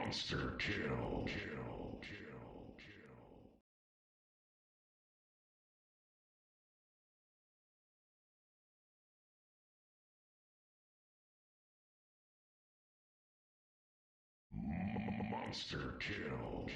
Monster kill. Monster kill.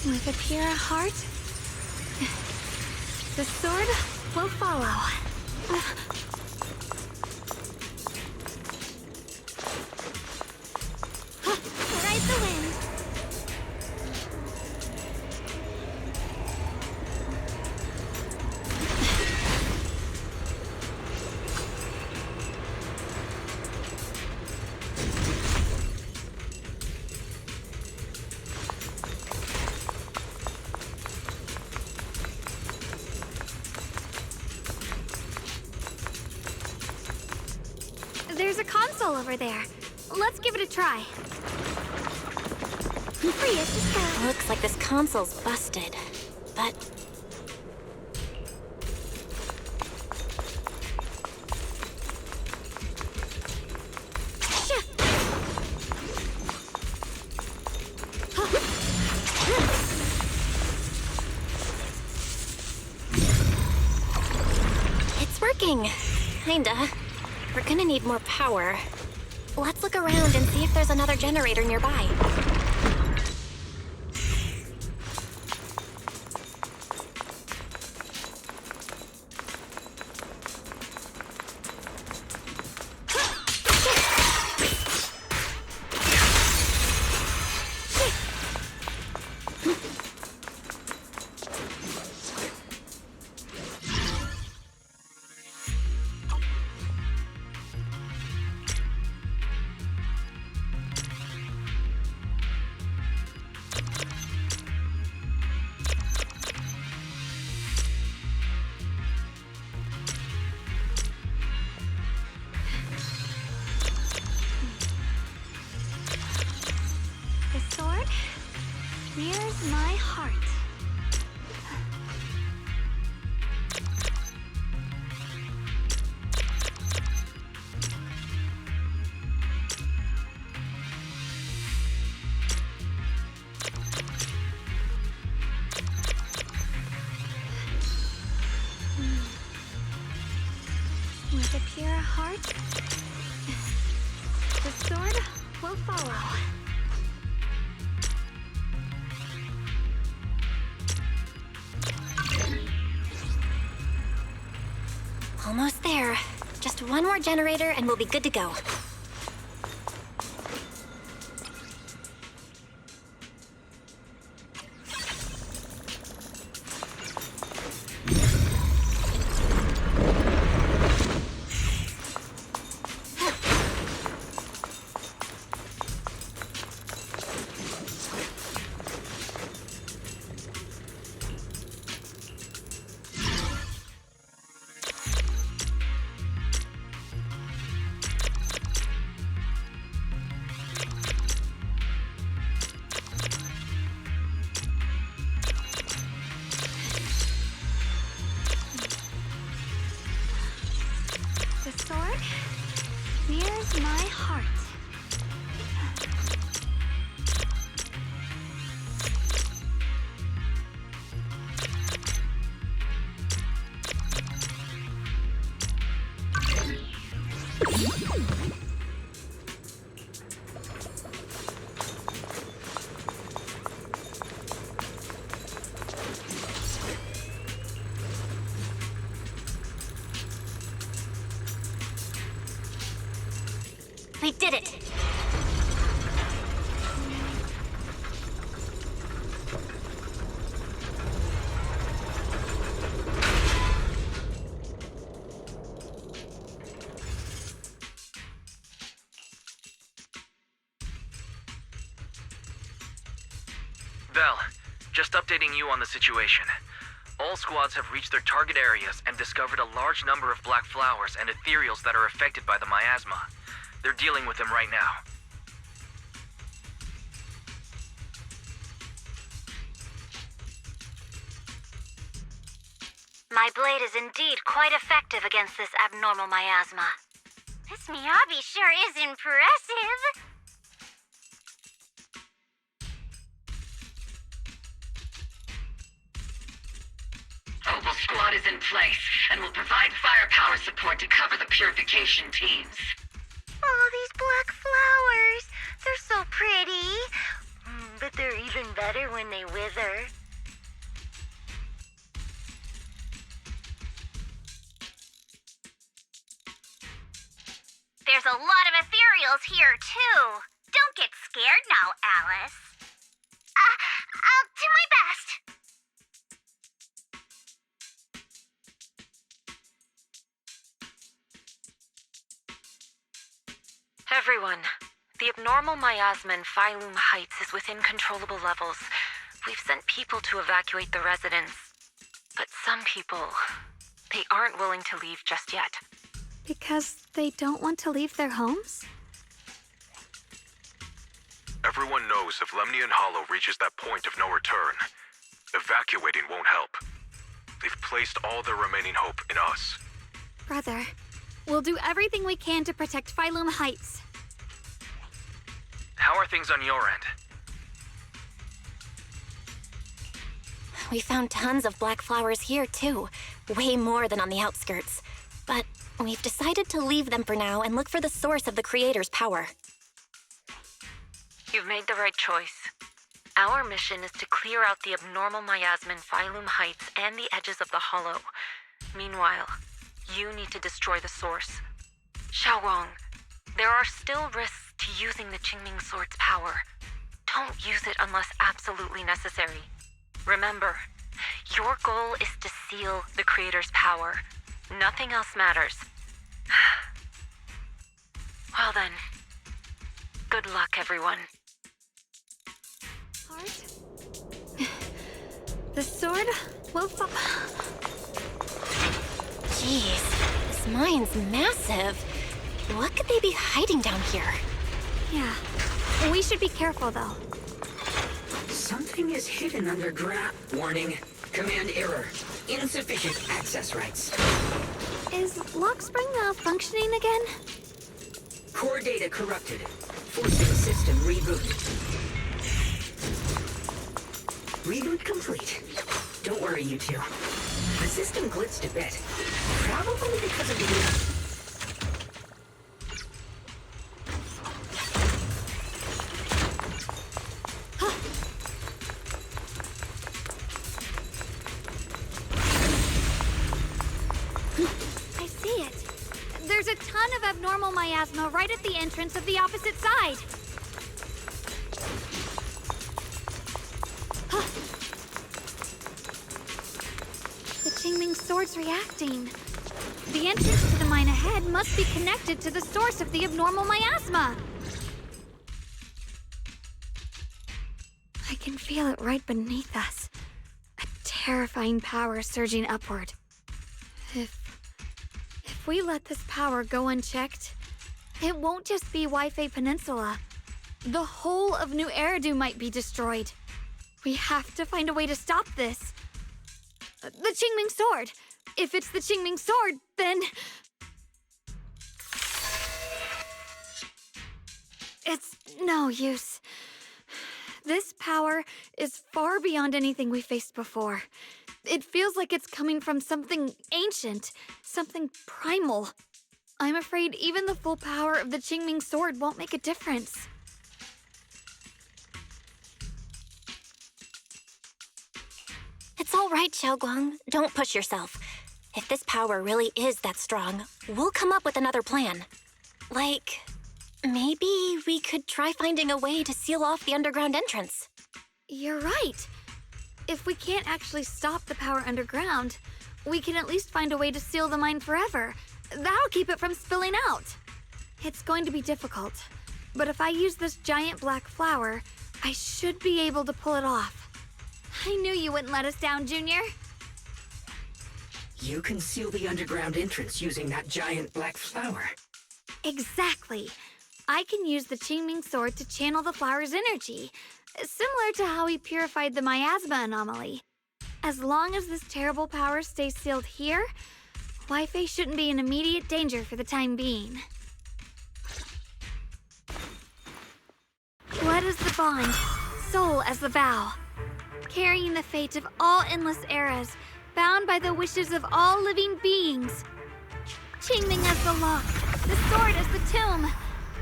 With a pure heart, the sword will follow. Ride the wind. There's a console over there. Let's give it a try. Free as to go. Looks like this console's busted, but... It's working. Kinda. We're gonna need more power. Let's look around and see if there's another generator nearby. Here's my heart. With a pure heart, the sword will follow. Almost there. Just one more generator and we'll be good to go. My heart. We did it! Val, just updating you on the situation. All squads have reached their target areas and discovered a large number of black flowers and ethereals that are affected by the miasma. They're dealing with them right now. My blade is indeed quite effective against this abnormal miasma. This Miyabi sure is impressive. Opal Squad is in place and will provide firepower support to cover the purification teams. Oh, these black flowers. They're so pretty. But they're even better when they wither. There's a lot of ethereals here, too. Don't get scared now, Alice. I'll do my best. Everyone, the abnormal miasma in Phylum Heights is within controllable levels. We've sent people to evacuate the residents. But some people, they aren't willing to leave just yet. Because they don't want to leave their homes? Everyone knows if Lemnian Hollow reaches that point of no return, evacuating won't help. They've placed all their remaining hope in us. Brother, we'll do everything we can to protect Phylum Heights. How are things on your end? We found tons of black flowers here, too. Way more than on the outskirts. But we've decided to leave them for now and look for the source of the Creator's power. You've made the right choice. Our mission is to clear out the abnormal miasma in Phylum Heights and the edges of the Hollow. Meanwhile, you need to destroy the source. Xiaowang, there are still risks to using the Qingming Sword's power. Don't use it unless absolutely necessary. Remember, your goal is to seal the Creator's power. Nothing else matters. Well then, good luck, everyone. Heart? The sword will fall. Jeez, this mine's massive. What could they be hiding down here? Yeah. We should be careful, though. Something is hidden underground. Warning. Command error. Insufficient access rights. Is Lockspring malfunctioning again? Core data corrupted. Forcing system reboot. Reboot complete. Don't worry, you two. The system blitzed a bit. Probably because of the... I see it. There's a ton of abnormal miasma right at the entrance of the opposite side. The Qingming Sword's reacting. The entrance to the mine ahead must be connected to the source of the abnormal miasma. I can feel it right beneath us. A terrifying power surging upward. If we let this power go unchecked, it won't just be Waifei Peninsula. The whole of New Eridu might be destroyed. We have to find a way to stop this. The Qingming Sword. If it's the Qingming Sword, then... no use. This power is far beyond anything we faced before. It feels like it's coming from something ancient, something primal. I'm afraid even the full power of the Qingming sword won't make a difference. It's all right, Xiaoguang. Don't push yourself. If this power really is that strong, we'll come up with another plan. Like, maybe we could try finding a way to seal off the underground entrance. You're right. If we can't actually stop the power underground, we can at least find a way to seal the mine forever. That'll keep it from spilling out. It's going to be difficult, but if I use this giant black flower, I should be able to pull it off. I knew you wouldn't let us down, Junior. You can seal the underground entrance using that giant black flower. Exactly. I can use the Qingming sword to channel the flower's energy, similar to how we purified the miasma anomaly. As long as this terrible power stays sealed here, Wi-Fi shouldn't be in immediate danger for the time being. Blood as the bond, soul as the vow. Carrying the fate of all endless eras, bound by the wishes of all living beings. Qingming as the lock, the sword as the tomb.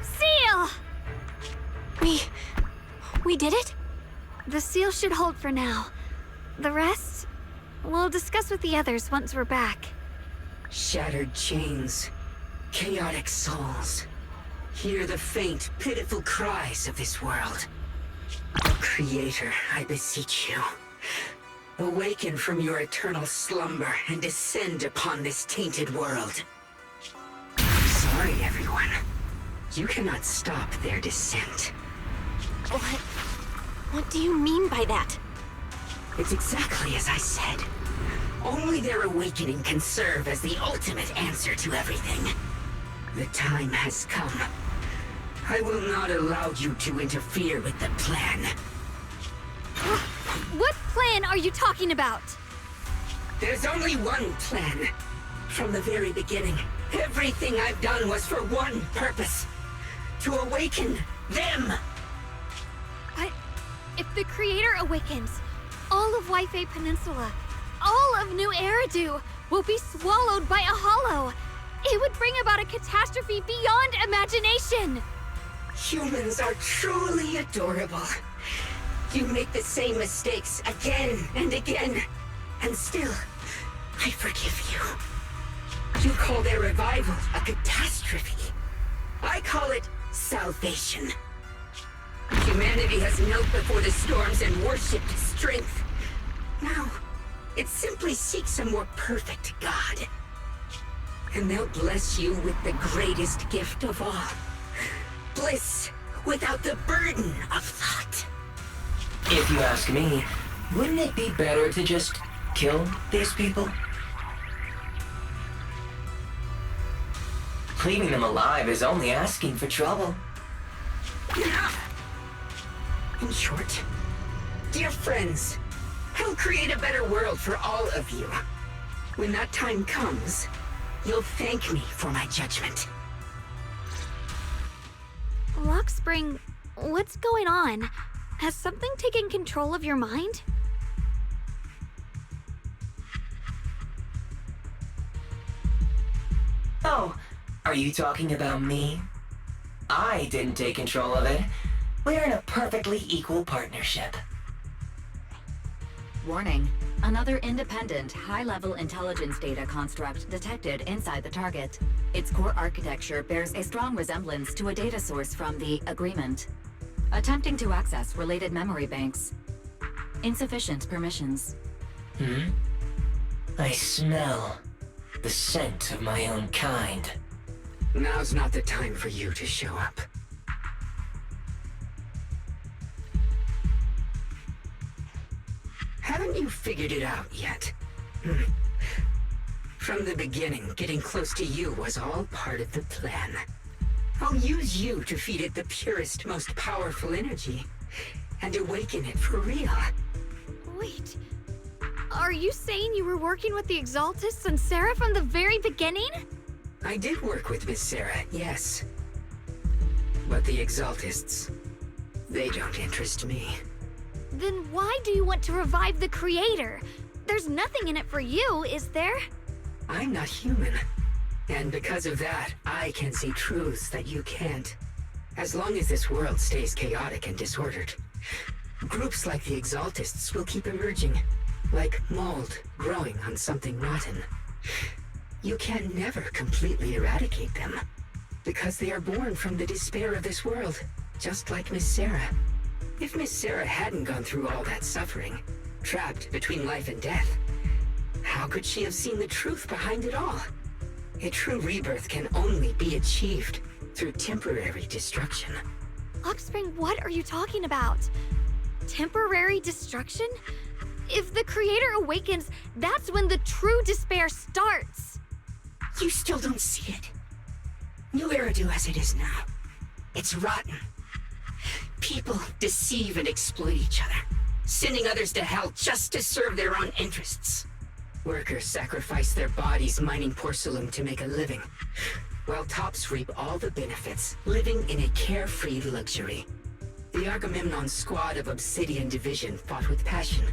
Seal! We did it? The seal should hold for now. The rest, we'll discuss with the others once we're back. Shattered chains, chaotic souls. Hear the faint, pitiful cries of this world. Oh, Creator, I beseech you. Awaken from your eternal slumber and descend upon this tainted world. Sorry, everyone. You cannot stop their descent. What do you mean by that? It's exactly as I said. Only their awakening can serve as the ultimate answer to everything. The time has come. I will not allow you to interfere with the plan. What plan are you talking about? There's only one plan. From the very beginning, everything I've done was for one purpose. To awaken them. But if the Creator awakens, all of Wi-Fi Peninsula, all of New Eridu will be swallowed by a hollow. It would bring about a catastrophe beyond imagination. Humans are truly adorable. You make the same mistakes again and again, and still, I forgive you. You call their revival a catastrophe. I call it salvation. Humanity has knelt before the storms and worshipped strength. Now, it simply seeks a more perfect God. And they'll bless you with the greatest gift of all. Bliss without the burden of thought. If you ask me, wouldn't it be better to just kill these people? Leaving them alive is only asking for trouble. In short, dear friends, I'll create a better world for all of you. When that time comes, you'll thank me for my judgment. Lockspring, what's going on? Has something taken control of your mind? Oh, are you talking about me? I didn't take control of it. We're in a perfectly equal partnership. Warning. Another independent, high-level intelligence data construct detected inside the target. Its core architecture bears a strong resemblance to a data source from the Agreement. Attempting to access related memory banks. Insufficient permissions. I smell the scent of my own kind. Now's not the time for you to show up. Haven't you figured it out yet? From the beginning, getting close to you was all part of the plan. I'll use you to feed it the purest, most powerful energy, and awaken it for real. Wait, are you saying you were working with the Exaltists and Sarah from the very beginning? I did work with Miss Sarah, yes. But the Exaltists, They don't interest me. Then why do you want to revive the creator? There's nothing in it for you, is there? I'm not human. And because of that, I can see truths that you can't. As long as this world stays chaotic and disordered, groups like the Exaltists will keep emerging, like mold growing on something rotten. You can never completely eradicate them, because they are born from the despair of this world, just like Miss Sarah. If Miss Sarah hadn't gone through all that suffering, trapped between life and death, how could she have seen the truth behind it all? A true rebirth can only be achieved through temporary destruction. Luxspring, what are you talking about? Temporary destruction? If the creator awakens, that's when the true despair starts. You still don't see it. New Eridu as it is now. It's rotten. People deceive and exploit each other, sending others to hell just to serve their own interests. Workers sacrifice their bodies mining porcelain to make a living, while tops reap all the benefits, living in a carefree luxury. The Agamemnon squad of Obsidian Division fought with passion,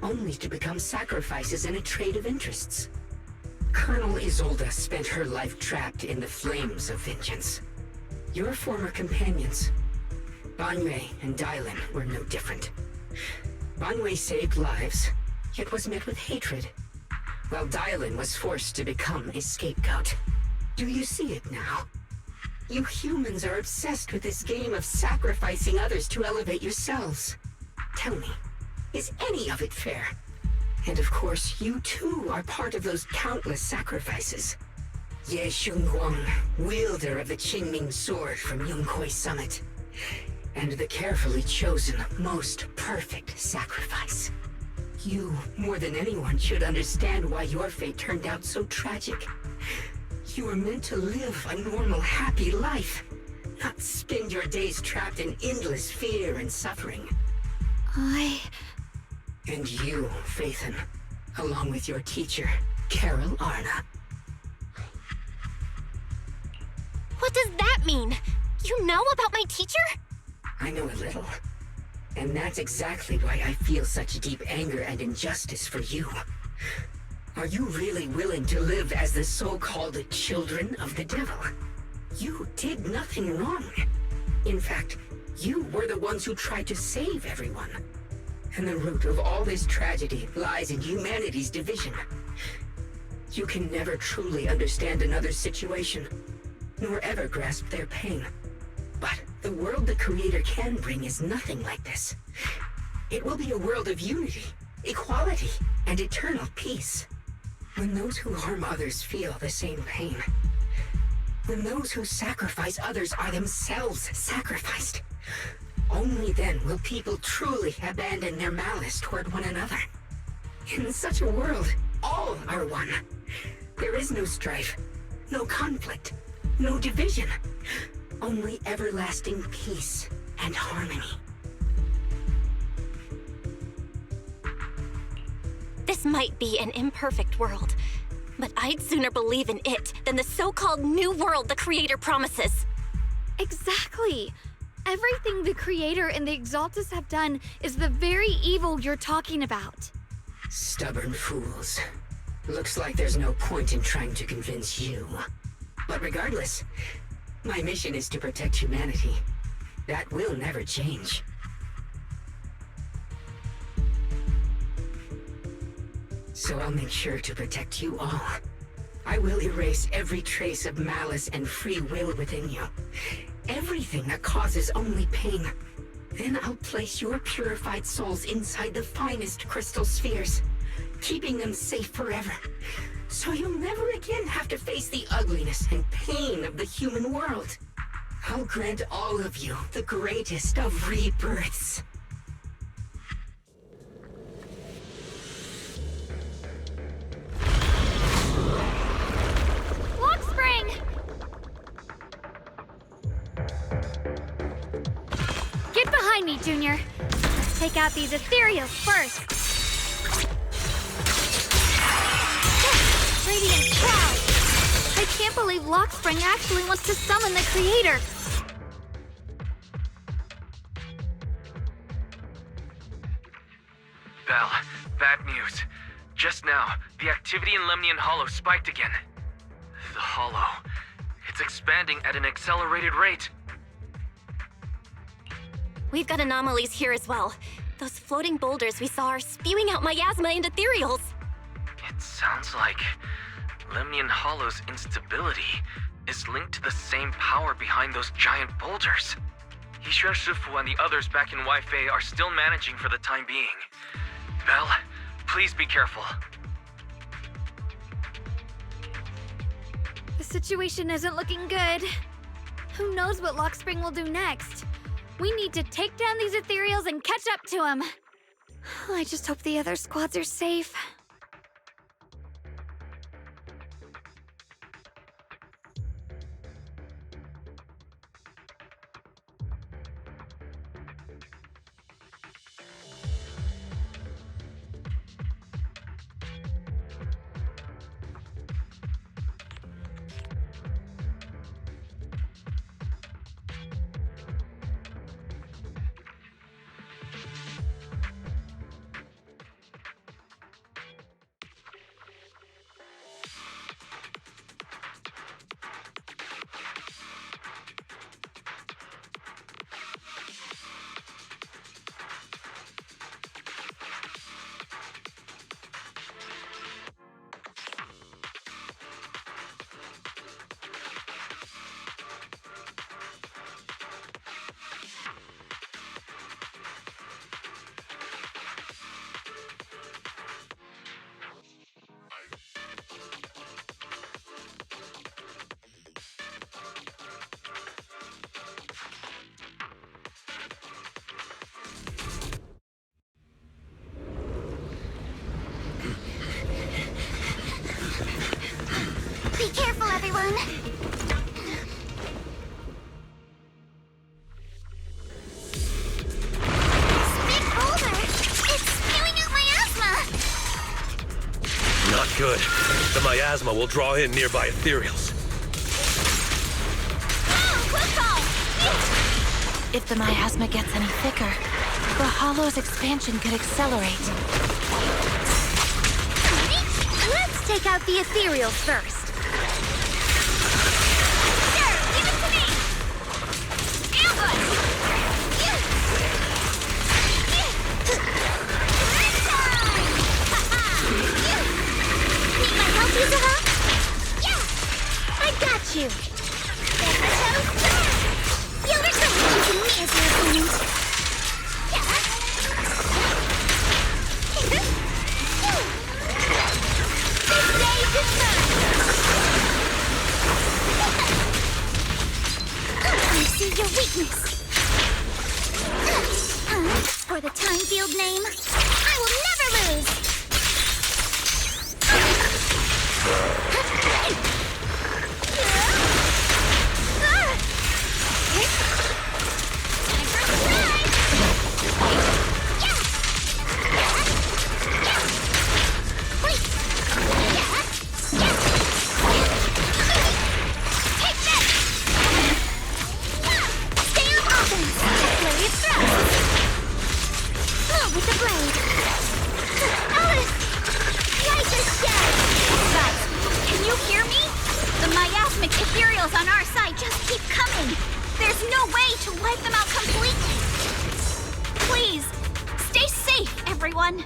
only to become sacrifices in a trade of interests. Colonel Isolde spent her life trapped in the flames of vengeance. Your former companions, Banwei and Dylan, were no different. Banwei saved lives, yet was met with hatred, while Dylan was forced to become a scapegoat. Do you see it now? You humans are obsessed with this game of sacrificing others to elevate yourselves. Tell me, is any of it fair? And of course, you too are part of those countless sacrifices. Ye Shunguang, wielder of the Qingming sword from Yongkoi Summit, and the carefully chosen, most perfect sacrifice. You, more than anyone, should understand why your fate turned out so tragic. You were meant to live a normal, happy life, not spend your days trapped in endless fear and suffering. And you, Phaethon, along with your teacher, Carol Arna. What does that mean? You know about my teacher? I know a little. And that's exactly why I feel such deep anger and injustice for you. Are you really willing to live as the so-called children of the devil? You did nothing wrong. In fact, you were the ones who tried to save everyone. And the root of all this tragedy lies in humanity's division. You can never truly understand another's situation, nor ever grasp their pain. But the world the Creator can bring is nothing like this. It will be a world of unity, equality, and eternal peace. When those who harm others feel the same pain. When those who sacrifice others are themselves sacrificed. Only then will people truly abandon their malice toward one another. In such a world, all are one. There is no strife, no conflict, no division. Only everlasting peace and harmony. This might be an imperfect world, but I'd sooner believe in it than the so-called new world the Creator promises. Exactly. Everything the Creator and the Exaltus have done is the very evil you're talking about. Stubborn fools. Looks like there's no point in trying to convince you. But regardless, my mission is to protect humanity. That will never change. So I'll make sure to protect you all. I will erase every trace of malice and free will within you. Everything that causes only pain. Then I'll place your purified souls inside the finest crystal spheres, keeping them safe forever. So you'll never again have to face the ugliness and pain of the human world. I'll grant all of you the greatest of rebirths. Luxspring! Get behind me, Junior. Let's take out these ethereals first. Radiant Cloud! I can't believe Luxspring actually wants to summon the Creator. Just now, the activity in Lemnian Hollow spiked again. The Hollow. It's expanding at an accelerated rate. We've got anomalies here as well. Those floating boulders we saw are spewing out miasma and ethereals. It sounds like Lemnian Hollow's instability is linked to the same power behind those giant boulders. Yixuan Shifu and the others back in Wi-Fi are still managing for the time being. Belle, please be careful. The situation isn't looking good. Who knows what Lockspring will do next? We need to take down these ethereals and catch up to him. I just hope the other squads are safe. Be careful, everyone! This big boulder! It's spewing out miasma! Not good. The miasma will draw in nearby ethereals. If the miasma gets any thicker, the Hollow's expansion could accelerate. Let's take out the ethereals first. Sure, give it to me! Ambush! Need my help, Yuzuha? Yeah! I got you! You'll regret choosing me as your opponent. I see your weakness. For the time field name, I will never lose. With the blade. Alice! Light dead! Guys, can you hear me? The miasmic ethereals on our side just keep coming. There's no way to wipe them out completely. Please, stay safe, everyone.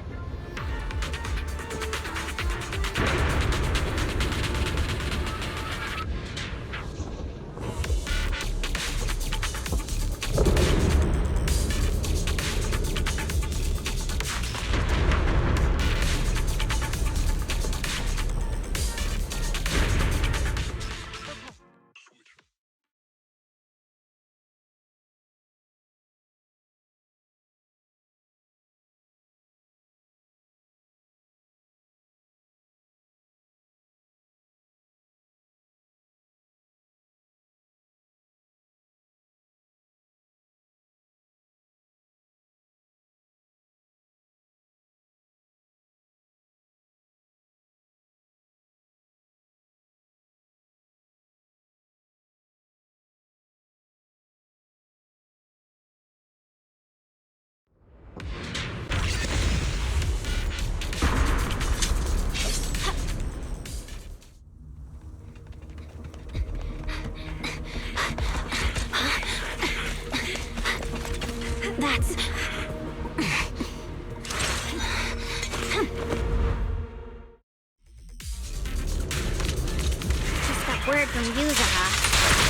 word from Yuzaha.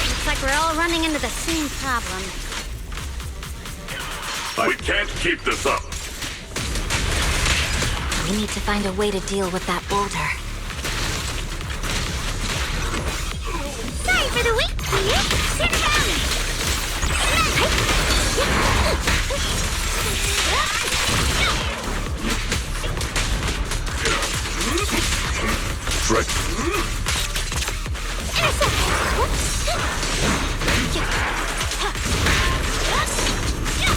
Looks like we're all running into the same problem. We can't keep this up. We need to find a way to deal with that boulder. Sorry for the wait, dear. Sit down. Trick.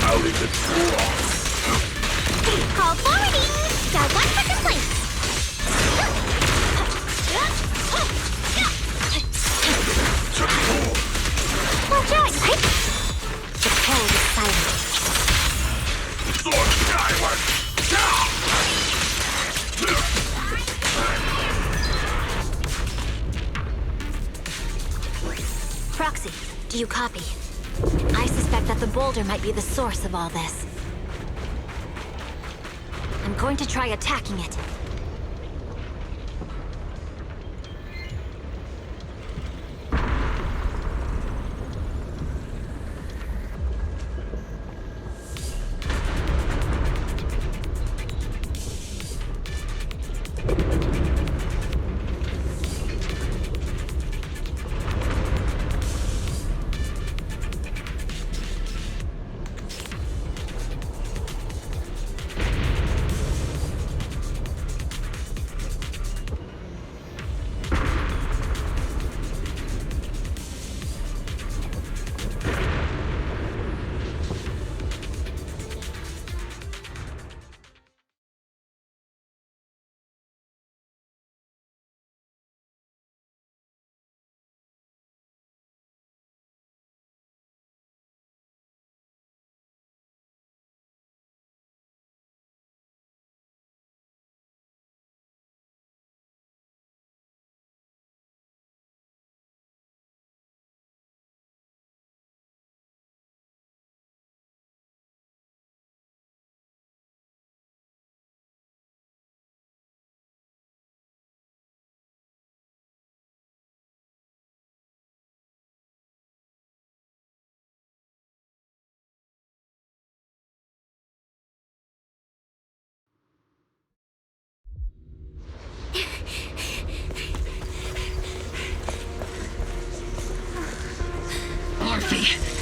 I'll leave it. Call forwarding. Got one for complaints. Well done, right? The code is silent. Sword skyward. Proxy, do you copy? I suspect that the boulder might be the source of all this. I'm going to try attacking it.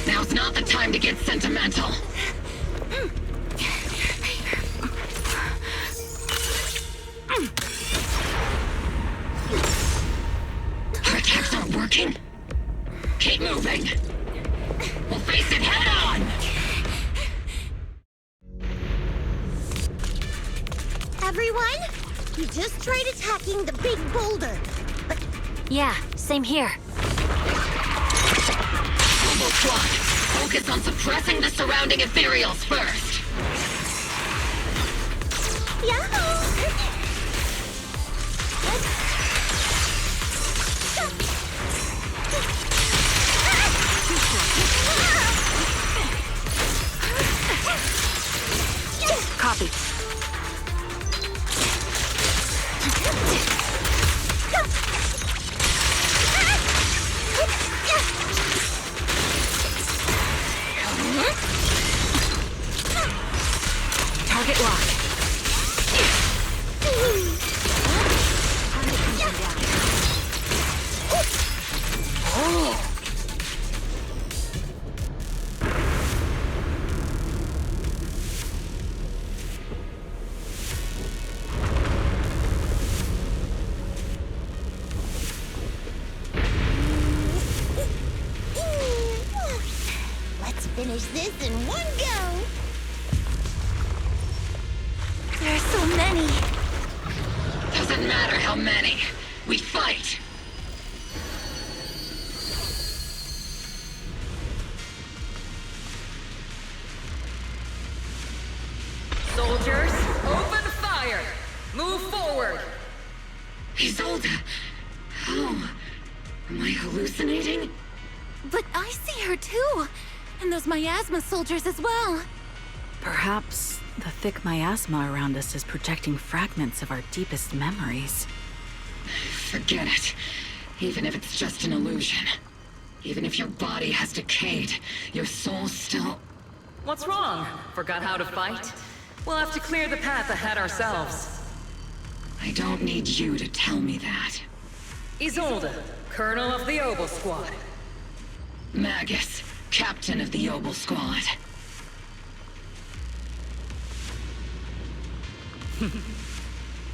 Now's not the time to get sentimental. Our attacks aren't working. Keep moving. We'll face it head on. Everyone, we just tried attacking the big boulder. But yeah, same here. Combo squad, focus on suppressing the surrounding ethereals first. Yahoo! Copy. Target lock. Let's finish this in one go. There are so many. Doesn't matter how many. We fight. Soldiers, open fire! Move forward! Isolde! How? Am I hallucinating? But I see her too. And those miasma soldiers as well. Perhaps the thick miasma around us is projecting fragments of our deepest memories. Forget it. Even if it's just an illusion. Even if your body has decayed, your soul still... What's wrong? Forgot how to fight? We'll have to clear the path ahead ourselves. I don't need you to tell me that. Isolde, Colonel of the Obel Squad. Magus, Captain of the Obel Squad.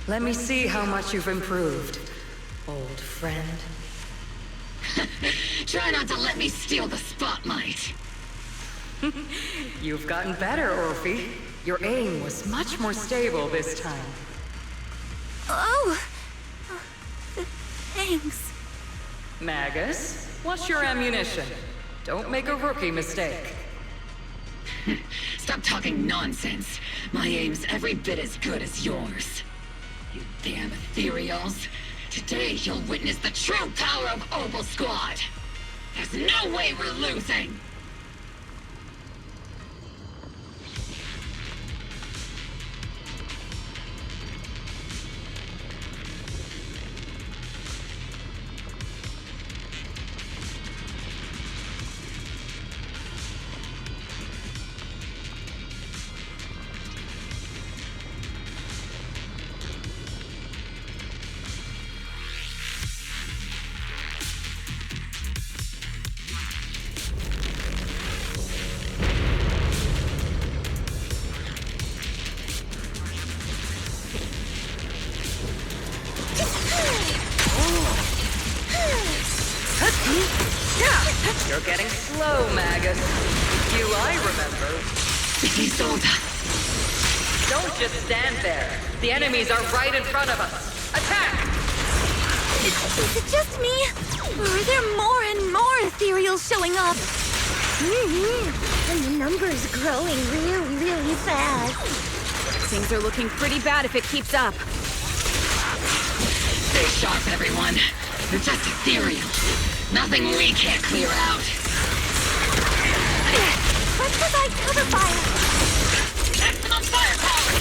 Let me see how much you've improved, old friend. Try not to let me steal the spotlight. You've gotten better, Orphe. Your aim was much more stable this time. Oh! Thanks. Magus, what's your ammunition? Don't make a rookie mistake. Stop talking nonsense. My aim's every bit as good as yours. You damn ethereals. Today you'll witness the true power of Obel Squad. There's no way we're losing. You're getting slow, Magus. You I remember. Isolde. Don't just stand there. The enemies are right in front of us. Attack! Is it just me? Or are there more and more ethereals showing up? And the number's growing really, really fast. Things are looking pretty bad if it keeps up. Stay sharp, everyone. They're just ethereal. Nothing we can't clear out. Let's provide cover fire. Maximum firepower!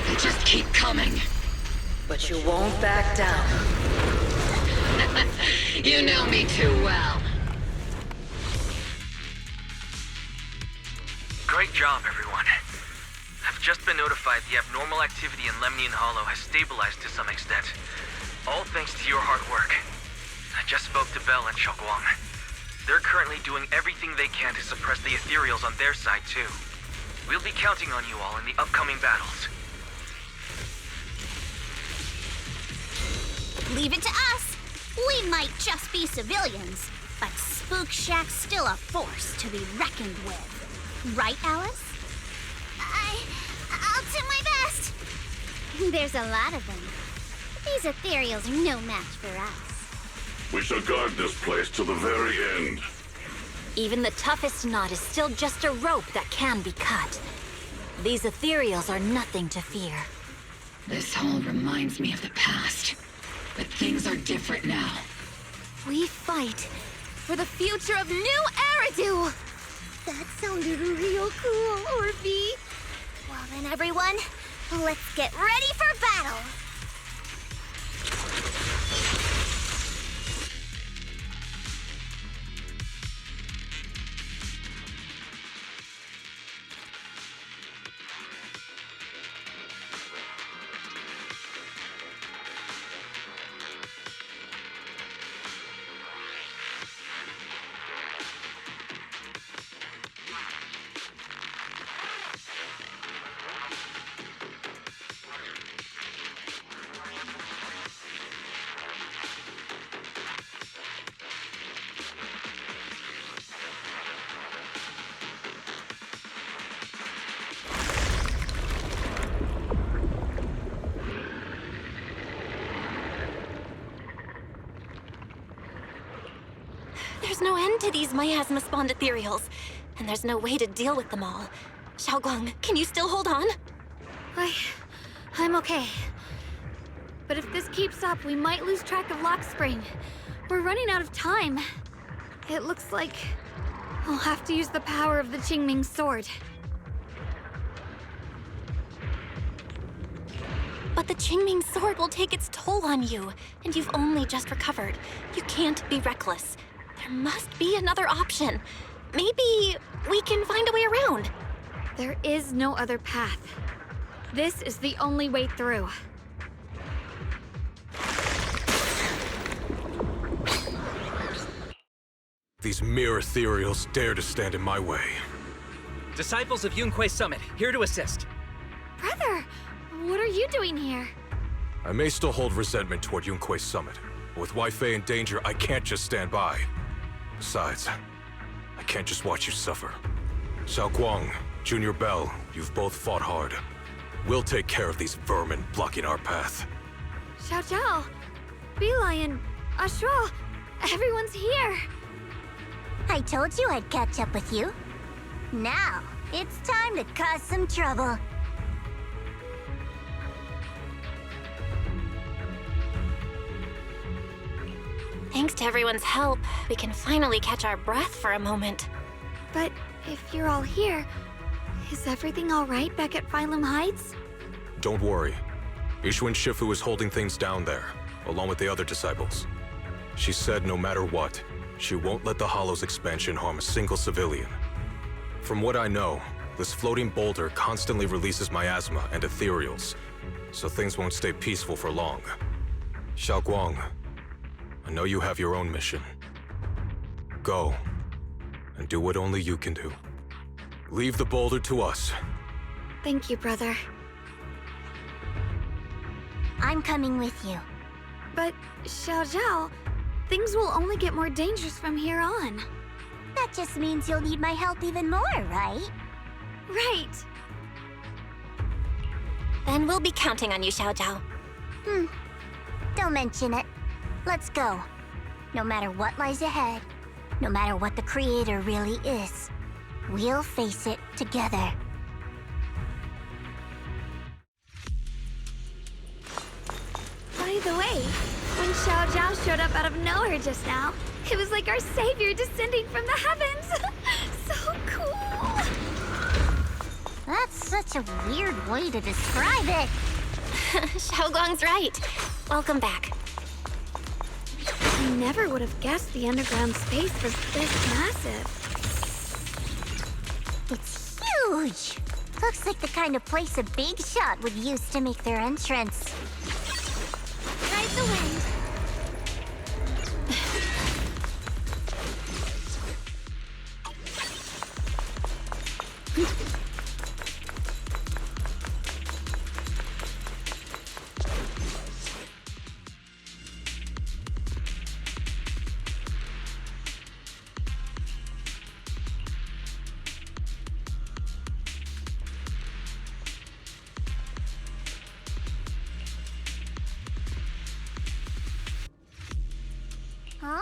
They just keep coming. But you won't back down. You know me too well. Great job, everyone. I've just been notified the abnormal activity in Lemnian Hollow has stabilized to some extent. All thanks to your hard work. I just spoke to Bell and Xiaoguang. They're currently doing everything they can to suppress the ethereals on their side, too. We'll be counting on you all in the upcoming battles. Leave it to us. We might just be civilians, but Spook Shack's still a force to be reckoned with. Right, Alice? I'll do my best. There's a lot of them. These ethereals are no match for us. We shall guard this place till the very end. Even the toughest knot is still just a rope that can be cut. These ethereals are nothing to fear. This hall reminds me of the past. But things are different now. We fight for the future of New Eridu! That sounded real cool, Orphe. Well then, everyone, let's get ready for battle! There's no end to these miasma-spawned ethereals, and there's no way to deal with them all. Xiaoguang, can you still hold on? I'm okay. But if this keeps up, we might lose track of Lock Spring. We're running out of time. It looks like I'll have to use the power of the Qingming sword. But the Qingming sword will take its toll on you, and you've only just recovered. You can't be reckless. There must be another option. Maybe we can find a way around. There is no other path. This is the only way through. These mere ethereals dare to stand in my way. Disciples of Yunque Summit, here to assist. Brother, what are you doing here? I may still hold resentment toward Yunque Summit, but with Wei-Fei in danger, I can't just stand by. Besides, I can't just watch you suffer. Xiaoguang, Junior Bell, you've both fought hard. We'll take care of these vermin blocking our path. Xiao Zhao, Bee-Lion, Ashral, everyone's here. I told you I'd catch up with you. Now, it's time to cause some trouble. Thanks to everyone's help, we can finally catch our breath for a moment. But if you're all here, is everything all right back at Phylum Heights? Don't worry. Ishun Shifu is holding things down there, along with the other disciples. She said no matter what, she won't let the Hollow's expansion harm a single civilian. From what I know, this floating boulder constantly releases miasma and ethereals, so things won't stay peaceful for long. Xiaoguang, I know you have your own mission. Go, and do what only you can do. Leave the boulder to us. Thank you, brother. I'm coming with you. But, Xiao Zhao, things will only get more dangerous from here on. That just means you'll need my help even more, right? Right. Then we'll be counting on you, Xiao Zhao. Don't mention it. Let's go. No matter what lies ahead, no matter what the Creator really is, we'll face it together. By the way, when Xiao Zhao showed up out of nowhere just now, it was like our savior descending from the heavens. So cool. That's such a weird way to describe it. Xiaoguang's right. Welcome back. I never would have guessed the underground space was this massive. It's huge. Looks like the kind of place a big shot would use to make their entrance. Ride the wind. Huh?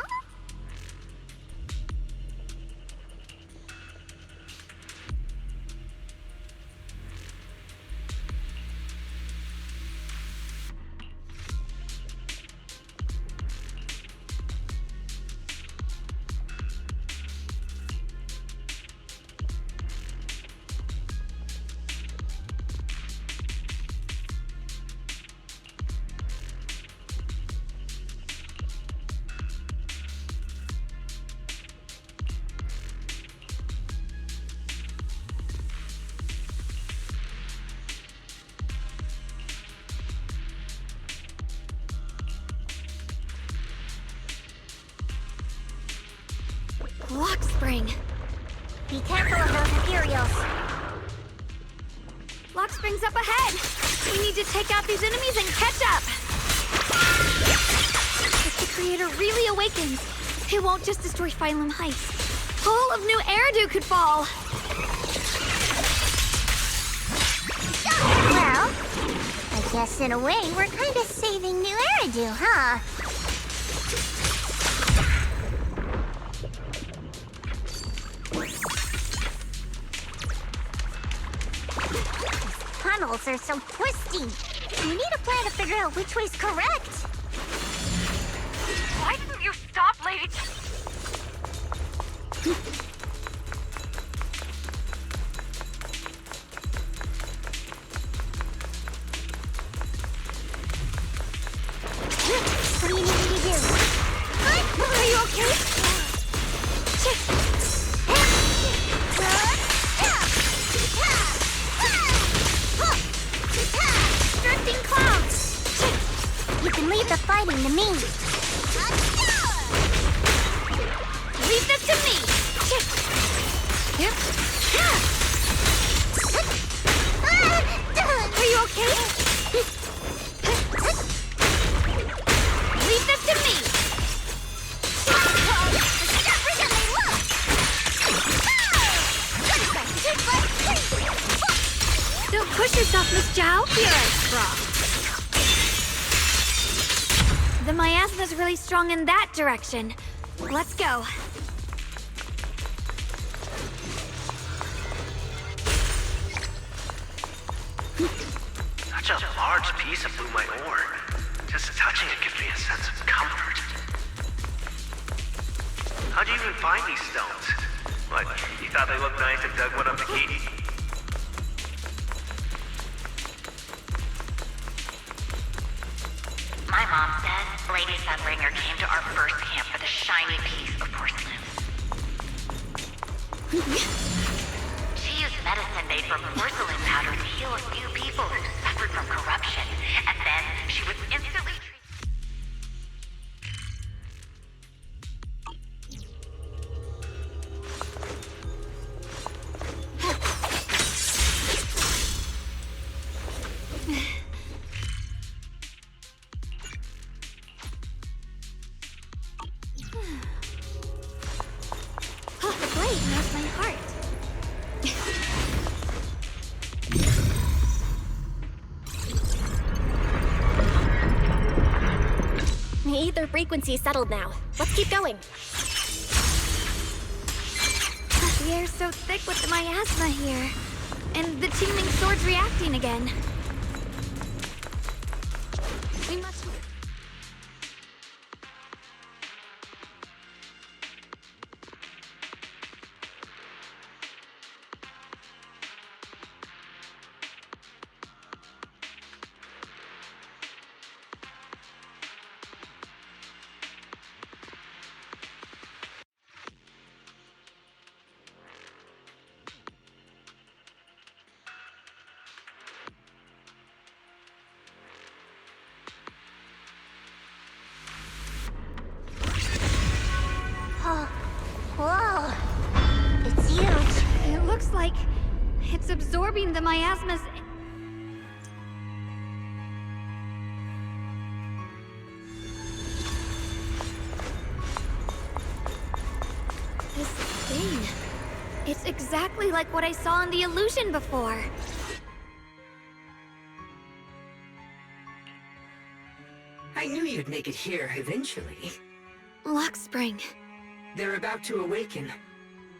Lock Spring. Be careful of those ethereals. Lock Spring's up ahead. We need to take out these enemies and catch up. If the Creator really awakens, it won't just destroy Phylum Heights. All of New Eridu could fall. Well, I guess in a way we're kind of saving New Eridu, huh? rules are so twisty. We need a plan to figure out which way's correct. Why didn't you stop, Lady? What do you need me to do? Are you okay? Drifting clouds! You can leave the fighting to me. Leave this to me! Yep. Are you okay? Leave this to me! Don't push yourself, Miss Zhao. Here I cross. The miasma's really strong in that direction. Let's go. Such a large piece of blue my ore. Just touching it gives me a sense of comfort. How'd you even find these stones? What, you thought they looked nice and dug one up to keep? My mom said Lady Sunbringer came to our first camp with a shiny piece of porcelain. She used medicine made from porcelain powder to heal a few people who suffered from corruption, and then she would instantly treat... Oh, the blade knows my heart. The ether frequency's settled now. Let's keep going. The air's so thick with the miasma here. And the teeming sword's reacting again. We must... Oh, whoa. It's huge. It looks like it's absorbing the miasma's... This thing... It's exactly like what I saw in the illusion before. I knew you'd make it here eventually. Lock Spring. They're about to awaken.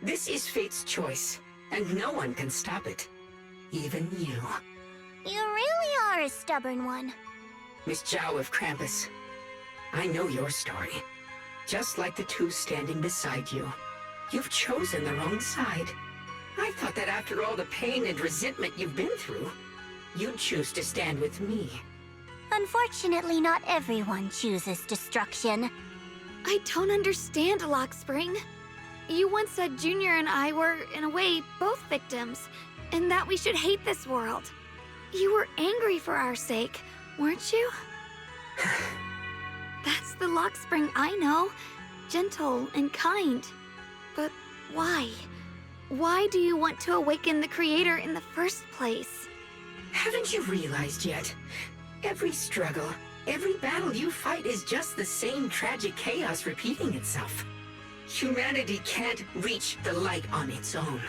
This is fate's choice, and no one can stop it. Even you. You really are a stubborn one. Miss Zhao of Krampus. I know your story. Just like the two standing beside you. You've chosen the wrong side. I thought that after all the pain and resentment you've been through, you'd choose to stand with me. Unfortunately, not everyone chooses destruction. I don't understand, Lock Spring. You once said Junior and I were, in a way, both victims, and that we should hate this world. You were angry for our sake, weren't you? That's the Lock Spring I know. Gentle and kind. But why? Why do you want to awaken the Creator in the first place? Haven't you realized yet? Every struggle, every battle you fight is just the same tragic chaos repeating itself. Humanity can't reach the light on its own.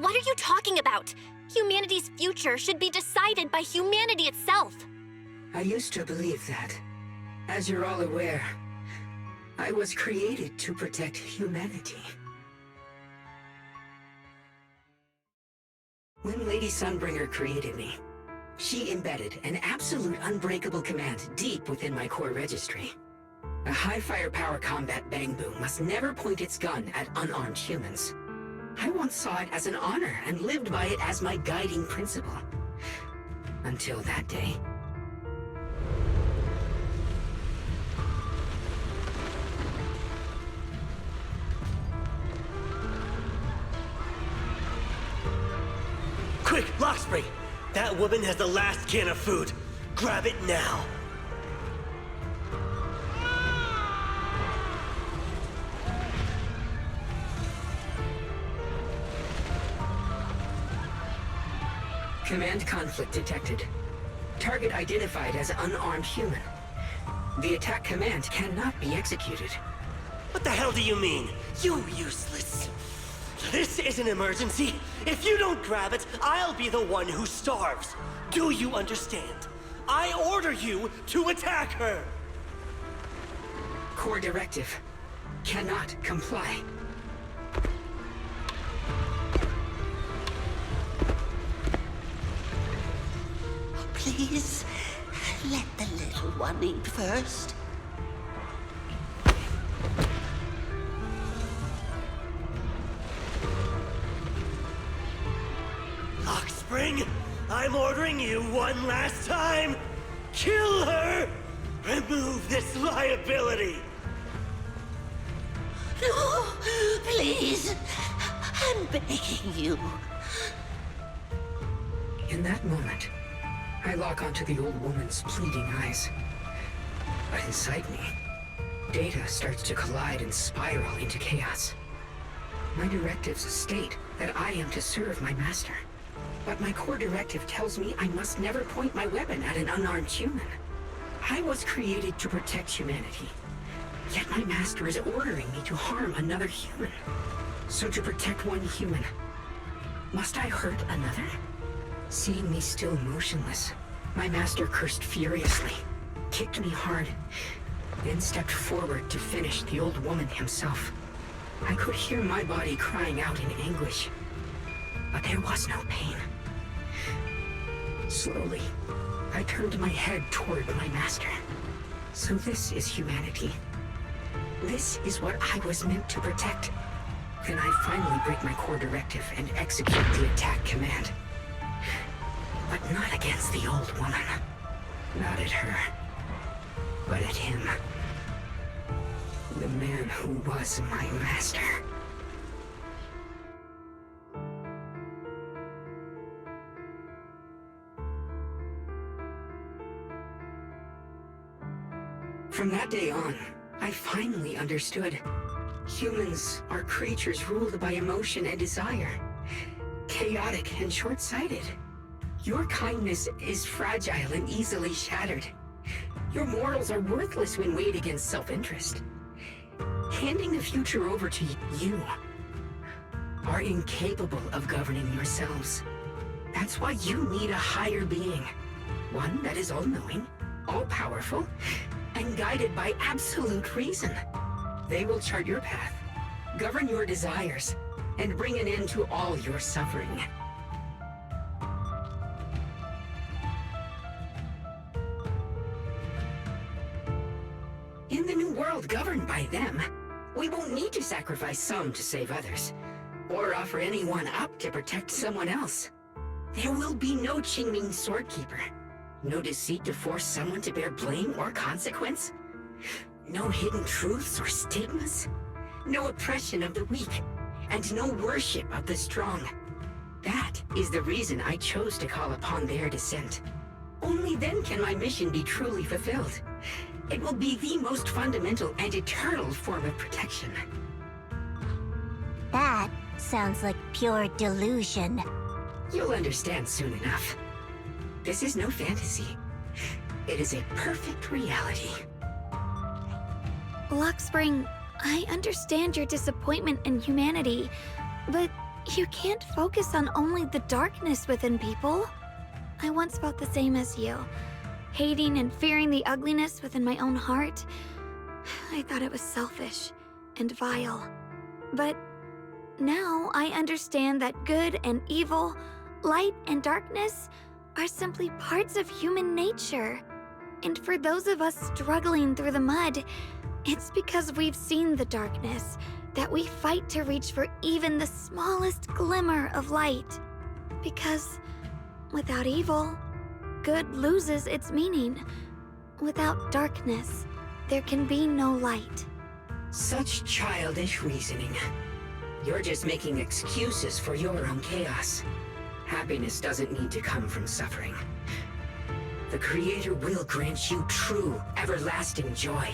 What are you talking about? Humanity's future should be decided by humanity itself. I used to believe that. As you're all aware, I was created to protect humanity. When Lady Sunbringer created me, she embedded an absolute unbreakable command deep within my core registry. A high firepower combat bang boom must never point its gun at unarmed humans. I once saw it as an honor and lived by it as my guiding principle. Until that day. Quick, Lockspring! That woman has the last can of food. Grab it now. Command conflict detected. Target identified as unarmed human. The attack command cannot be executed. What the hell do you mean? You useless. This is an emergency. If you don't grab it, I'll be the one who starves. Do you understand? I order you to attack her. Core directive. Cannot comply. Please, let the little one eat first. Lockspring, I'm ordering you one last time. Kill her! Remove this liability! No, please. I'm begging you. In that moment, I lock onto the old woman's pleading eyes. But inside me, data starts to collide and spiral into chaos. My directives state that I am to serve my master. But my core directive tells me I must never point my weapon at an unarmed human. I was created to protect humanity. Yet my master is ordering me to harm another human. So to protect one human, must I hurt another? Seeing me still motionless, my master cursed furiously, kicked me hard, then stepped forward to finish the old woman himself. I could hear my body crying out in anguish, but there was no pain. Slowly, I turned my head toward my master. So this is humanity. This is what I was meant to protect. Then I finally break my core directive and execute the attack command. But not against the old woman. Not at her. But at him. The man who was my master. From that day on, I finally understood. Humans are creatures ruled by emotion and desire. Chaotic and short-sighted. Your kindness is fragile and easily shattered. Your morals are worthless when weighed against self-interest. Handing the future over to you are incapable of governing yourselves. That's why you need a higher being. One that is all-knowing, all-powerful, and guided by absolute reason. They will chart your path, govern your desires, and bring an end to all your suffering. In the new world governed by them, we won't need to sacrifice some to save others, or offer anyone up to protect someone else. There will be no Qingming Swordkeeper, no deceit to force someone to bear blame or consequence, no hidden truths or stigmas, no oppression of the weak, and no worship of the strong. That is the reason I chose to call upon their descent. Only then can my mission be truly fulfilled. It will be the most fundamental and eternal form of protection. That sounds like pure delusion. You'll understand soon enough. This is no fantasy. It is a perfect reality. Luxspring, I understand your disappointment in humanity, but you can't focus on only the darkness within people. I once felt the same as you, hating and fearing the ugliness within my own heart. I thought it was selfish and vile. But now I understand that good and evil Light and darkness are simply parts of human nature. And for those of us struggling through the mud, it's because we've seen the darkness that we fight to reach for even the smallest glimmer of light. Because without evil, good loses its meaning. Without darkness, there can be no light. Such childish reasoning. You're just making excuses for your own chaos. Happiness doesn't need to come from suffering. The Creator will grant you true, everlasting joy.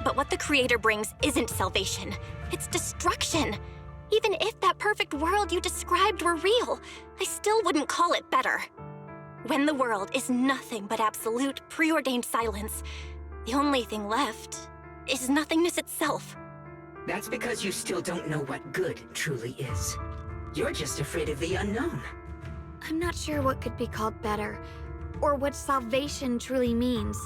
But what the Creator brings isn't salvation. It's destruction. Even if that perfect world you described were real, I still wouldn't call it better. When the world is nothing but absolute, preordained silence, the only thing left is nothingness itself. That's because you still don't know what good truly is. You're just afraid of the unknown. I'm not sure what could be called better, or what salvation truly means.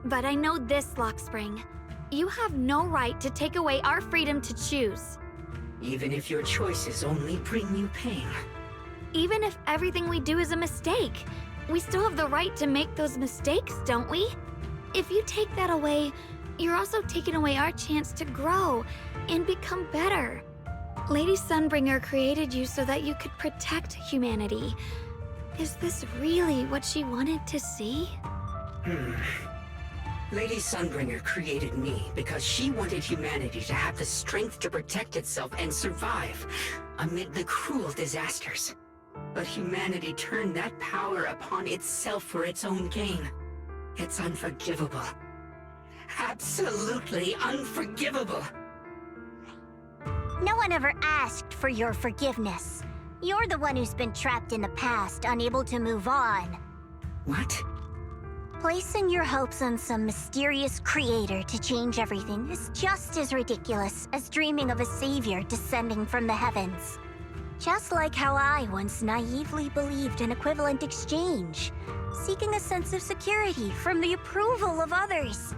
But I know this, Lockspring. You have no right to take away our freedom to choose. Even if your choices only bring you pain. Even if everything we do is a mistake, we still have the right to make those mistakes, don't we? If you take that away, you're also taking away our chance to grow and become better. Lady Sunbringer created you so that you could protect humanity. Is this really what she wanted to see? Lady Sunbringer created me because she wanted humanity to have the strength to protect itself and survive amid the cruel disasters. But humanity turned that power upon itself for its own gain. It's unforgivable. Absolutely unforgivable. No one ever asked for your forgiveness. You're the one who's been trapped in the past, unable to move on. What? Placing your hopes on some mysterious creator to change everything is just as ridiculous as dreaming of a savior descending from the heavens. Just like how I once naively believed in equivalent exchange, seeking a sense of security from the approval of others.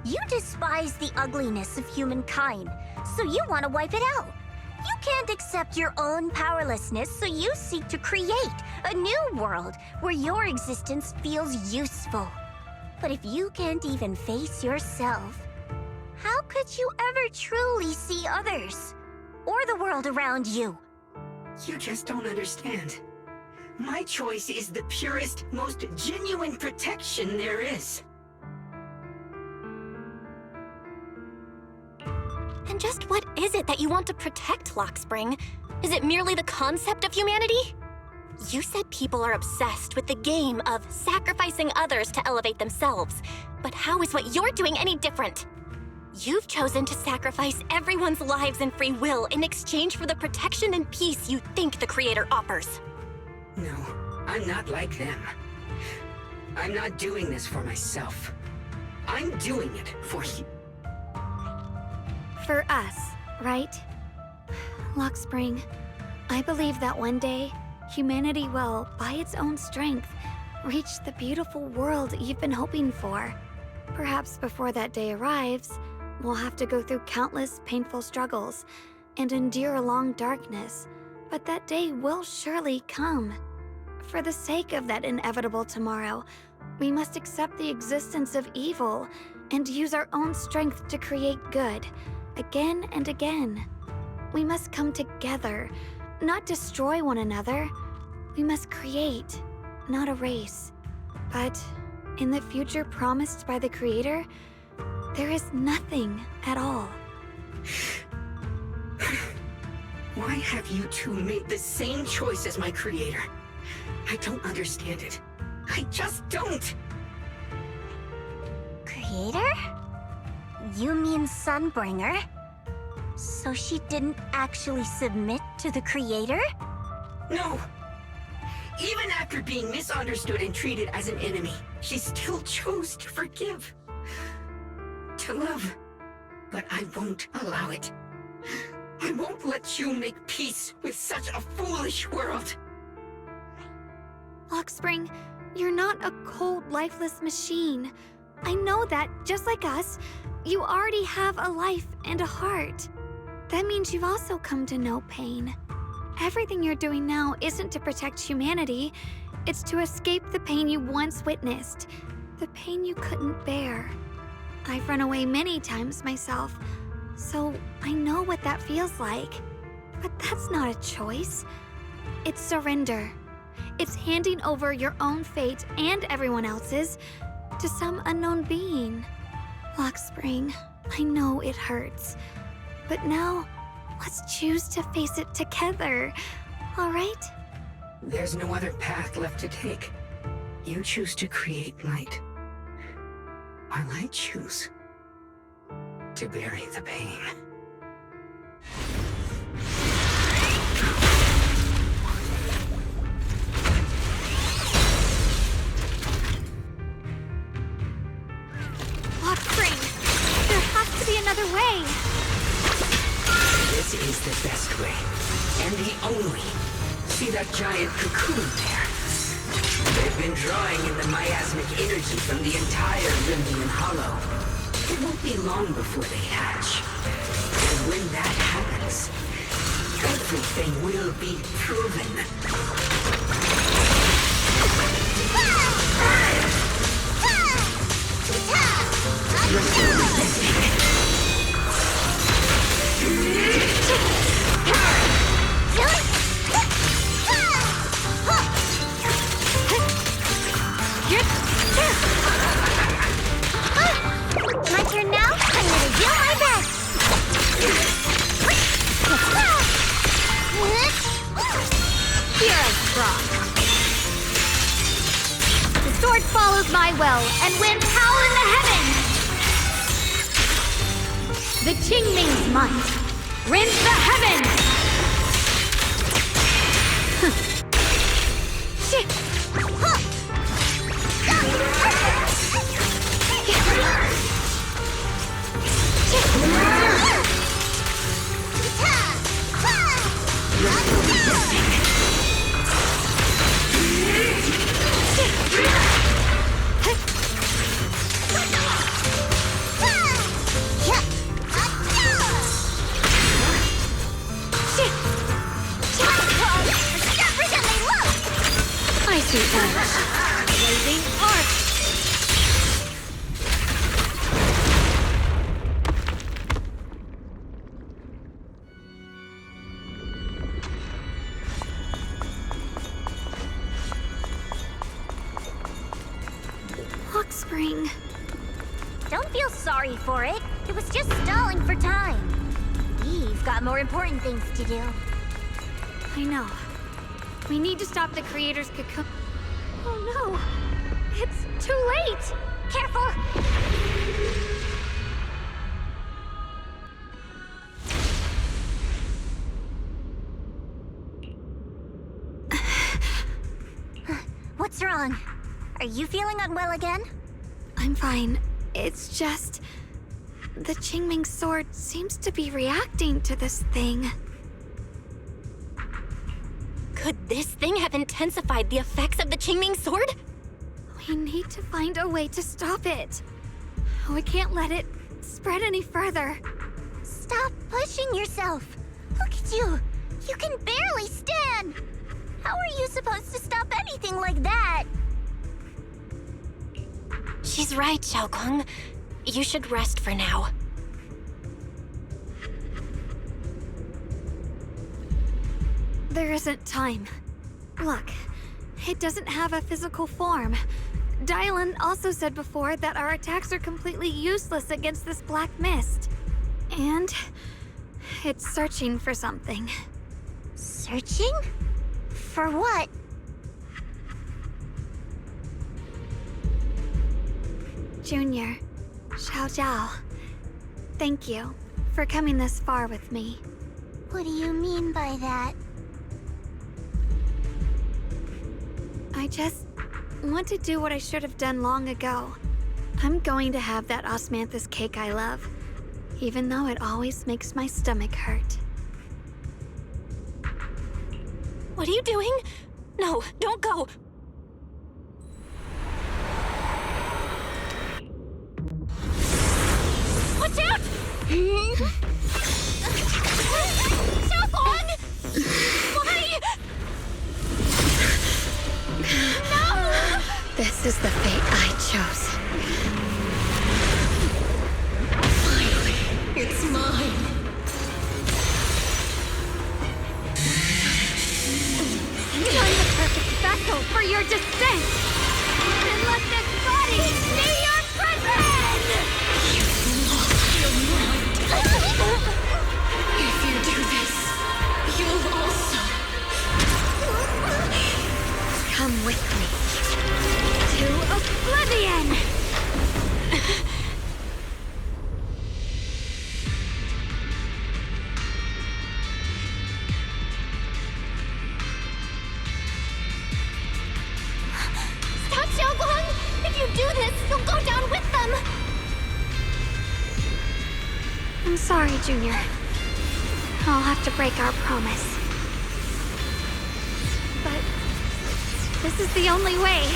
You despise the ugliness of humankind, so you want to wipe it out. You can't accept your own powerlessness, so you seek to create a new world where your existence feels useful. But if you can't even face yourself, how could you ever truly see others? Or the world around you? You just don't understand. My choice is the purest, most genuine protection there is. And just what is it that you want to protect, Lockspring? Is it merely the concept of humanity? You said people are obsessed with the game of sacrificing others to elevate themselves. But how is what you're doing any different? You've chosen to sacrifice everyone's lives and free will in exchange for the protection and peace you think the Creator offers. No, I'm not like them. I'm not doing this for myself. I'm doing it for you. For us, right? Lockspring, I believe that one day, humanity will, by its own strength, reach the beautiful world you've been hoping for. Perhaps before that day arrives, we'll have to go through countless painful struggles and endure a long darkness, but that day will surely come. For the sake of that inevitable tomorrow, we must accept the existence of evil and use our own strength to create good, again and again. We must come together, not destroy one another. We must create, not erase. But in the future promised by the Creator, there is nothing at all. Why have you two made the same choice as my Creator? I don't understand it. I just don't! Creator? You mean Sunbringer? So she didn't actually submit to the Creator? No! Even after being misunderstood and treated as an enemy, she still chose to forgive. To love. But I won't allow it. I won't let you make peace with such a foolish world. Lockspring, you're not a cold, lifeless machine. I know that, just like us, you already have a life and a heart. That means you've also come to know pain. Everything you're doing now isn't to protect humanity. It's to escape the pain you once witnessed. The pain you couldn't bear. I've run away many times myself, so I know what that feels like. But that's not a choice. It's surrender. It's handing over your own fate and everyone else's to some unknown being. Lockspring, I know it hurts. But now, let's choose to face it together, all right? There's no other path left to take. You choose to create light, while I choose to bury the pain. Lockspring, there has to be another way. This is the best way, and the only. See that giant cocoon there? They've been drawing in the miasmic energy from the entire Limbian Hollow. It won't be long before they hatch. And when that happens, everything will be proven. My turn now? I'm gonna do my best! Here I rock. The sword follows my will and wins power in the heavens! The Qingming's might rends the heavens! I see that. Blazing arc. Lockspring. Don't feel sorry for it. It was just stalling for time. We've got more important things to do. I know. We need to stop the creator's cocoon. Oh no! It's too late! Careful! What's wrong? Are you feeling unwell again? I'm fine. It's just... the Qingming sword seems to be reacting to this thing. Could this thing have intensified the effects of the Qingming sword? We need to find a way to stop it. We can't let it spread any further. Stop pushing yourself. Look at you. You can barely stand. How are you supposed to stop anything like that? She's right, Xiaoguang. You should rest for now. There isn't time. Look, it doesn't have a physical form. Dylan also said before that our attacks are completely useless against this black mist. And it's searching for something. Searching? For what? Junior, Xiao Zhao, thank you for coming this far with me. What do you mean by that? I just want to do what I should have done long ago. I'm going to have that osmanthus cake I love, even though it always makes my stomach hurt. What are you doing? No, don't go. chose. Finally, it's mine. I'm the perfect vessel for your descent! And let this body be your prison! If you do this, you'll also... Come with me. To oblivion! Stop, Xiaoguang! If you do this, you'll go down with them! I'm sorry, Junior. I'll have to break our promise. But this is the only way.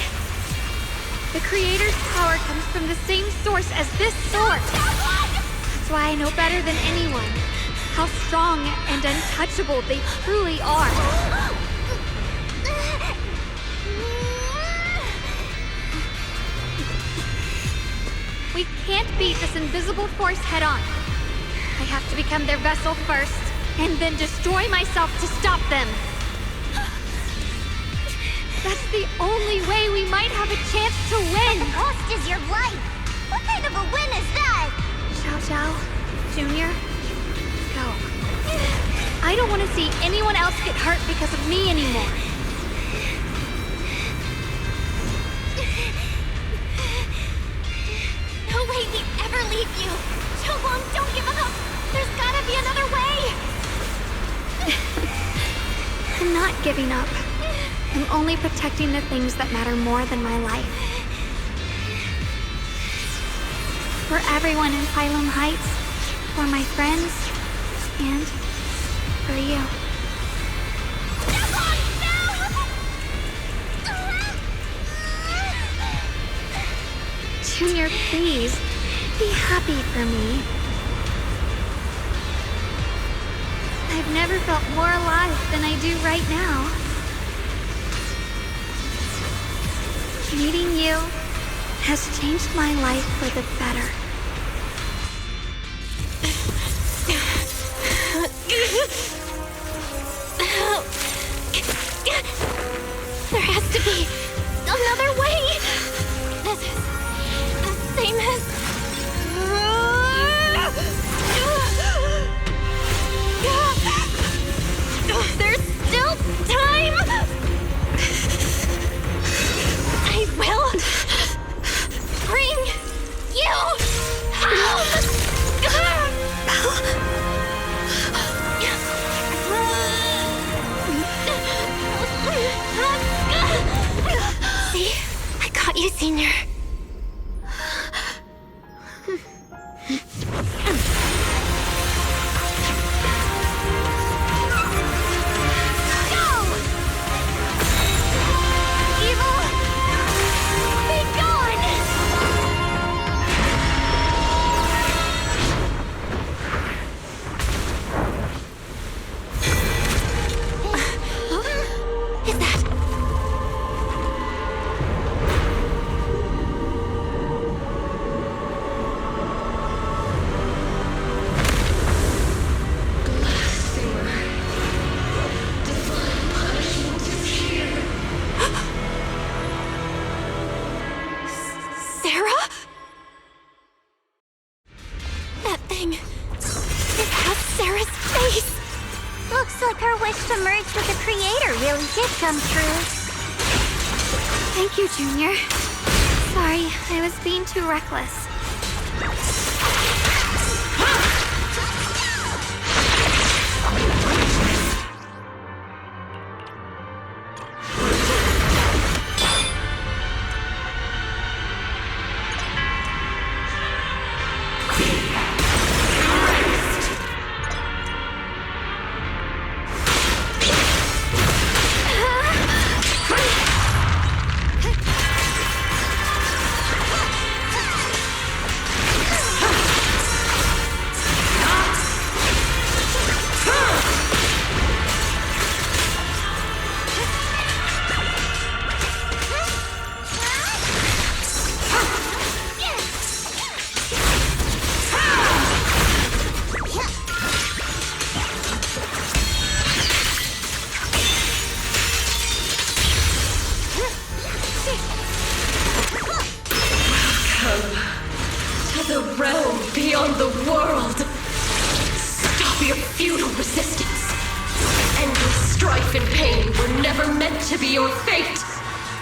The Creator's power comes from the same source as this sword. That's why I know better than anyone how strong and untouchable they truly are. We can't beat this invisible force head-on. I have to become their vessel first, and then destroy myself to stop them. That's the only way we might have a chance to win! The cost is your life! What kind of a win is that? Xiao Xiao, Junior, go. I don't want to see anyone else get hurt because of me anymore. No way we'd ever leave you! Xiaoguang, don't give up! There's gotta be another way! I'm not giving up. I'm only protecting the things that matter more than my life. For everyone in Phylum Heights, for my friends, and for you. Junior, please, be happy for me. I've never felt more alive than I do right now. Meeting you has changed my life for the better. There has to be another way! This is the same as... There's still time! I will bring you home! See? I got you, Senior. Come true. Thank you, Junior. Sorry, I was being too reckless. strife and pain were never meant to be your fate.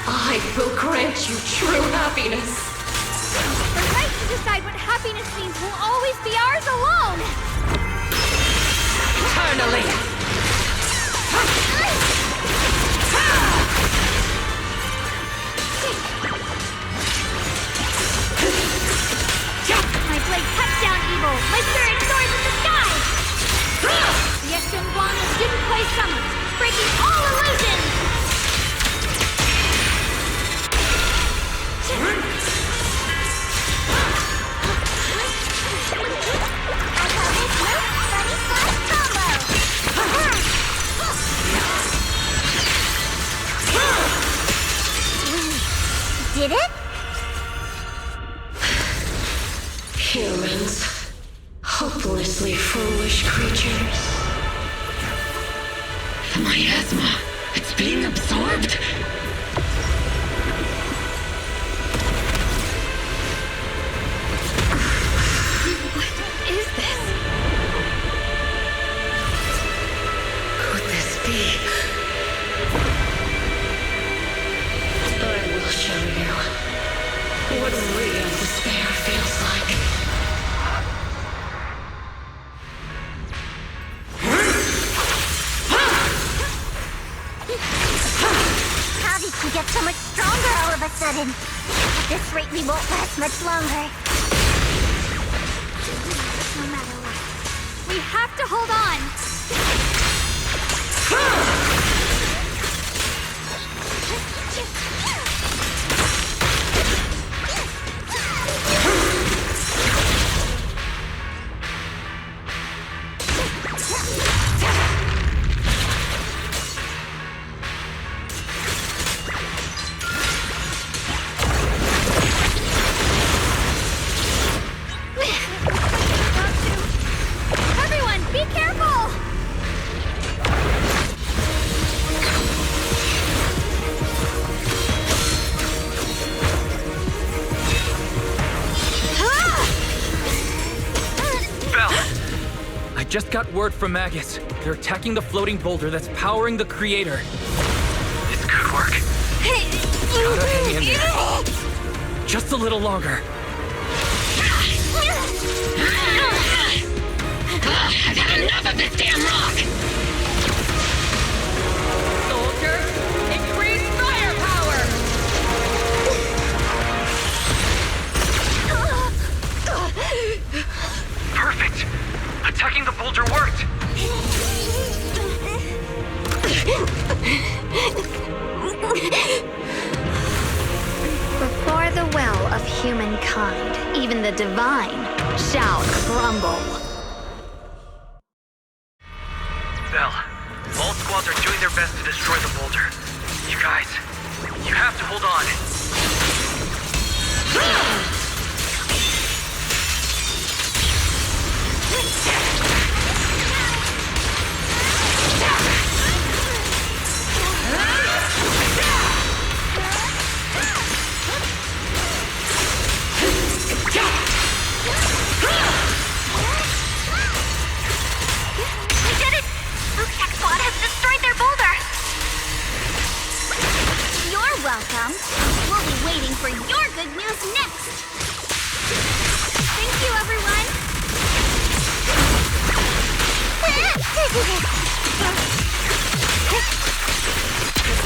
I will grant you true happiness. The right to decide what happiness means will always be ours alone! Eternally! My blade cuts down evil! My spirit soars in the sky! The Zenless is student play summoned, breaking all illusions! Did it? Humans. Hopelessly foolish creatures. The miasma. It's being absorbed. What is this? Could this be? I will show you what real despair feels like. How did she get so much stronger all of a sudden? At this rate, we won't last much longer. No matter what, we have to hold on! Everyone, be careful! Belle! I just got word from Magus. They're attacking the floating boulder that's powering the creator. This could work. Gotta hang in there. Just a little longer. I've had enough of this damn rock! Soldiers, increase firepower! Perfect! Attacking the boulder worked! Before the well of humankind, even the divine shall crumble. Belle, all squads are doing their best to destroy the boulder. You guys, you have to hold on. We did it! Tech Squad has destroyed their boulder! You're welcome. We'll be waiting for your good news next! Thank you, everyone!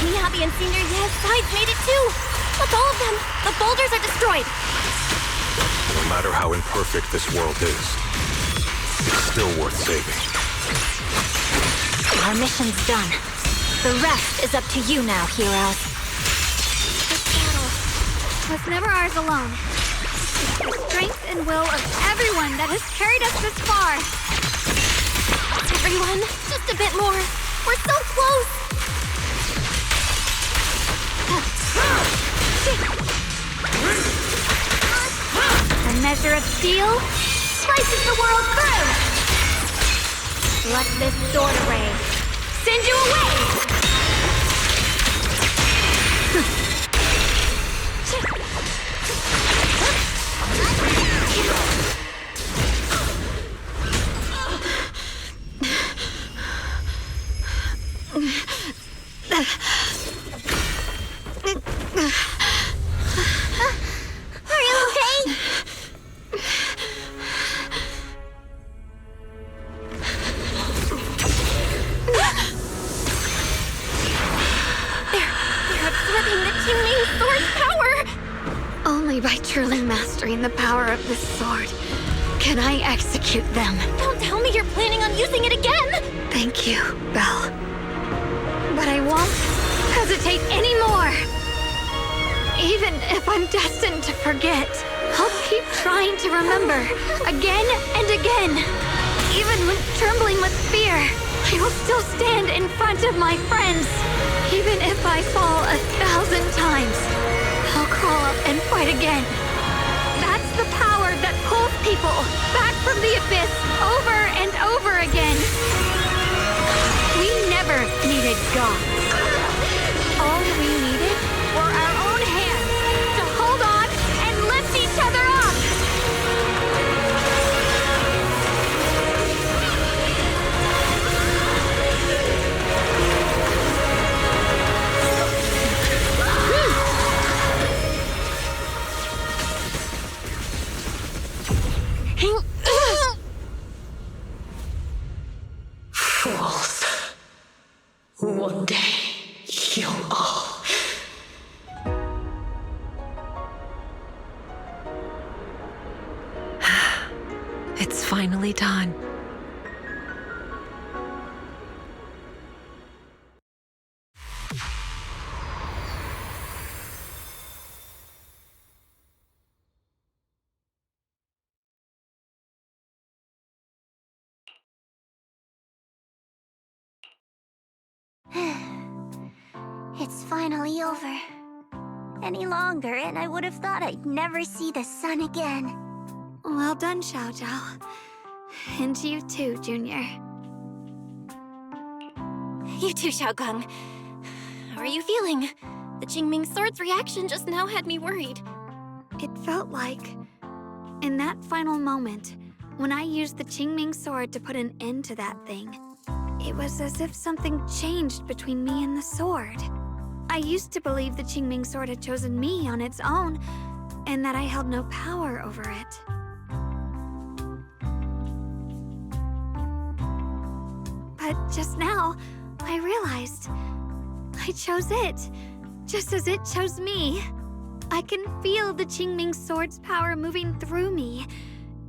Miyabi and Senior Yes Sides made it too! That's all of them! The boulders are destroyed! No matter how imperfect this world is, it's still worth saving. Our mission's done. The rest is up to you now, heroes. This battle was never ours alone. It's the strength and will of everyone that has carried us this far. Everyone, just a bit more. We're so close! A measure of steel slices the world through. Let this sword ray send you away! Are you okay? They're absorbing the Qingming sword's power! Only by truly mastering the power of this sword can I execute them. Don't tell me you're planning on using it again! Thank you, Belle. But I won't hesitate anymore. Even if I'm destined to forget, I'll keep trying to remember again and again. Even when trembling with fear, I will still stand in front of my friends. Even if I fall 1,000 times, I'll crawl up and fight again. That's the power that pulls people back from the abyss over and over again. We never needed gods. All we needed were our own hands to hold on and lift each other up. Fools. One day, you'll all... It's finally done. It's finally over. Any longer, and I would have thought I'd never see the sun again. Well done, Xiao Zhao. And you too, Junior. You too, Xiaogang. How are you feeling? The Qingming sword's reaction just now had me worried. It felt like, in that final moment, when I used the Qingming sword to put an end to that thing, it was as if something changed between me and the sword. I used to believe the Qingming sword had chosen me on its own, and that I held no power over it. But just now, I realized I chose it, just as it chose me. I can feel the Qingming sword's power moving through me.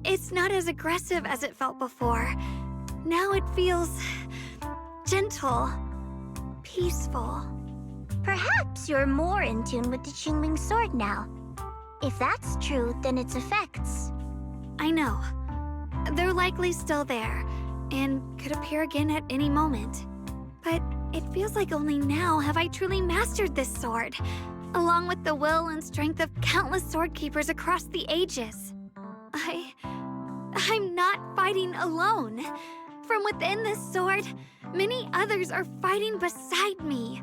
It's not as aggressive as it felt before. Now it feels gentle, peaceful. Perhaps you're more in tune with the Qingming sword now. If that's true, then its effects... I know. They're likely still there, and could appear again at any moment. But it feels like only now have I truly mastered this sword, along with the will and strength of countless sword keepers across the ages. I'm not fighting alone. From within this sword, many others are fighting beside me.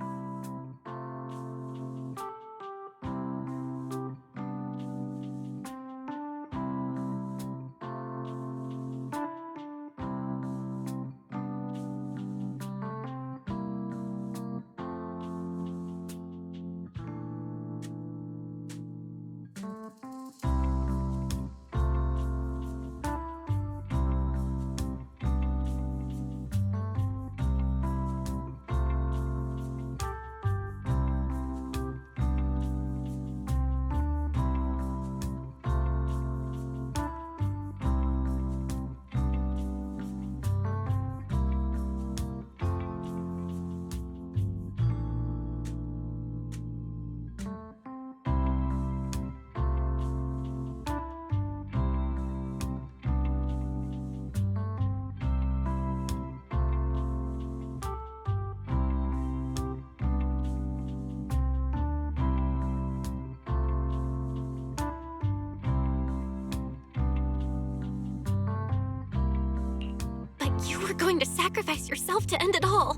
You were going to sacrifice yourself to end it all.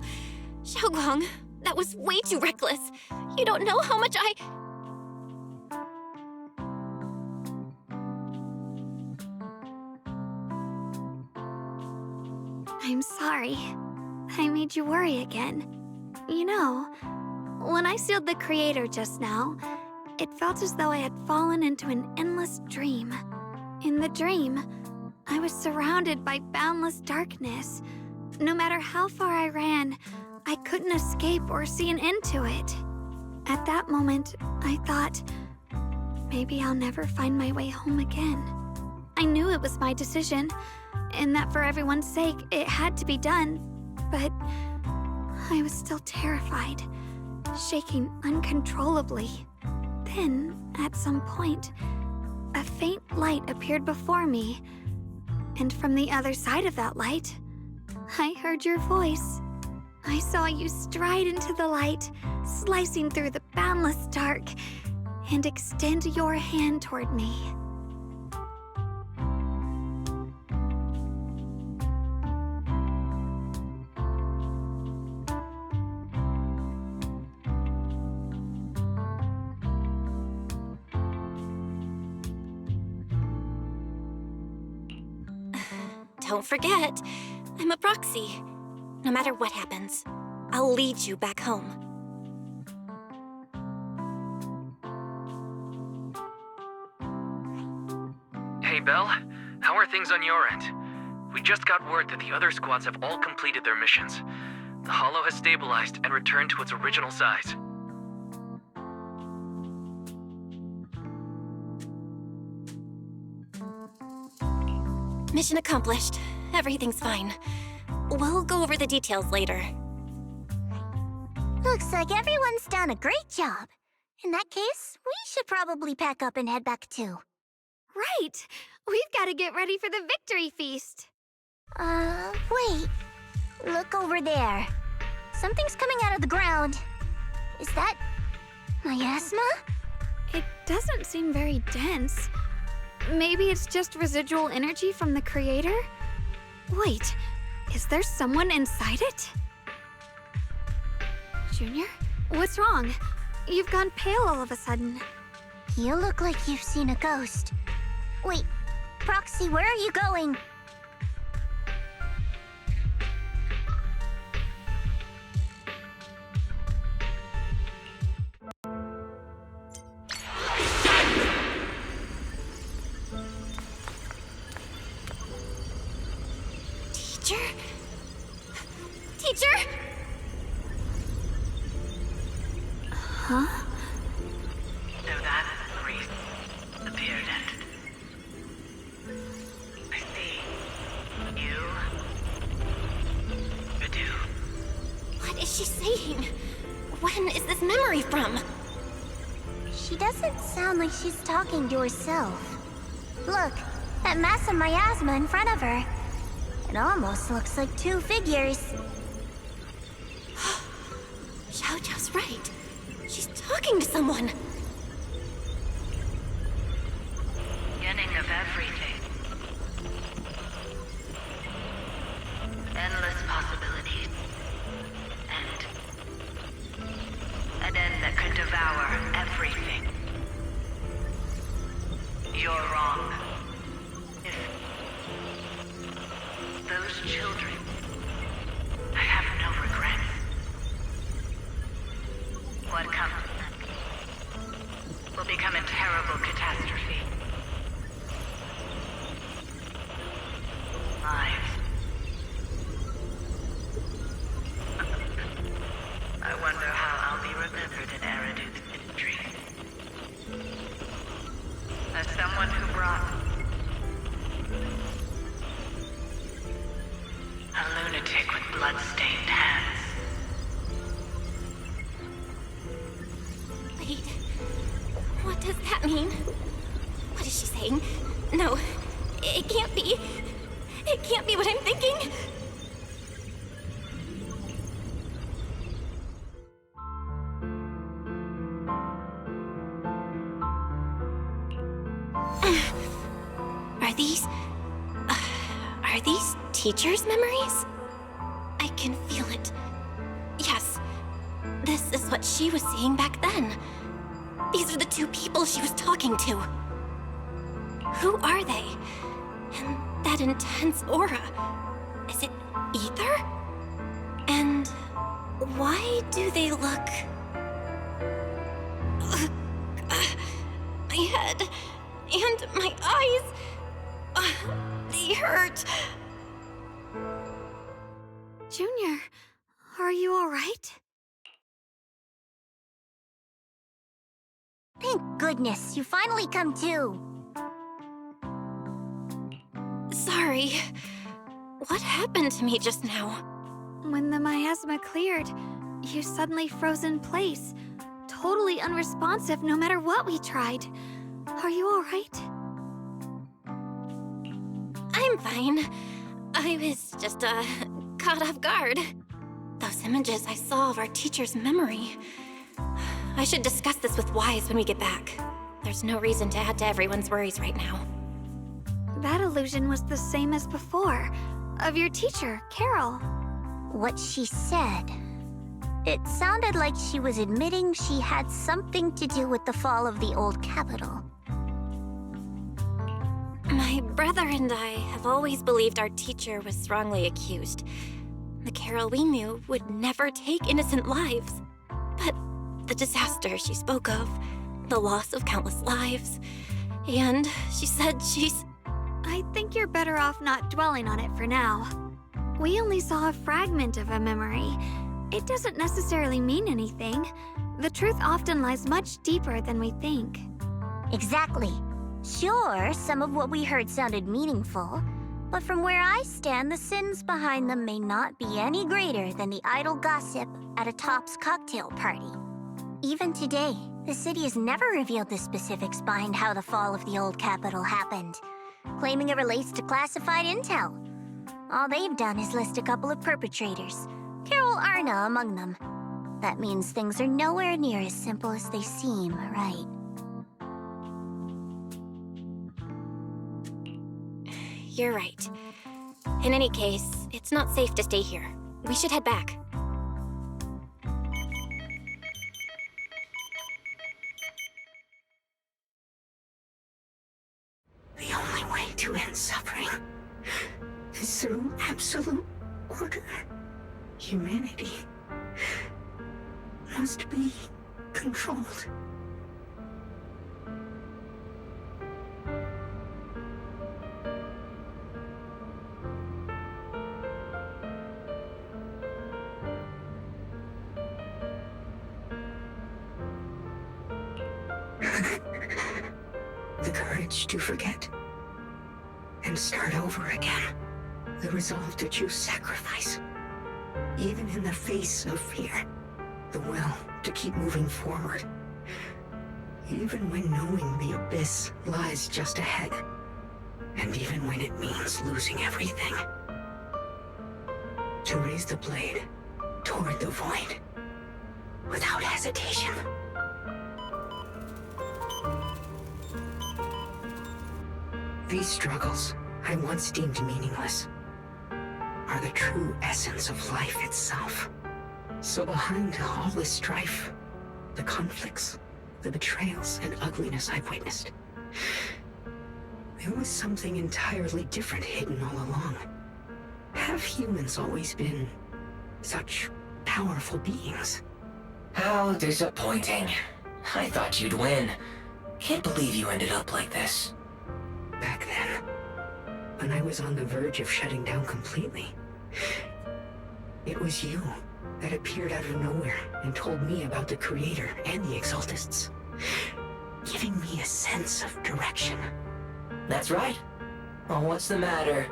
Xiaoguang, that was way too reckless. You don't know how much I'm sorry. I made you worry again. You know, when I sealed the Creator just now, it felt as though I had fallen into an endless dream. In the dream, I was surrounded by boundless darkness. No matter how far I ran, I couldn't escape or see an end to it. At that moment, I thought, maybe I'll never find my way home again. I knew it was my decision, and that for everyone's sake, it had to be done, but I was still terrified, shaking uncontrollably. Then, at some point, a faint light appeared before me, and from the other side of that light, I heard your voice. I saw you stride into the light, slicing through the boundless dark, and extend your hand toward me. Don't forget, I'm a proxy. No matter what happens, I'll lead you back home. Hey, Belle. How are things on your end? We just got word that the other squads have all completed their missions. The Hollow has stabilized and returned to its original size. Mission accomplished. Everything's fine. We'll go over the details later. Looks like everyone's done a great job. In that case, we should probably pack up and head back too. Right! We've got to get ready for the victory feast! Wait. Look over there. Something's coming out of the ground. Is that miasma? It doesn't seem very dense. Maybe it's just residual energy from the Creator? Wait, is there someone inside it? Junior? What's wrong? You've gone pale all of a sudden. You look like you've seen a ghost. Wait, Proxy, where are you going? Teacher? Huh? So that priest appeared and... I see. You... Redo. What is she saying? When is this memory from? She doesn't sound like she's talking to herself. Look, that mass of miasma in front of her. It almost looks like two figures. Xiaojiao's right. She's talking to someone. Beginning of everything. Endless possibilities. An end that could devour everything. You're wrong. If those children, I have no regrets. What comes next will become a terrible catastrophe. Lives. I wonder how I'll be remembered in Eridu's history. As someone who brought a lunatic with blood-stained hands. Wait, what does that mean? What is she saying? No, it can't be. It can't be what I'm thinking. Are these teachers' memories? I can feel it. Yes, this is what she was seeing back then. These are the two people she was talking to. Who are they? And that intense aura. Is it ether? And Why do they look... my head and my eyes... they hurt. Junior, are you alright? Thank goodness, you finally come to. Sorry. What happened to me just now? When the miasma cleared, you suddenly froze in place. Totally unresponsive no matter what we tried. Are you alright? I'm fine. I was just, caught off guard. Those images I saw of our teacher's memory. I should discuss this with Wise when we get back. There's no reason to add to everyone's worries right now. That illusion was the same as before, of your teacher, Carol. What she said. It sounded like she was admitting she had something to do with the fall of the old capital. My brother and I have always believed our teacher was wrongly accused. The Carol we knew would never take innocent lives. But the disaster she spoke of, the loss of countless lives, and she said she's... I think you're better off not dwelling on it for now. We only saw a fragment of a memory. It doesn't necessarily mean anything. The truth often lies much deeper than we think. Exactly. Sure, some of what we heard sounded meaningful, but from where I stand, the sins behind them may not be any greater than the idle gossip at a Top's cocktail party. Even today, the city has never revealed the specifics behind how the fall of the old capital happened, claiming it relates to classified intel. All they've done is list a couple of perpetrators, Carol Arna among them. That means things are nowhere near as simple as they seem, right? You're right. In any case, it's not safe to stay here. We should head back. The only way to end suffering is through absolute order. Humanity must be controlled. The courage to forget and start over again. The resolve to choose sacrifice, even in the face of fear. The will to keep moving forward, even when knowing the abyss lies just ahead, and even when it means losing everything. To raise the blade toward the void, without hesitation. These struggles I once deemed meaningless are the true essence of life itself. So behind all the strife, the conflicts, the betrayals and ugliness I've witnessed, there was something entirely different hidden all along. Have humans always been such powerful beings? How disappointing. I thought you'd win. Can't believe you ended up like this. Back then, when I was on the verge of shutting down completely, it was you that appeared out of nowhere and told me about the Creator and the Exaltists, giving me a sense of direction. That's right. Oh, what's the matter?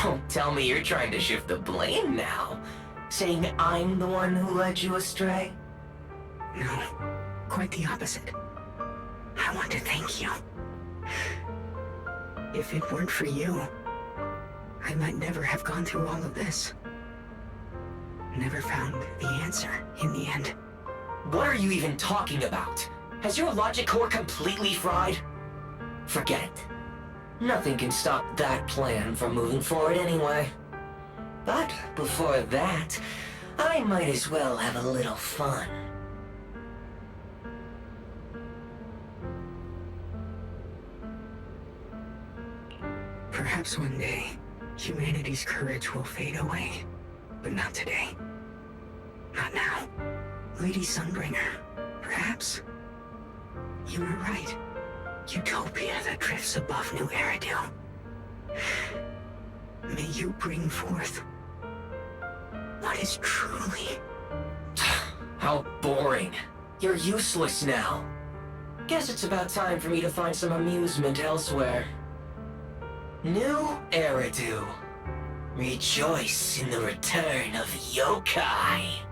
Don't tell me you're trying to shift the blame now, saying I'm the one who led you astray? No, quite the opposite. I want to thank you. If it weren't for you, I might never have gone through all of this. Never found the answer in the end. What are you even talking about? Has your logic core completely fried? Forget it. Nothing can stop that plan from moving forward anyway. But before that, I might as well have a little fun. Perhaps one day, humanity's courage will fade away. But not today. Not now. Lady Sunbringer. Perhaps. You were right. Utopia that drifts above New Eridu. May you bring forth what is truly... How boring. You're useless now. Guess it's about time for me to find some amusement elsewhere. New Eridu. Rejoice in the return of yokai.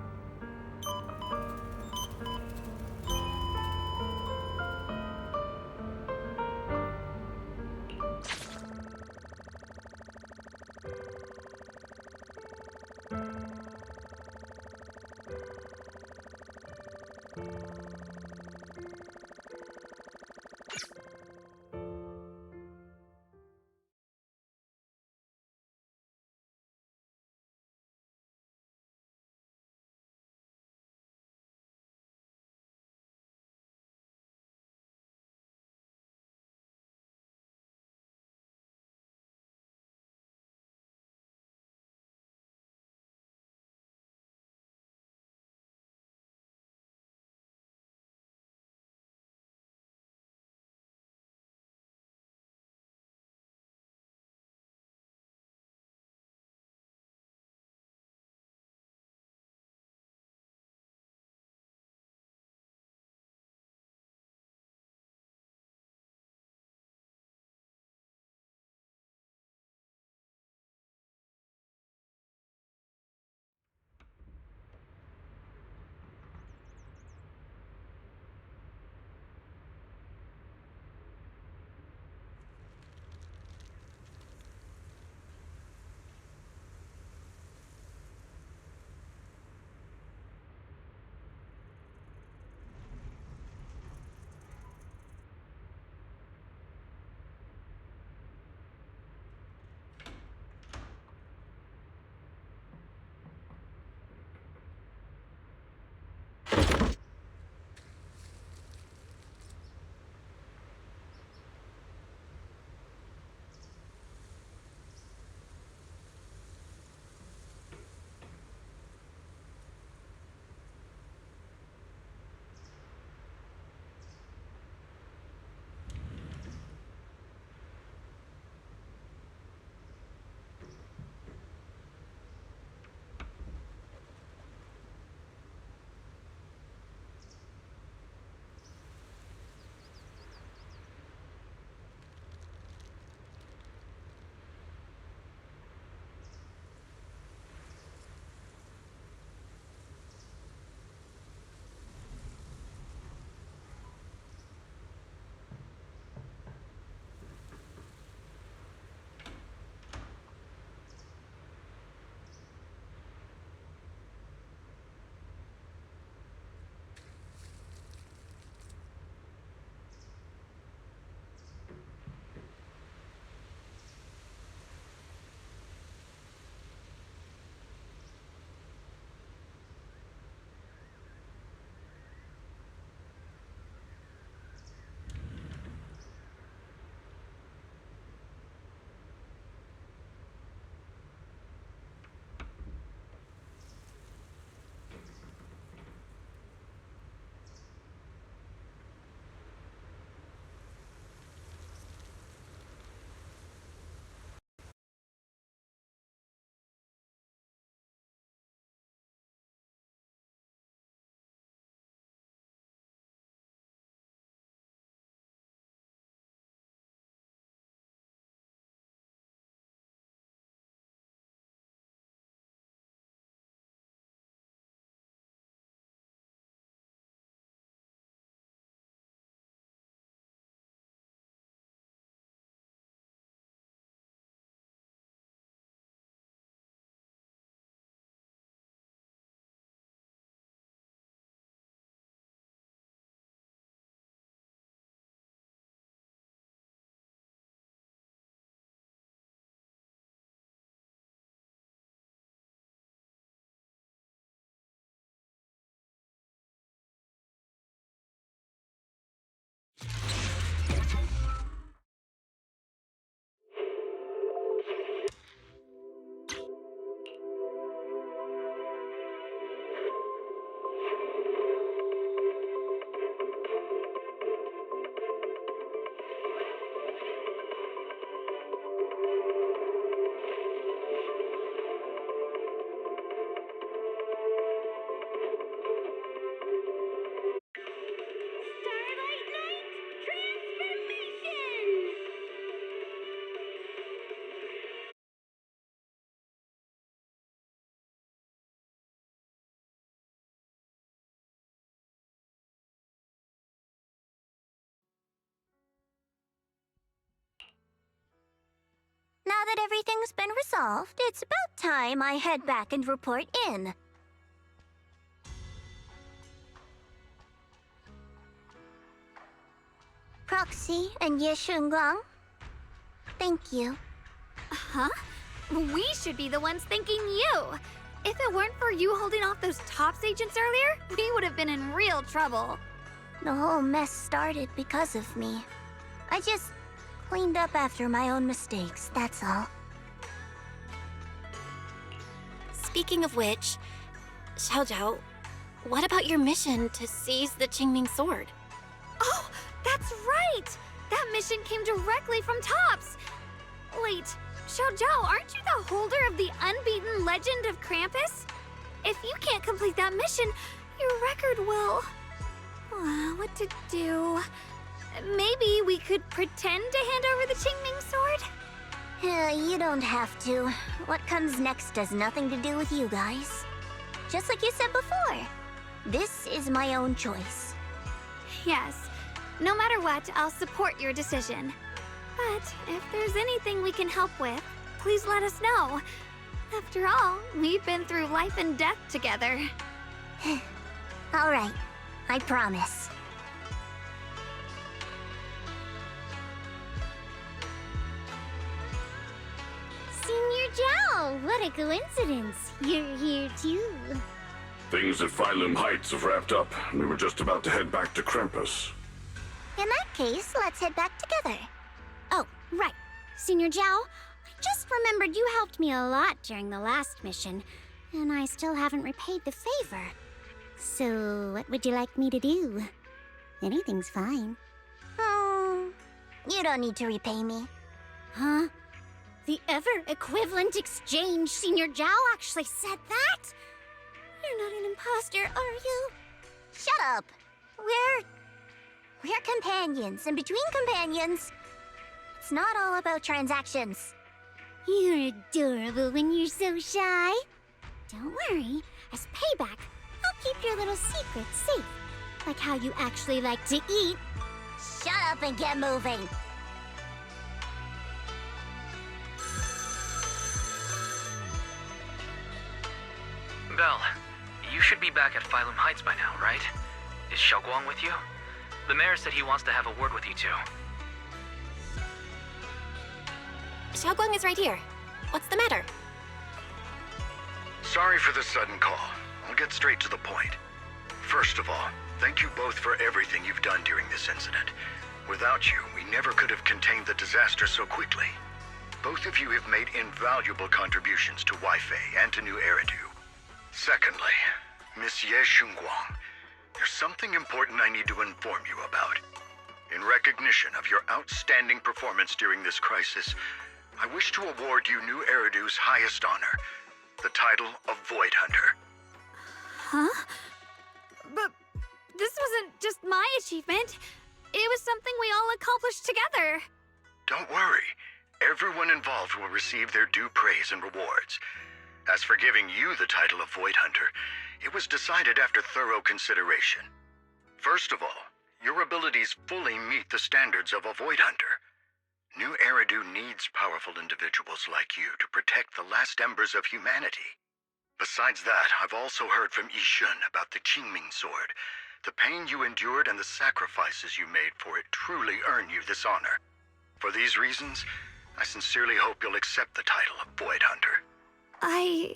that everything's been resolved, it's about time I head back and report in. Proxy and Ye Shunguang, thank you. Huh? We should be the ones thanking you. If it weren't for you holding off those TOPS agents earlier, we would have been in real trouble. The whole mess started because of me. I just cleaned up after my own mistakes, that's all. Speaking of which, Xiaojiao, what about your mission to seize the Qingming sword? Oh, that's right! That mission came directly from TOPS! Wait, Xiaojiao, aren't you the holder of the unbeaten legend of Krampus? If you can't complete that mission, your record will... what to do? Maybe we could pretend to hand over the Qingming sword? You don't have to. What comes next has nothing to do with you guys. Just like you said before, this is my own choice. Yes. No matter what, I'll support your decision. But if there's anything we can help with, please let us know. After all, we've been through life and death together. All right, I promise. Senior Zhao, what a coincidence. You're here too. Things at Phylum Heights have wrapped up, and we were just about to head back to Krampus. In that case, let's head back together. Oh, right. Senior Zhao, I just remembered you helped me a lot during the last mission, and I still haven't repaid the favor. So, what would you like me to do? Anything's fine. You don't need to repay me. Huh? The ever-equivalent exchange, Senior Zhao actually said that? You're not an imposter, are you? Shut up! We're companions, and between companions, it's not all about transactions. You're adorable when you're so shy. Don't worry, as payback, I'll keep your little secrets safe. Like how you actually like to eat. Shut up and get moving. Belle, you should be back at Phylum Heights by now, right? Is Xiaoguang with you? The mayor said he wants to have a word with you two. Xiaoguang is right here. What's the matter? Sorry for the sudden call. I'll get straight to the point. First of all, thank you both for everything you've done during this incident. Without you, we never could have contained the disaster so quickly. Both of you have made invaluable contributions to Weifei and to New Eridu. Secondly, Miss Ye Shunguang, there's something important I need to inform you about. In recognition of your outstanding performance during this crisis, I wish to award you New Eridu's highest honor, the title of Void Hunter. Huh? But this wasn't just my achievement. It was something we all accomplished together. Don't worry. Everyone involved will receive their due praise and rewards. As for giving you the title of Void Hunter, it was decided after thorough consideration. First of all, your abilities fully meet the standards of a Void Hunter. New Eridu needs powerful individuals like you to protect the last embers of humanity. Besides that, I've also heard from Yishun about the Qingming sword. The pain you endured and the sacrifices you made for it truly earn you this honor. For these reasons, I sincerely hope you'll accept the title of Void Hunter. I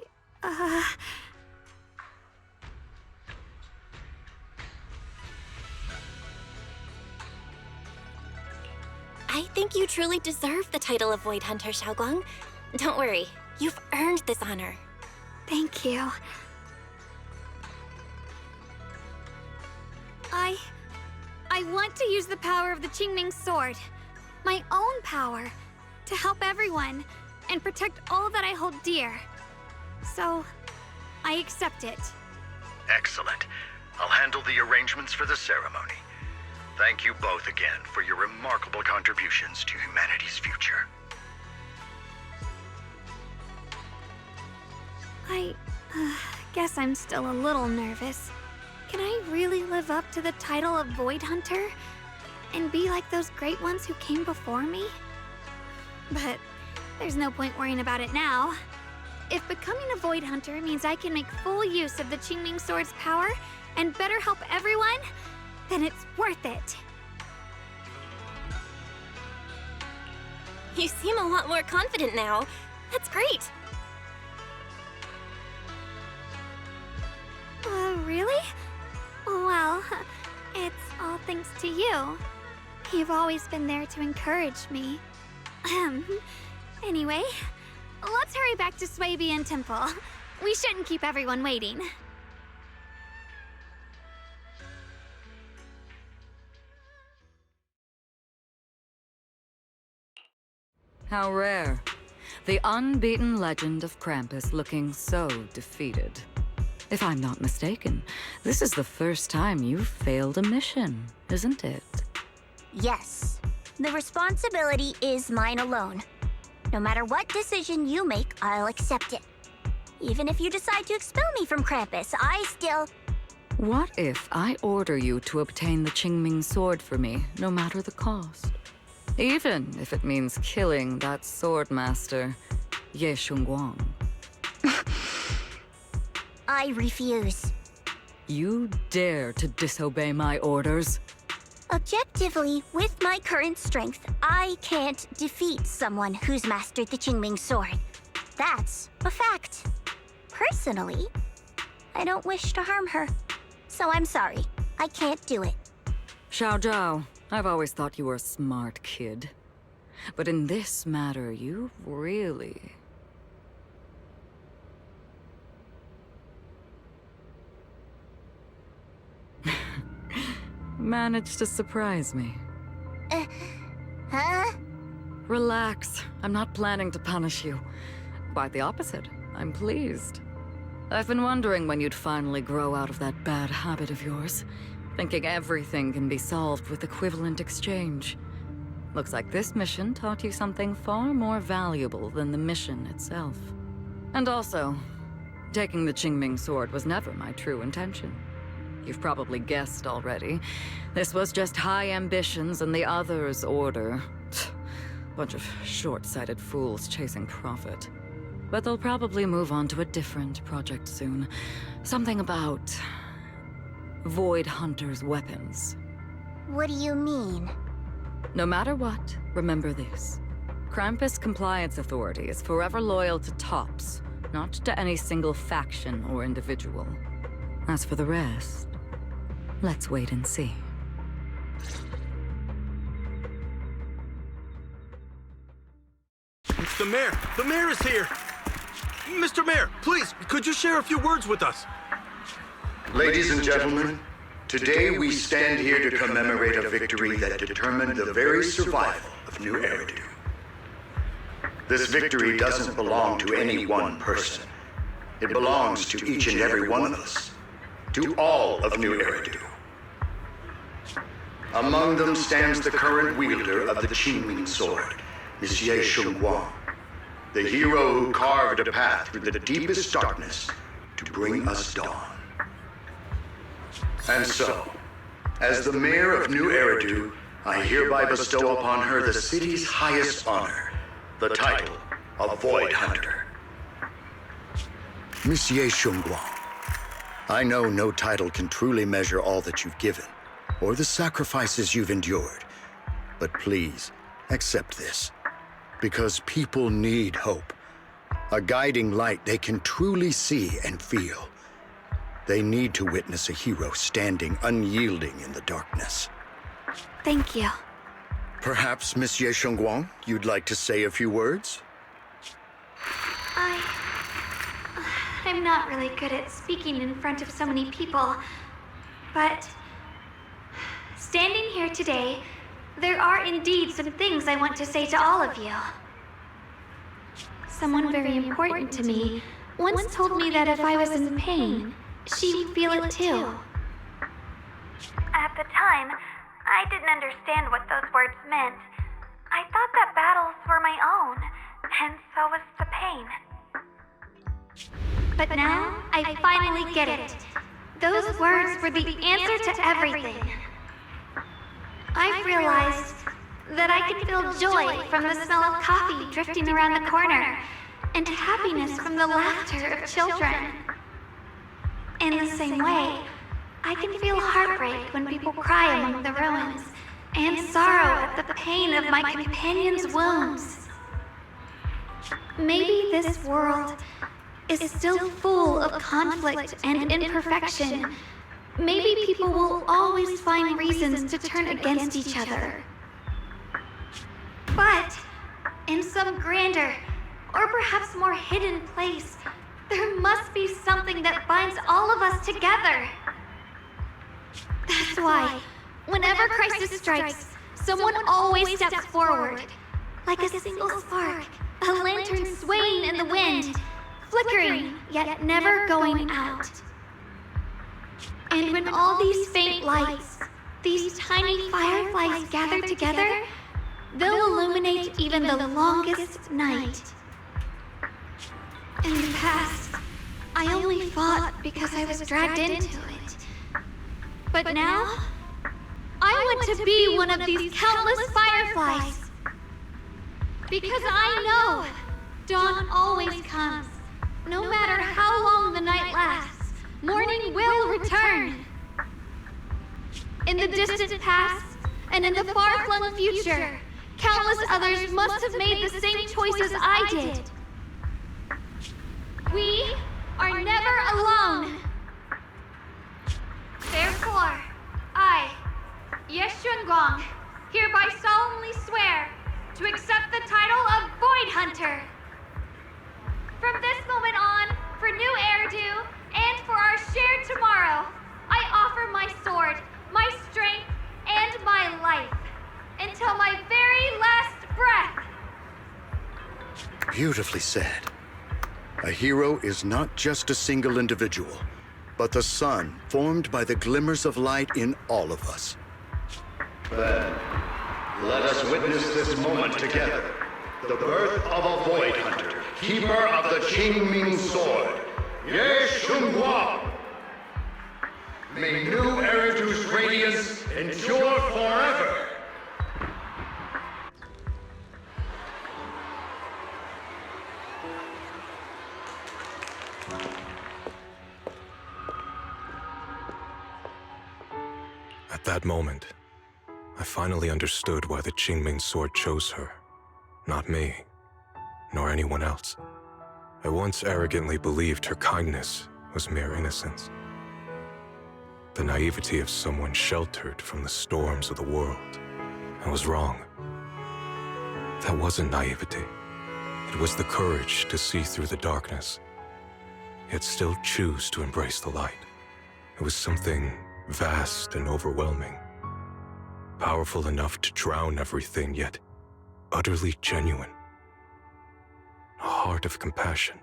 think you truly deserve the title of Void Hunter, Xiaoguang. Don't worry, you've earned this honor. Thank you. I want to use the power of the Qingming sword, my own power, to help everyone and protect all that I hold dear. So, I accept it. Excellent. I'll handle the arrangements for the ceremony. Thank you both again for your remarkable contributions to humanity's future. I guess I'm still a little nervous. Can I really live up to the title of Void Hunter and be like those great ones who came before me? But there's no point worrying about it now. If becoming a Void Hunter means I can make full use of the Qingming Sword's power and better help everyone, then it's worth it. You seem a lot more confident now. That's great. Really? Well, it's all thanks to you. You've always been there to encourage me. Anyway, let's hurry back to Swabian Temple. We shouldn't keep everyone waiting. How rare. The unbeaten legend of Krampus looking so defeated. If I'm not mistaken, this is the first time you've failed a mission, isn't it? Yes. The responsibility is mine alone. No matter what decision you make, I'll accept it. Even if you decide to expel me from Krampus, I still... What if I order you to obtain the Qingming Sword for me, no matter the cost? Even if it means killing that sword master, Ye Shunguang. I refuse. You dare to disobey my orders? Objectively, with my current strength, I can't defeat someone who's mastered the Qingming Sword. That's a fact. Personally, I don't wish to harm her. So I'm sorry. I can't do it. Xiao Zhao, I've always thought you were a smart kid. But in this matter, you really... managed to surprise me. Huh? Relax. I'm not planning to punish you. Quite the opposite. I'm pleased. I've been wondering when you'd finally grow out of that bad habit of yours, thinking everything can be solved with equivalent exchange. Looks like this mission taught you something far more valuable than the mission itself. And also, taking the Qingming Sword was never my true intention. You've probably guessed already. This was just high ambitions and the others' order. Bunch of short-sighted fools chasing profit. But they'll probably move on to a different project soon. Something about... Void Hunter's weapons. What do you mean? No matter what, remember this. Krampus Compliance Authority is forever loyal to TOPS, not to any single faction or individual. As for the rest, let's wait and see. It's the mayor! The mayor is here! Mr. Mayor, please, could you share a few words with us? Ladies and gentlemen, today we stand here to commemorate a victory that determined the very survival of New Eridu. This victory doesn't belong to any one person. It belongs to each and every one of us. To all of New Eridu. Among them stands the current wielder of the Qingming Sword, Monsieur Shunguang, the hero who carved a path through the deepest darkness to bring us dawn. And so, as the mayor of New Eridu, I hereby bestow upon her the city's highest honor, the title of Void Hunter. Monsieur Shunguang, I know no title can truly measure all that you've given, or the sacrifices you've endured. But please, accept this. Because people need hope. A guiding light they can truly see and feel. They need to witness a hero standing unyielding in the darkness. Thank you. Perhaps, Monsieur Shunguang, you'd like to say a few words? I'm not really good at speaking in front of so many people, but standing here today, there are indeed some things I want to say to all of you. Someone very important to me once told me that if I was in pain, she would feel it too. At the time, I didn't understand what those words meant. I thought that battles were my own, and so was the pain. But now, I finally get it. Those words were the answer to everything. I've realized That I can feel joy from the smell of coffee drifting around the corner, and happiness from the laughter of children. In the same way, I can feel heartbreak when people cry among the ruins, and sorrow at the pain of my companion's wounds. Maybe this world is still full of conflict and imperfection. Maybe people will always find reasons to turn against each other. But in some grander, or perhaps more hidden place, there must be something that binds all of us together. That's why, whenever crisis strikes, someone always steps forward. Like a single spark, a lantern swaying in the wind, flickering, yet never going out. And when all these faint lights, these tiny fireflies gather together, they'll illuminate even the longest night. In the past, I only fought because I was dragged into it. But now, I want to be one of these countless fireflies. Because I know dawn always comes. No matter how long the night lasts, morning will return. In the distant past, and in the far-flung future, countless others must have made the same choices I did. We are never alone. Therefore, I, Yeshunguang, hereby solemnly swear to accept the title of Void Hunter. From this moment on, for New Eridu, and for our shared tomorrow, I offer my sword, my strength, and my life, until my very last breath. Beautifully said. A hero is not just a single individual, but the sun formed by the glimmers of light in all of us. Then, let us witness this moment together. The birth of a Void Hunter, keeper of the Qingming Sword, Ye Shunguang. May New Eridu's radiance endure forever. At that moment, I finally understood why the Qingming Sword chose her. Not me, nor anyone else. I once arrogantly believed her kindness was mere innocence. The naivety of someone sheltered from the storms of the world. I was wrong. That wasn't naivety. It was the courage to see through the darkness, yet still choose to embrace the light. It was something vast and overwhelming. Powerful enough to drown everything, yet utterly genuine. A heart of compassion.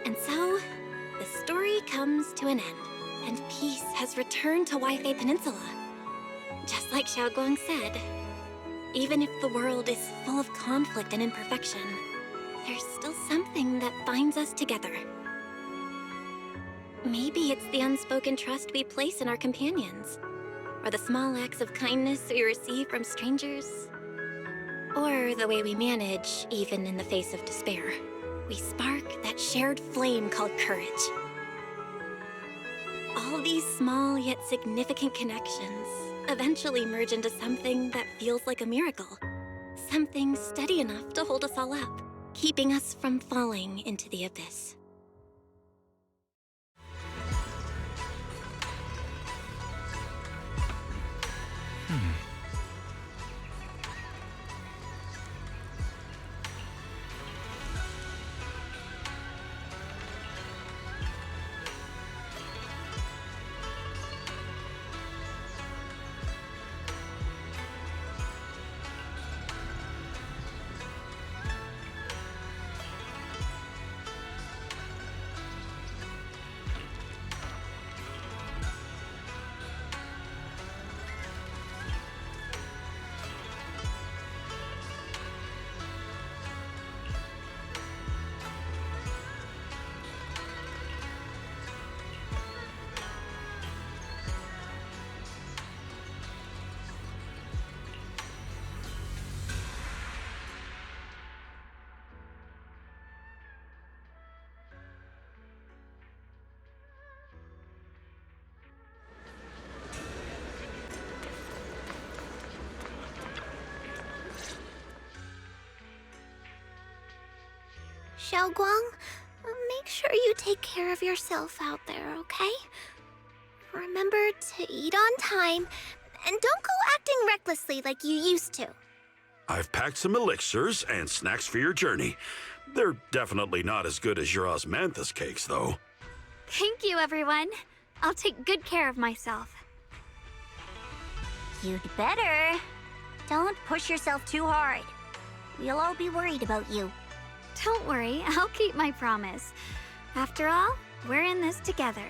And so, the story comes to an end, and peace has returned to Wi-Fi Peninsula. Just like Xiaoguang said, even if the world is full of conflict and imperfection, there's still something that binds us together. Maybe it's the unspoken trust we place in our companions, or the small acts of kindness we receive from strangers, or the way we manage even in the face of despair. We spark that shared flame called courage. All these small yet significant connections eventually merge into something that feels like a miracle. Something steady enough to hold us all up, keeping us from falling into the abyss. Xiaoguang, make sure you take care of yourself out there, okay? Remember to eat on time, and don't go acting recklessly like you used to. I've packed some elixirs and snacks for your journey. They're definitely not as good as your osmanthus cakes, though. Thank you, everyone. I'll take good care of myself. You'd better. Don't push yourself too hard. We'll all be worried about you. Don't worry, I'll keep my promise. After all, we're in this together.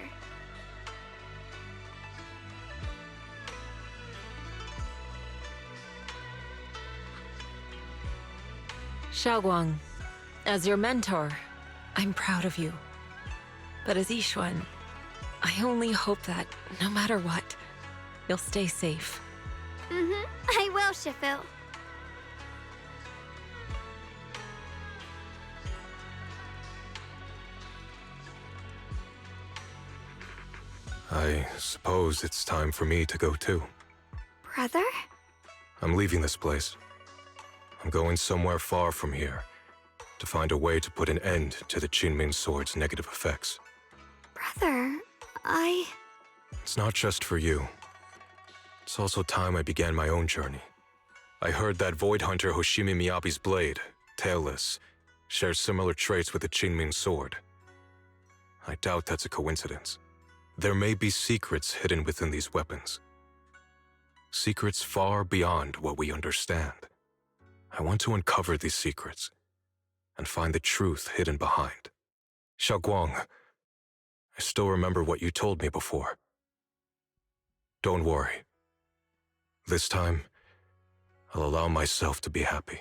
Xiaoguang, as your mentor, I'm proud of you. But as Yixuan, I only hope that, no matter what, you'll stay safe. I will, Shifu. I suppose it's time for me to go too. Brother? I'm leaving this place. I'm going somewhere far from here to find a way to put an end to the Qinming Sword's negative effects. Brother, It's not just for you. It's also time I began my own journey. I heard that Void Hunter Hoshimi Miyabi's blade, Tailless, shares similar traits with the Qinming Sword. I doubt that's a coincidence. There may be secrets hidden within these weapons. Secrets far beyond what we understand. I want to uncover these secrets and find the truth hidden behind. Xiaoguang, I still remember what you told me before. Don't worry. This time, I'll allow myself to be happy.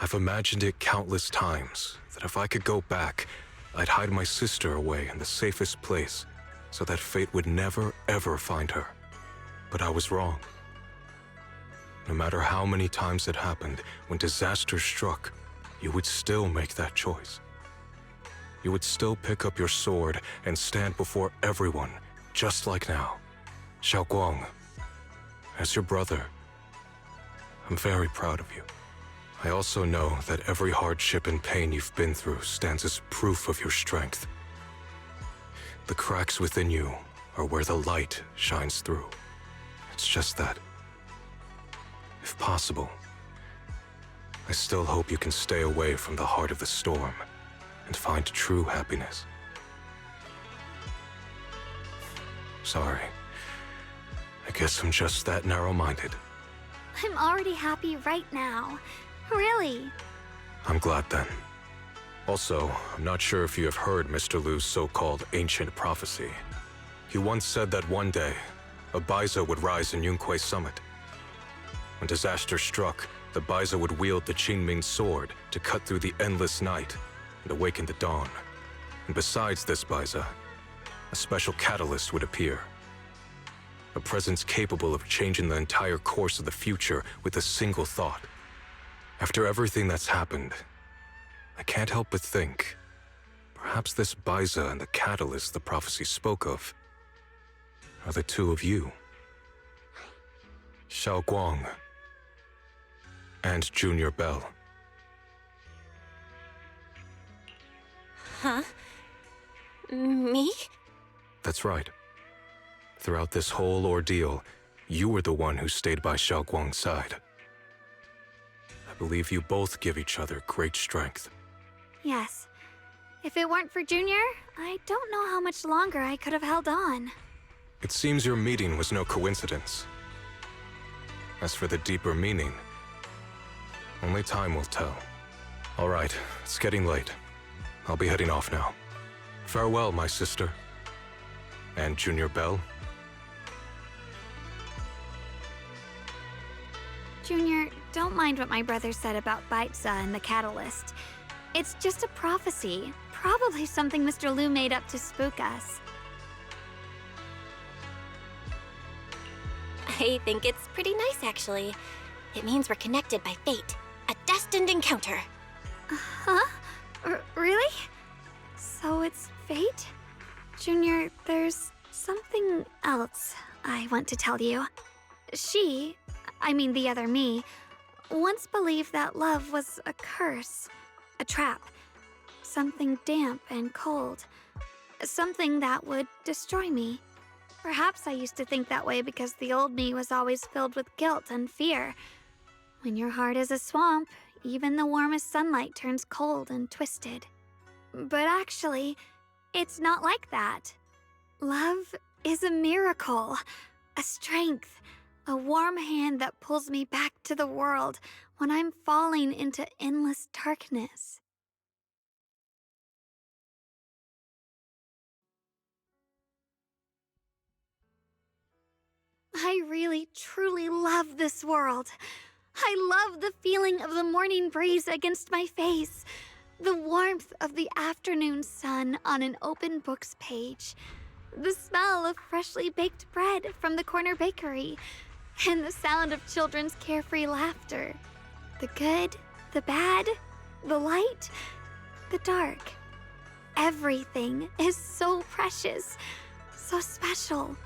I've imagined it countless times, that if I could go back, I'd hide my sister away in the safest place, so that fate would never, ever find her. But I was wrong. No matter how many times it happened, when disaster struck, you would still make that choice. You would still pick up your sword and stand before everyone, just like now. Xiaoguang, as your brother, I'm very proud of you. I also know that every hardship and pain you've been through stands as proof of your strength. The cracks within you are where the light shines through. It's just that, if possible, I still hope you can stay away from the heart of the storm and find true happiness. Sorry. I guess I'm just that narrow-minded. I'm already happy right now. Really. I'm glad then. Also, I'm not sure if you have heard Mr. Lu's so-called ancient prophecy. He once said that one day, a Baiza would rise in Yunquei Summit. When disaster struck, the Baiza would wield the Qinming Sword to cut through the endless night and awaken the dawn. And besides this Baiza, a special catalyst would appear. A presence capable of changing the entire course of the future with a single thought. After everything that's happened, I can't help but think, perhaps this Baiza and the catalyst the prophecy spoke of are the two of you. Xiaoguang and Junior Bell. Huh? Me? That's right. Throughout this whole ordeal, you were the one who stayed by Xiaoguang's side. I believe you both give each other great strength. Yes. If it weren't for Junior, I don't know how much longer I could have held on. It seems your meeting was no coincidence. As for the deeper meaning, only time will tell. All right, it's getting late. I'll be heading off now. Farewell, my sister. And Junior Bell. Junior, don't mind what my brother said about Baiza and the catalyst. It's just a prophecy. Probably something Mr. Lu made up to spook us. I think it's pretty nice, actually. It means we're connected by fate. A destined encounter. Huh? Really? So it's fate? Junior, there's something else. I want to tell you. She, I mean the other me, once believed that love was a curse, a trap, something damp and cold, something that would destroy me. Perhaps I used to think that way because the old me was always filled with guilt and fear. When your heart is a swamp, even the warmest sunlight turns cold and twisted. But actually, it's not like that. Love is a miracle, a strength, a warm hand that pulls me back to the world when I'm falling into endless darkness. I really, truly love this world. I love the feeling of the morning breeze against my face, the warmth of the afternoon sun on an open book's page, the smell of freshly baked bread from the corner bakery, and the sound of children's carefree laughter. The good, the bad, the light, the dark. Everything is so precious, so special.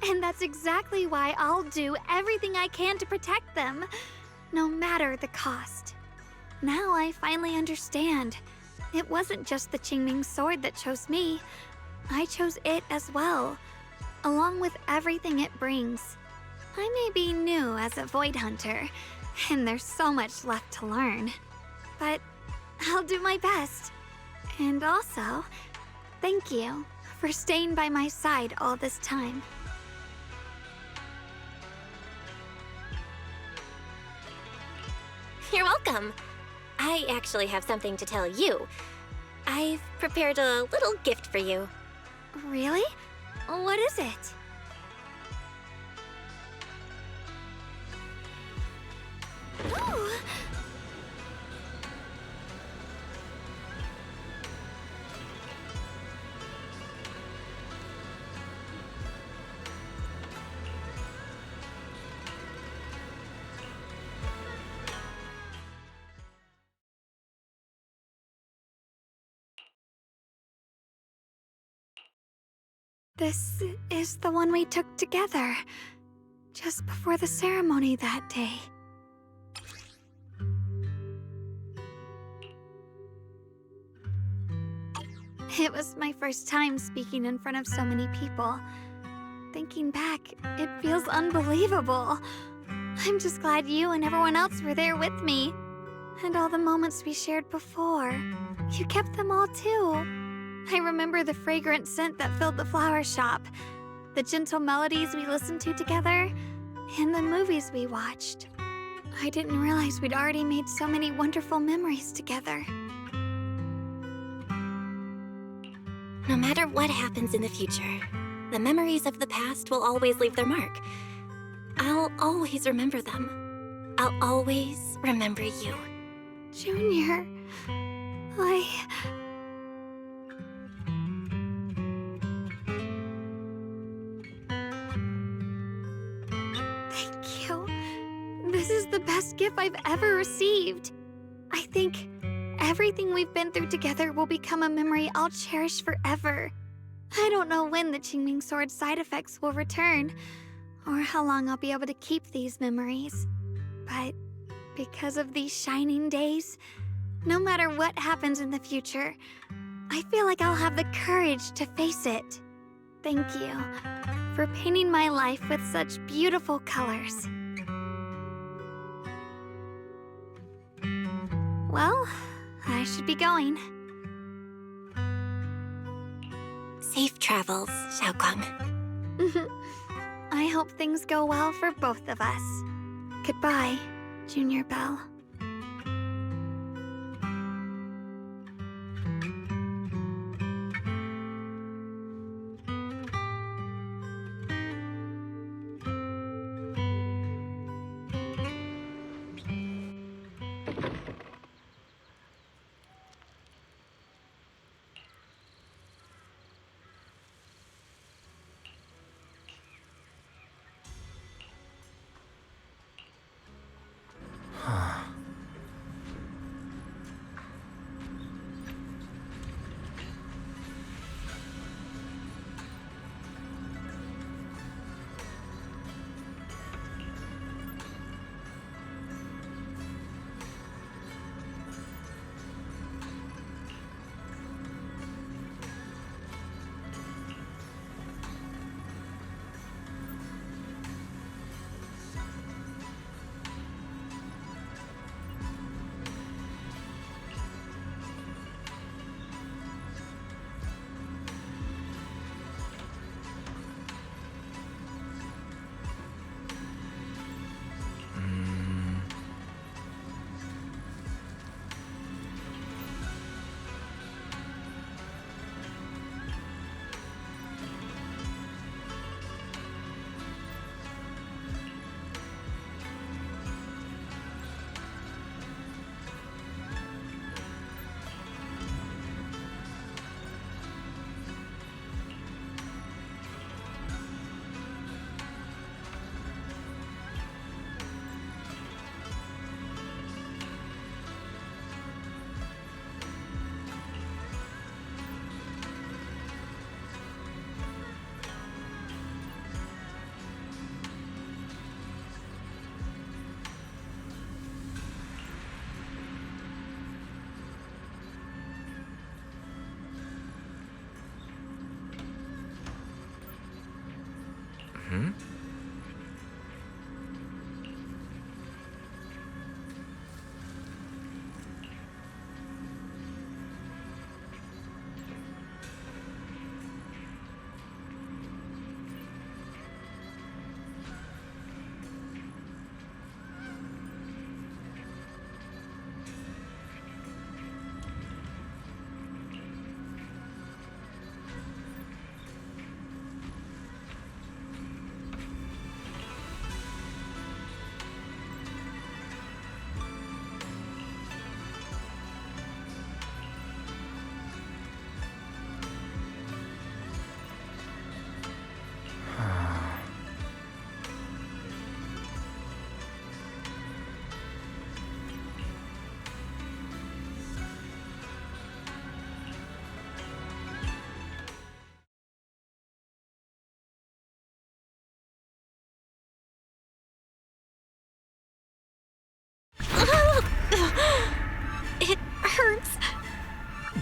And that's exactly why I'll do everything I can to protect them, no matter the cost. Now I finally understand. It wasn't just the Qingming sword that chose me. I chose it as well, along with everything it brings. I may be new as a Void Hunter, and there's so much left to learn. But I'll do my best. And also, thank you for staying by my side all this time. You're welcome. I actually have something to tell you. I've prepared a little gift for you. Really? What is it? Ooh. This is the one we took together, just before the ceremony that day. It was my first time speaking in front of so many people. Thinking back, it feels unbelievable. I'm just glad you and everyone else were there with me. And all the moments we shared before. You kept them all too. I remember the fragrant scent that filled the flower shop, the gentle melodies we listened to together, and the movies we watched. I didn't realize we'd already made so many wonderful memories together. No matter what happens in the future, the memories of the past will always leave their mark. I'll always remember them. I'll always remember you. Junior, Thank you. This is the best gift I've ever received. I think everything we've been through together will become a memory I'll cherish forever. I don't know when the Qingming Sword side effects will return, or how long I'll be able to keep these memories. But because of these shining days, no matter what happens in the future, I feel like I'll have the courage to face it. Thank you for painting my life with such beautiful colors. Well, I should be going. Safe travels, Xiaoguang. I hope things go well for both of us. Goodbye, Junior Belle.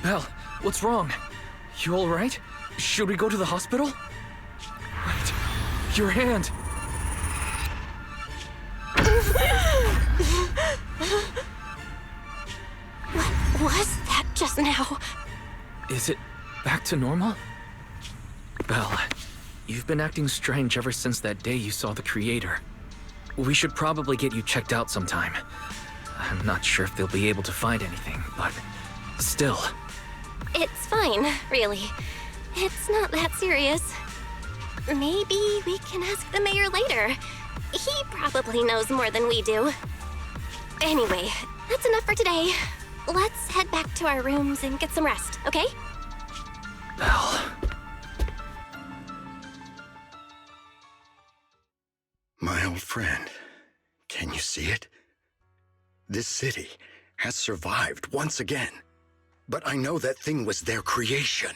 Belle, what's wrong? You all right? Should we go to the hospital? Wait, your hand! What was that just now? Is it back to normal? Belle, you've been acting strange ever since that day you saw the Creator. We should probably get you checked out sometime. I'm not sure if they'll be able to find anything, but still. It's fine, really. It's not that serious. Maybe we can ask the mayor later. He probably knows more than we do. Anyway, that's enough for today. Let's head back to our rooms and get some rest, okay? Belle. My old friend, can you see it? This city has survived once again. But I know that thing was their creation,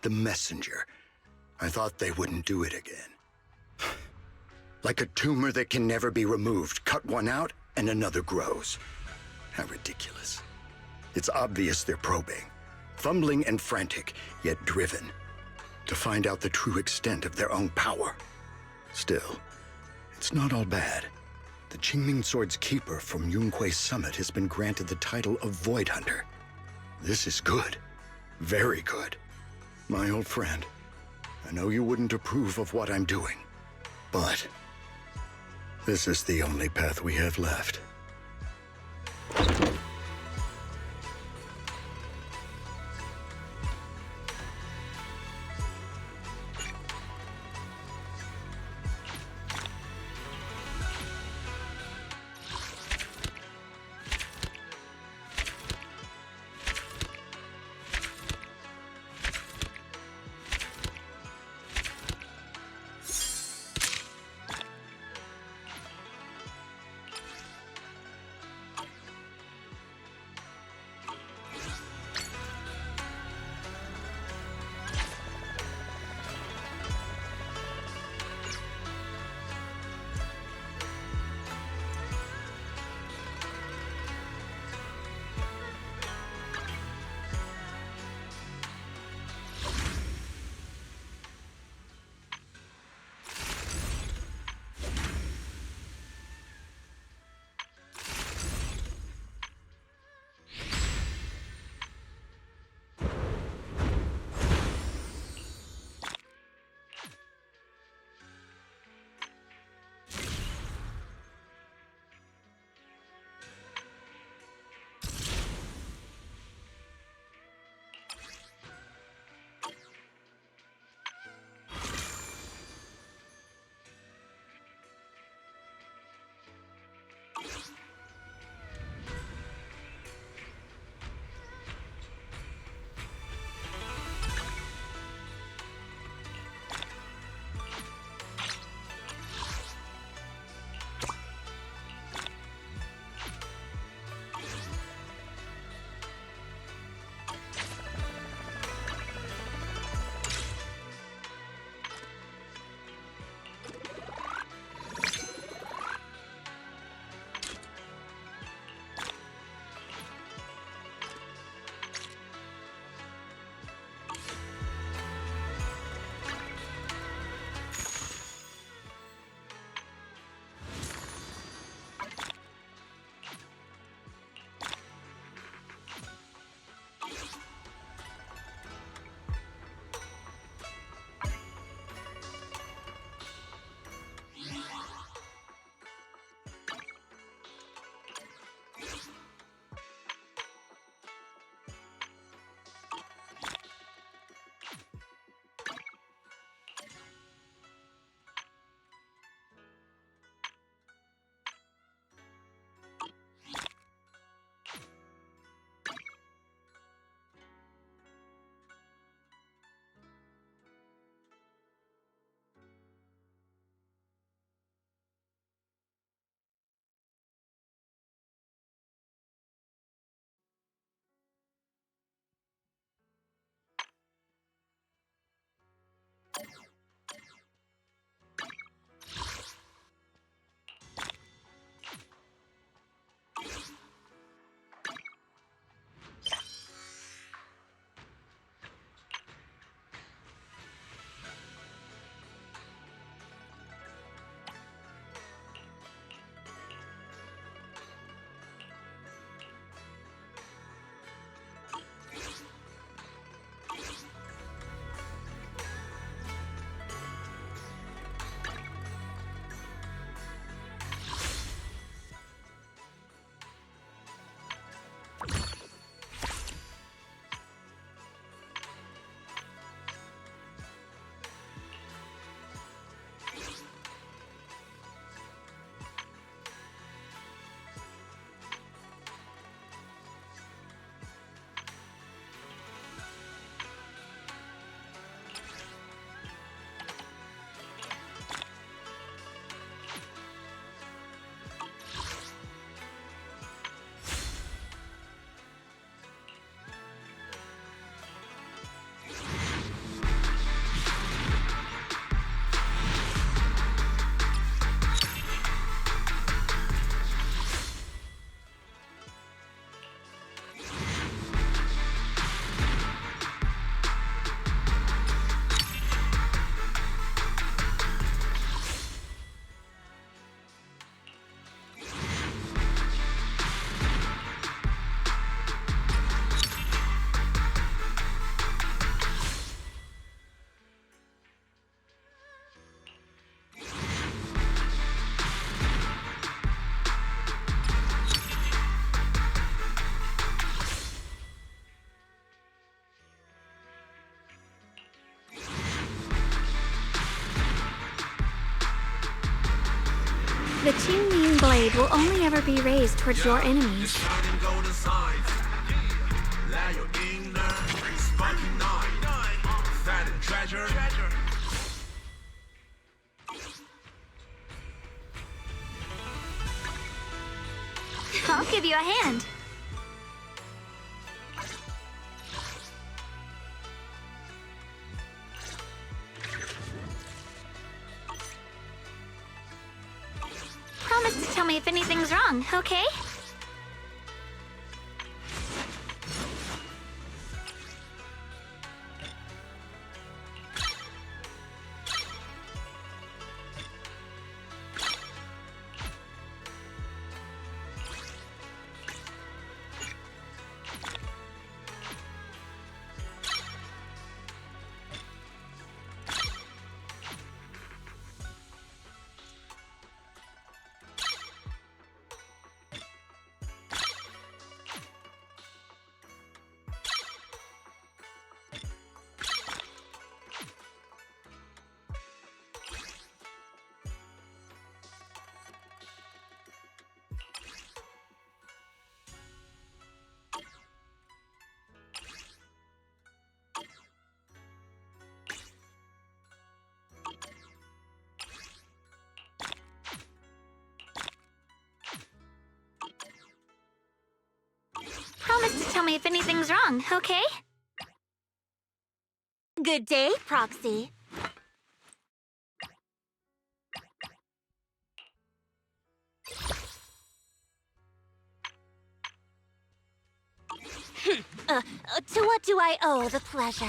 the messenger. I thought they wouldn't do it again. Like a tumor that can never be removed. Cut one out and another grows. How ridiculous. It's obvious they're probing. Fumbling and frantic, yet driven. To find out the true extent of their own power. Still, it's not all bad. The Qingming Sword's keeper from Yunkui's summit has been granted the title of Void Hunter. This is good. Very good. My old friend, I know you wouldn't approve of what I'm doing, but this is the only path we have left. The Qingming blade will only ever be raised towards your enemies. I'll give you a hand. Promise to tell me if anything's wrong, okay? Promise to tell me if anything's wrong, okay? Good day, Proxy. To what do I owe the pleasure?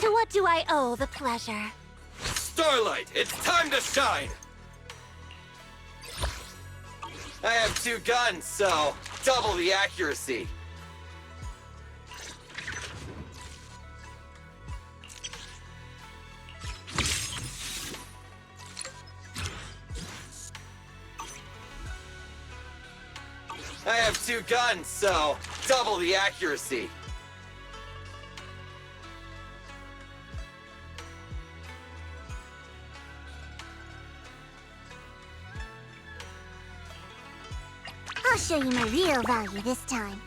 To what do I owe the pleasure? Starlight, it's time to shine! I have 2 guns, so double the accuracy. I have 2 guns, so double the accuracy. I'll show you my real value this time.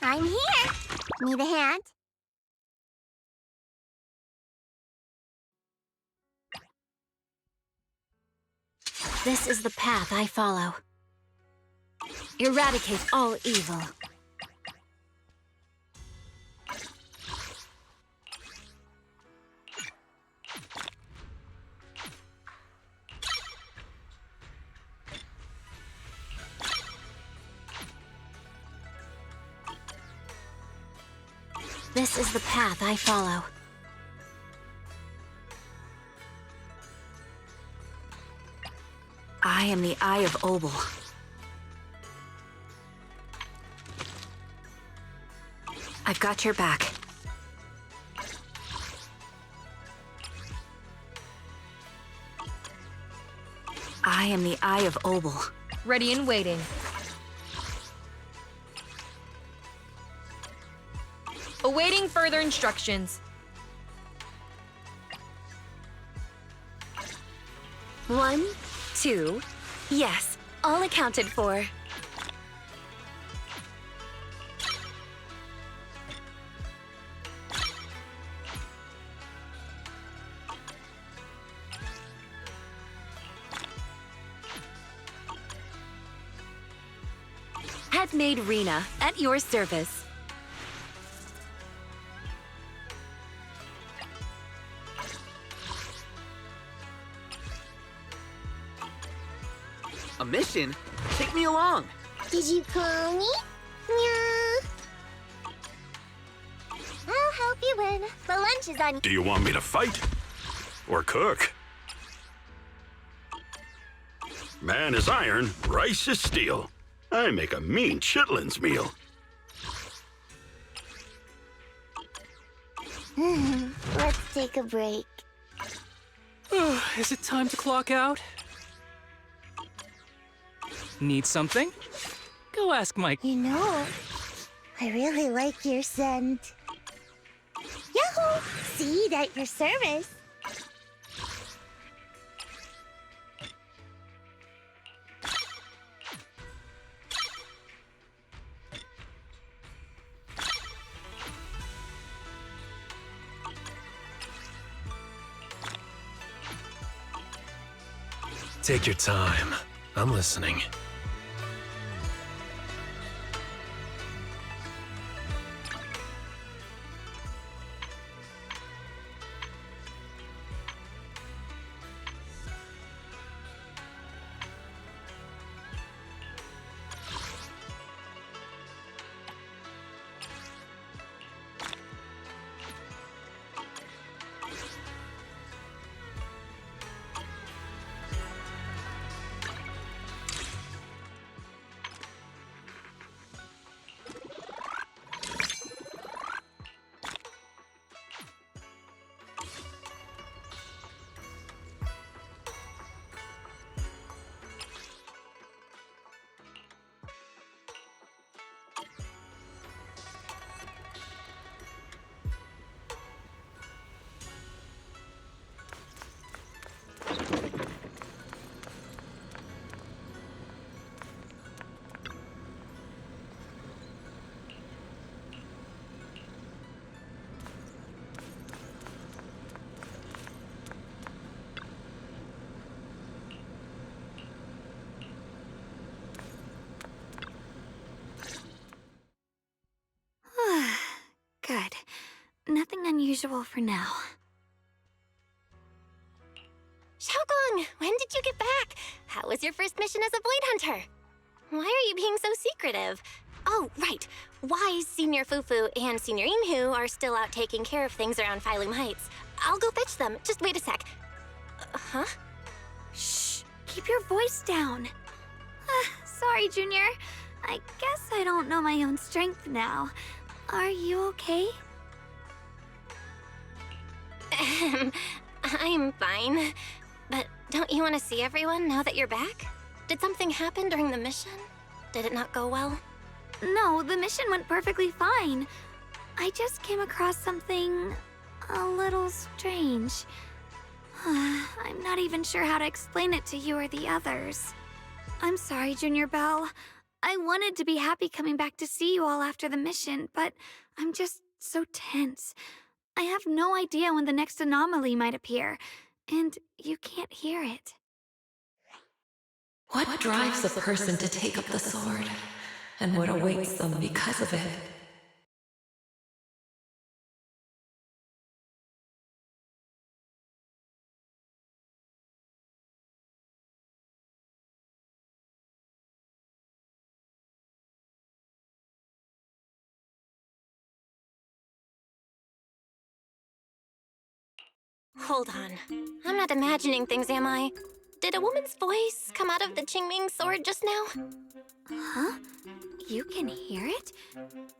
I'm here. Need a hand? This is the path I follow. Eradicate all evil. This is the path I follow. I am the Eye of Obel. I've got your back. I am the Eye of Obel. Ready and waiting. Awaiting further instructions. One, two, yes, all accounted for. Have made Rena at your service. A mission? Take me along. Did you call me? Yeah. I'll help you win. The lunch is on. Do you want me to fight? Or cook? Man is iron, rice is steel. I make a mean chitlins meal. Let's take a break. Is it time to clock out? Need something? Go ask Mike. You know, I really like your scent. Yahoo! See, at your service. Take your time. I'm listening. Good. Nothing unusual for now. Xiaoguang, when did you get back? How was your first mission as a Void Hunter? Why are you being so secretive? Oh, right. Wise Senior Fufu and Senior Imhu are still out taking care of things around Phylum Heights. I'll go fetch them. Just wait a sec. Huh? Shh. Keep your voice down. Sorry, Junior. I guess I don't know my own strength now. Are you okay? I'm fine. But don't you want to see everyone now that you're back? Did something happen during the mission? Did it not go well? No, the mission went perfectly fine. I just came across something a little strange. I'm not even sure how to explain it to you or the others. I'm sorry, Junior Belle. I wanted to be happy coming back to see you all after the mission, but I'm just so tense. I have no idea when the next anomaly might appear, and you can't hear it. What drives a person to take up the sword? And what awaits them because of it? Hold on. I'm not imagining things, am I? Did a woman's voice come out of the Qingming sword just now? Huh? You can hear it?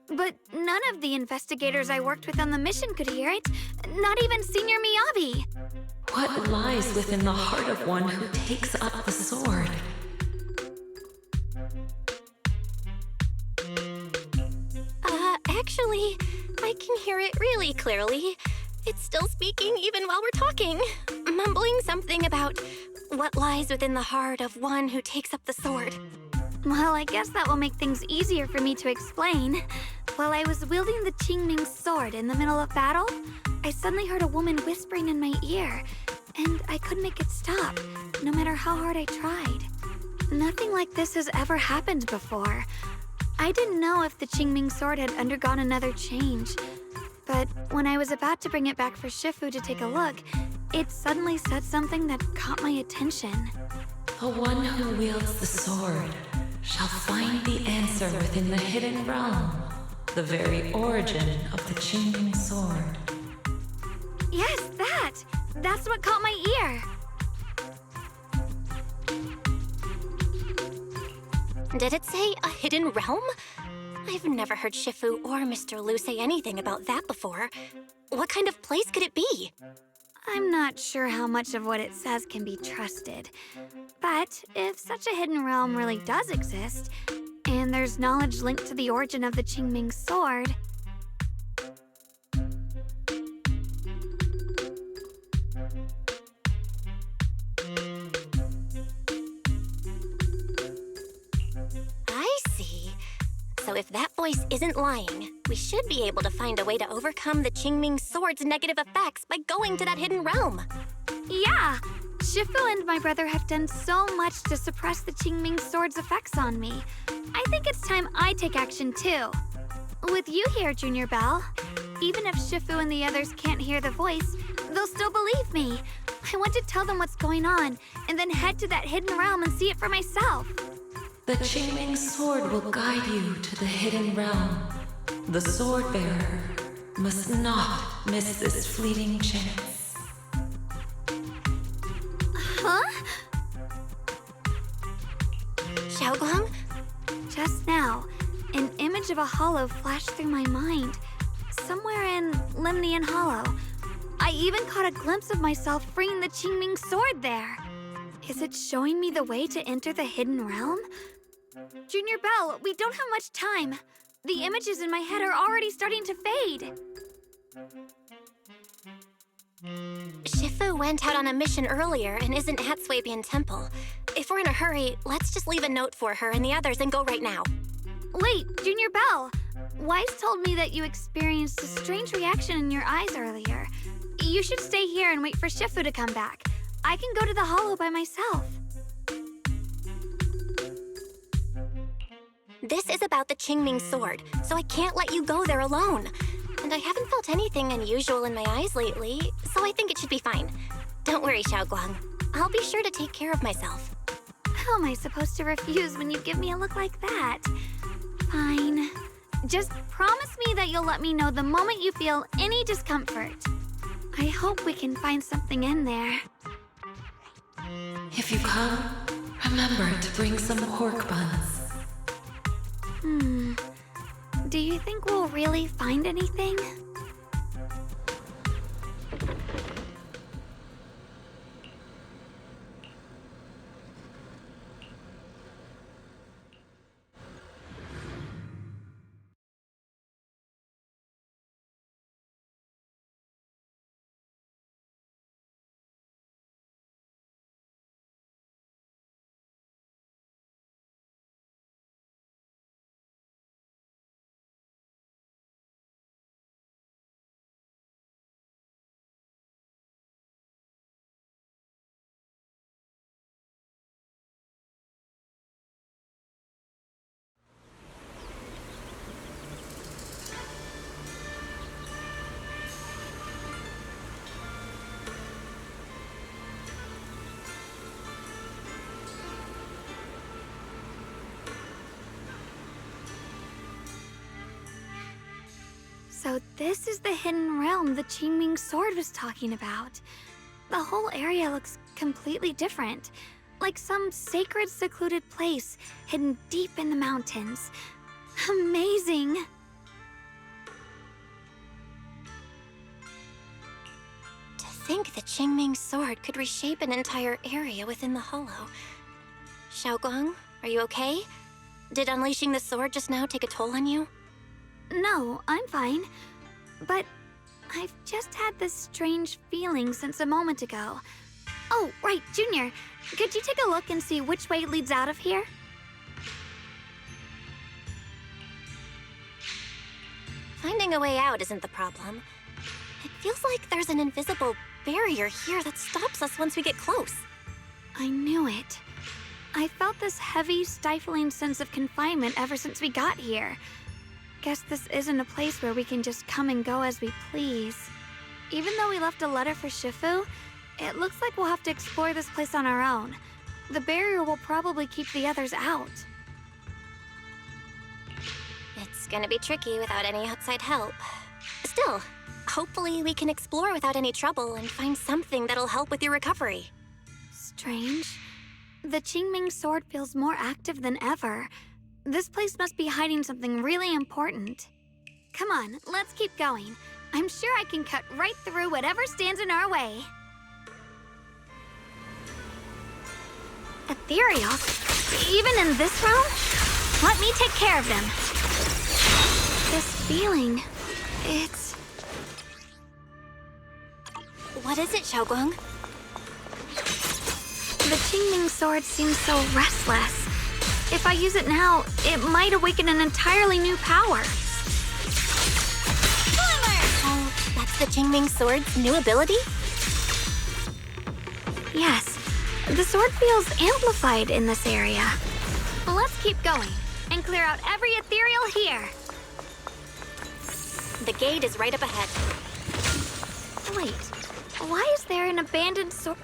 But none of the investigators I worked with on the mission could hear it. Not even Senior Miyabi. What lies within the heart of one who takes up the sword? Actually, I can hear it really clearly. It's still speaking even while we're talking, mumbling something about what lies within the heart of one who takes up the sword. Well, I guess that will make things easier for me to explain. While I was wielding the Qingming sword in the middle of battle, I suddenly heard a woman whispering in my ear, and I couldn't make it stop, no matter how hard I tried. Nothing like this has ever happened before. I didn't know if the Qingming sword had undergone another change, but when I was about to bring it back for Shifu to take a look, it suddenly said something that caught my attention. The one who wields the sword shall find the answer within the hidden realm, the very origin of the Qingming sword. Yes, that! That's what caught my ear! Did it say a hidden realm? I've never heard Shifu or Mr. Liu say anything about that before. What kind of place could it be? I'm not sure how much of what it says can be trusted. But if such a hidden realm really does exist, and there's knowledge linked to the origin of the Qingming sword... I see. So if that voice isn't lying, we should be able to find a way to overcome the Qingming sword's negative effects by going to that hidden realm. Yeah! Shifu and my brother have done so much to suppress the Qingming sword's effects on me. I think it's time I take action too. With you here, Junior Belle, even if Shifu and the others can't hear the voice, they'll still believe me. I want to tell them what's going on, and then head to that hidden realm and see it for myself. The Qingming sword will guide you to the hidden realm. The sword bearer must not miss this fleeting chance. Huh? Xiaoguang? Just now, an image of a hollow flashed through my mind. Somewhere in Limnian Hollow. I even caught a glimpse of myself freeing the Qingming sword there. Is it showing me the way to enter the hidden realm? Junior Belle, we don't have much time. The images in my head are already starting to fade. Shifu went out on a mission earlier and isn't at Swabian Temple. If we're in a hurry, let's just leave a note for her and the others and go right now. Wait, Junior Belle. Wise told me that you experienced a strange reaction in your eyes earlier. You should stay here and wait for Shifu to come back. I can go to the hollow by myself. This is about the Qingming sword, so I can't let you go there alone. And I haven't felt anything unusual in my eyes lately, so I think it should be fine. Don't worry, Xiaoguang. I'll be sure to take care of myself. How am I supposed to refuse when you give me a look like that? Fine. Just promise me that you'll let me know the moment you feel any discomfort. I hope we can find something in there. If you come, remember to bring some pork buns. Do you think we'll really find anything? So this is the hidden realm the Qingming sword was talking about. The whole area looks completely different. Like some sacred, secluded place hidden deep in the mountains. Amazing! To think the Qingming sword could reshape an entire area within the hollow. Xiaoguang, are you okay? Did unleashing the sword just now take a toll on you? No, I'm fine. But I've just had this strange feeling since a moment ago. Oh, right, Junior. Could you take a look and see which way leads out of here? Finding a way out isn't the problem. It feels like there's an invisible barrier here that stops us once we get close. I knew it. I felt this heavy, stifling sense of confinement ever since we got here. Guess this isn't a place where we can just come and go as we please. Even though we left a letter for Shifu, it looks like we'll have to explore this place on our own. The barrier will probably keep the others out. It's gonna be tricky without any outside help. Still, hopefully we can explore without any trouble and find something that'll help with your recovery. Strange. The Qingming sword feels more active than ever. This place must be hiding something really important. Come on, let's keep going. I'm sure I can cut right through whatever stands in our way. Ethereals? Even in this realm? Let me take care of them. This feeling, it's... What is it, Xiaoguang? The Qingming sword seems so restless. If I use it now, it might awaken an entirely new power. Oh, that's the Qingming sword's new ability? Yes, the sword feels amplified in this area. Let's keep going and clear out every ethereal here. The gate is right up ahead. Wait, why is there an abandoned sword?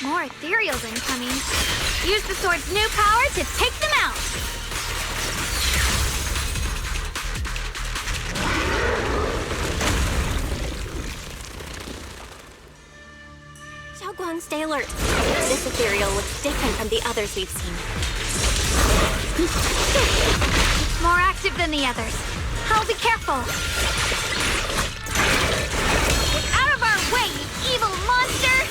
More ethereals incoming. Use the sword's new power to take them out! Xiaoguang, stay alert. This ethereal looks different from the others we've seen. It's more active than the others. I'll be careful. Get out of our way, you evil monster!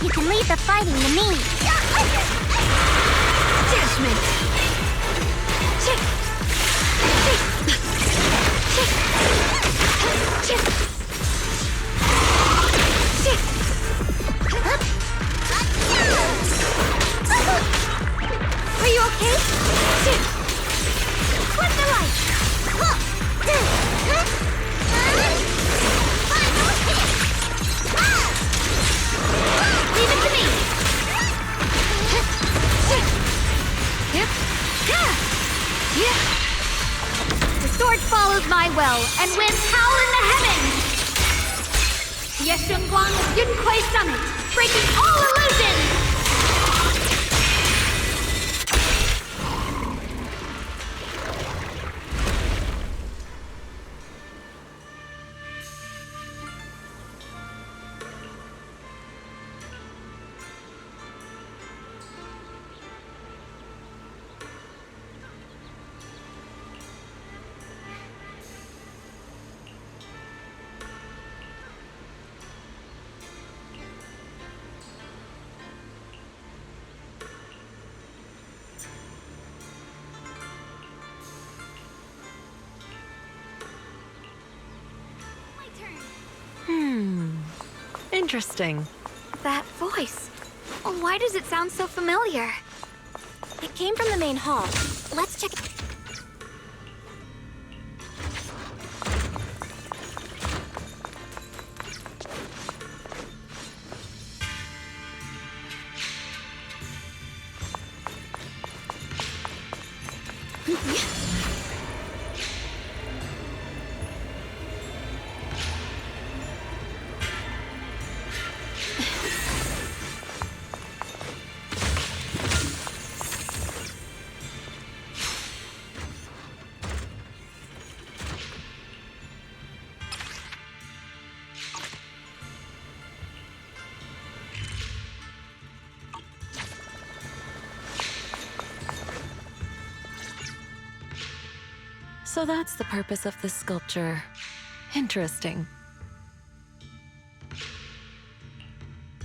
You can leave the fighting to me. Judgment! Are you okay? Flip the light! Leave it to me! The sword follows my will and wins power in the heavens! Yeshunguang Yunquei Summit, breaking all illusions! Interesting. That voice. Why does it sound so familiar? It came from the main hall. Let's check. So that's the purpose of this sculpture. Interesting.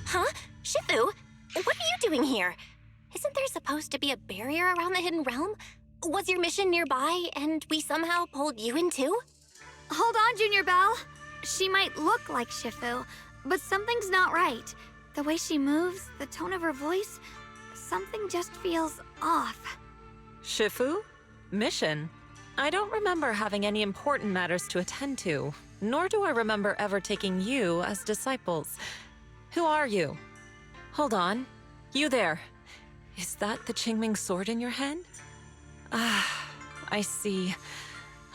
Huh? Shifu? What are you doing here? Isn't there supposed to be a barrier around the hidden realm? Was your mission nearby and we somehow pulled you in too? Hold on, Junior Belle. She might look like Shifu, but something's not right. The way she moves, the tone of her voice, something just feels off. Shifu? Mission? I don't remember having any important matters to attend to, nor do I remember ever taking you as disciples. Who are you? Hold on. You there. Is that the Qingming sword in your hand? Ah, I see.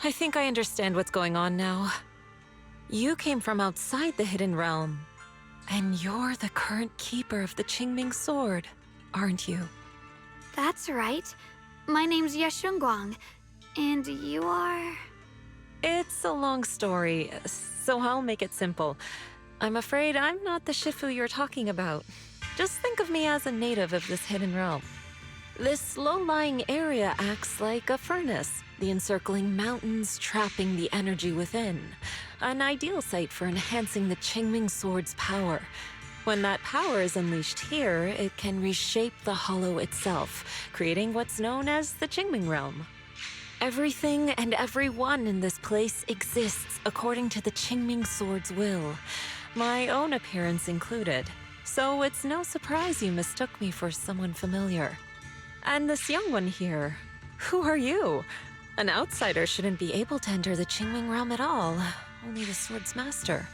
I think I understand what's going on now. You came from outside the Hidden Realm, and you're the current keeper of the Qingming sword, aren't you? That's right. My name's Yeshunguang. And you are? It's a long story, so I'll make it simple. I'm afraid I'm not the Shifu you're talking about. Just think of me as a native of this hidden realm. This low-lying area acts like a furnace, the encircling mountains trapping the energy within. An ideal site for enhancing the Qingming sword's power. When that power is unleashed here, it can reshape the hollow itself, creating what's known as the Qingming realm. Everything and everyone in this place exists according to the Qingming sword's will, my own appearance included. So it's no surprise you mistook me for someone familiar. And this young one here, who are you? An outsider shouldn't be able to enter the Qingming realm at all, only the sword's master.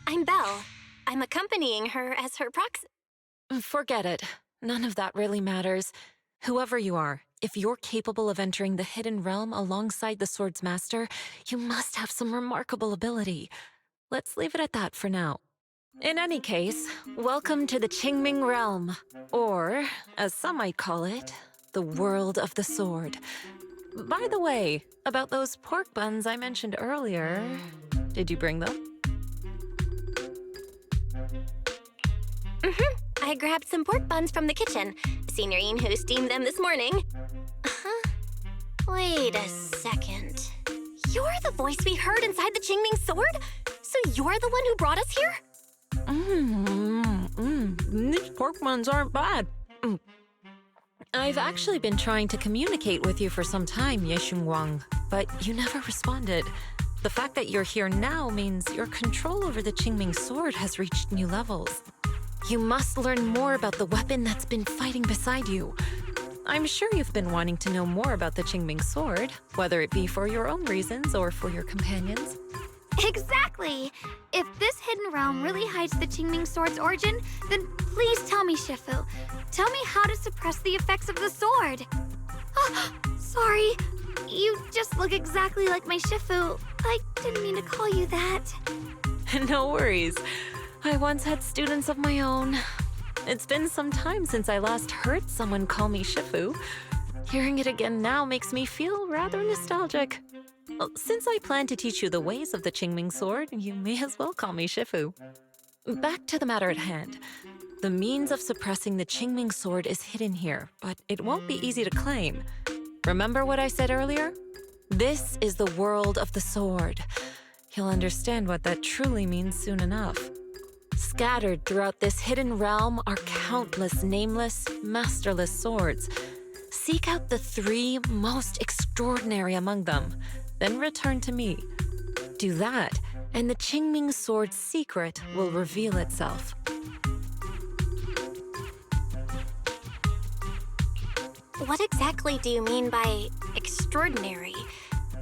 I'm Belle. I'm accompanying her as her proxy. Forget it. None of that really matters. Whoever you are, if you're capable of entering the hidden realm alongside the sword's master, you must have some remarkable ability. Let's leave it at that for now. In any case, welcome to the Qingming realm, or, as some might call it, the world of the sword. By the way, about those pork buns I mentioned earlier, did you bring them? Mm-hmm. I grabbed some pork buns from the kitchen. Senior Inhu steamed them this morning. Huh? Wait a second. You're the voice we heard inside the Qingming sword? So you're the one who brought us here? These pork buns aren't bad. I've actually been trying to communicate with you for some time, Yeshunguang, but you never responded. The fact that you're here now means your control over the Qingming sword has reached new levels. You must learn more about the weapon that's been fighting beside you. I'm sure you've been wanting to know more about the Qingming sword, whether it be for your own reasons or for your companions. Exactly! If this hidden realm really hides the Qingming sword's origin, then please tell me, Shifu. Tell me how to suppress the effects of the sword. Oh, sorry. You just look exactly like my Shifu. I didn't mean to call you that. No worries. I once had students of my own. It's been some time since I last heard someone call me Shifu. Hearing it again now makes me feel rather nostalgic. Well, since I plan to teach you the ways of the Qingming sword, you may as well call me Shifu. Back to the matter at hand. The means of suppressing the Qingming sword is hidden here, but it won't be easy to claim. Remember what I said earlier? This is the world of the sword. You'll understand what that truly means soon enough. Scattered throughout this hidden realm are countless nameless, masterless swords. Seek out the 3 most extraordinary among them, then return to me. Do that, and the Qingming sword's secret will reveal itself. What exactly do you mean by extraordinary?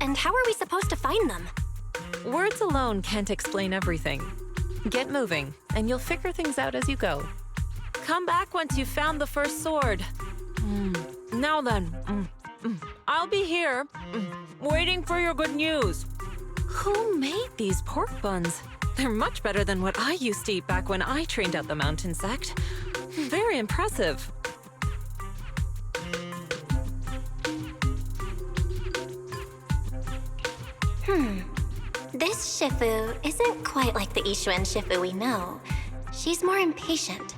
And how are we supposed to find them? Words alone can't explain everything. Get moving, and you'll figure things out as you go. Come back once you've found the first sword. Now then, I'll be here, waiting for your good news. Who made these pork buns? They're much better than what I used to eat back when I trained at the mountain sect. Very impressive. This Shifu isn't quite like the Ishuan Shifu we know. She's more impatient.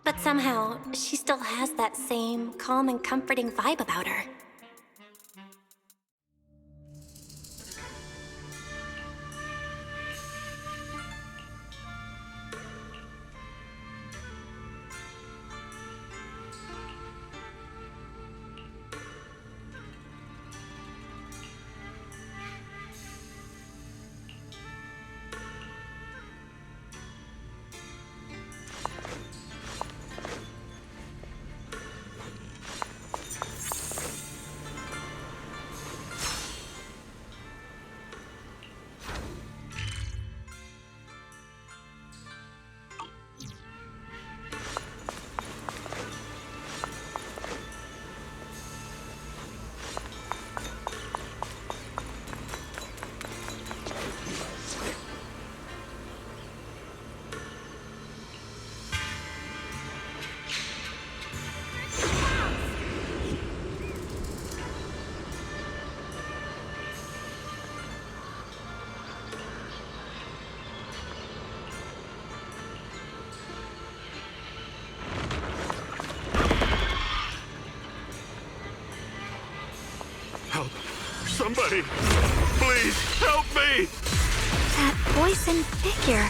But somehow, she still has that same calm and comforting vibe about her. Somebody, please help me! That voice and figure.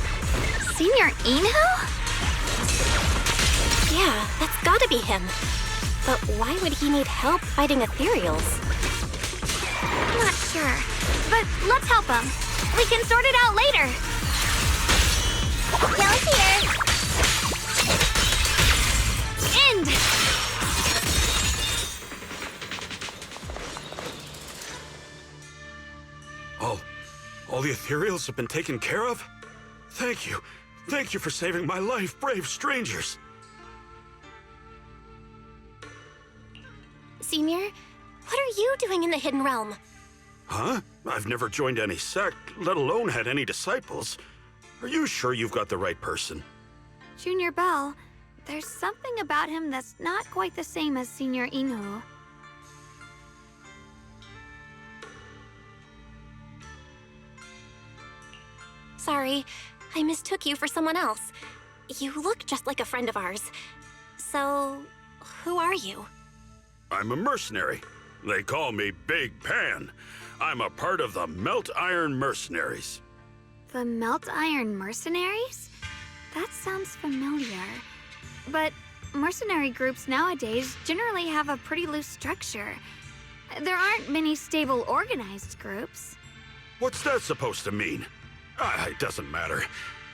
Senior Inu? Yeah, that's gotta be him. But why would he need help fighting ethereals? Not sure. But let's help him. We can sort it out later. Yell here! End! All the ethereals have been taken care of? Thank you. Thank you for saving my life, brave strangers. Senior, what are you doing in the Hidden Realm? Huh? I've never joined any sect, let alone had any disciples. Are you sure you've got the right person? Junior Bell, there's something about him that's not quite the same as Senior Inu. Sorry, I mistook you for someone else. You look just like a friend of ours. So, who are you? I'm a mercenary. They call me Big Pan. I'm a part of the Melt Iron Mercenaries. The Melt Iron Mercenaries? That sounds familiar. But mercenary groups nowadays generally have a pretty loose structure. There aren't many stable, organized groups. What's that supposed to mean? It doesn't matter.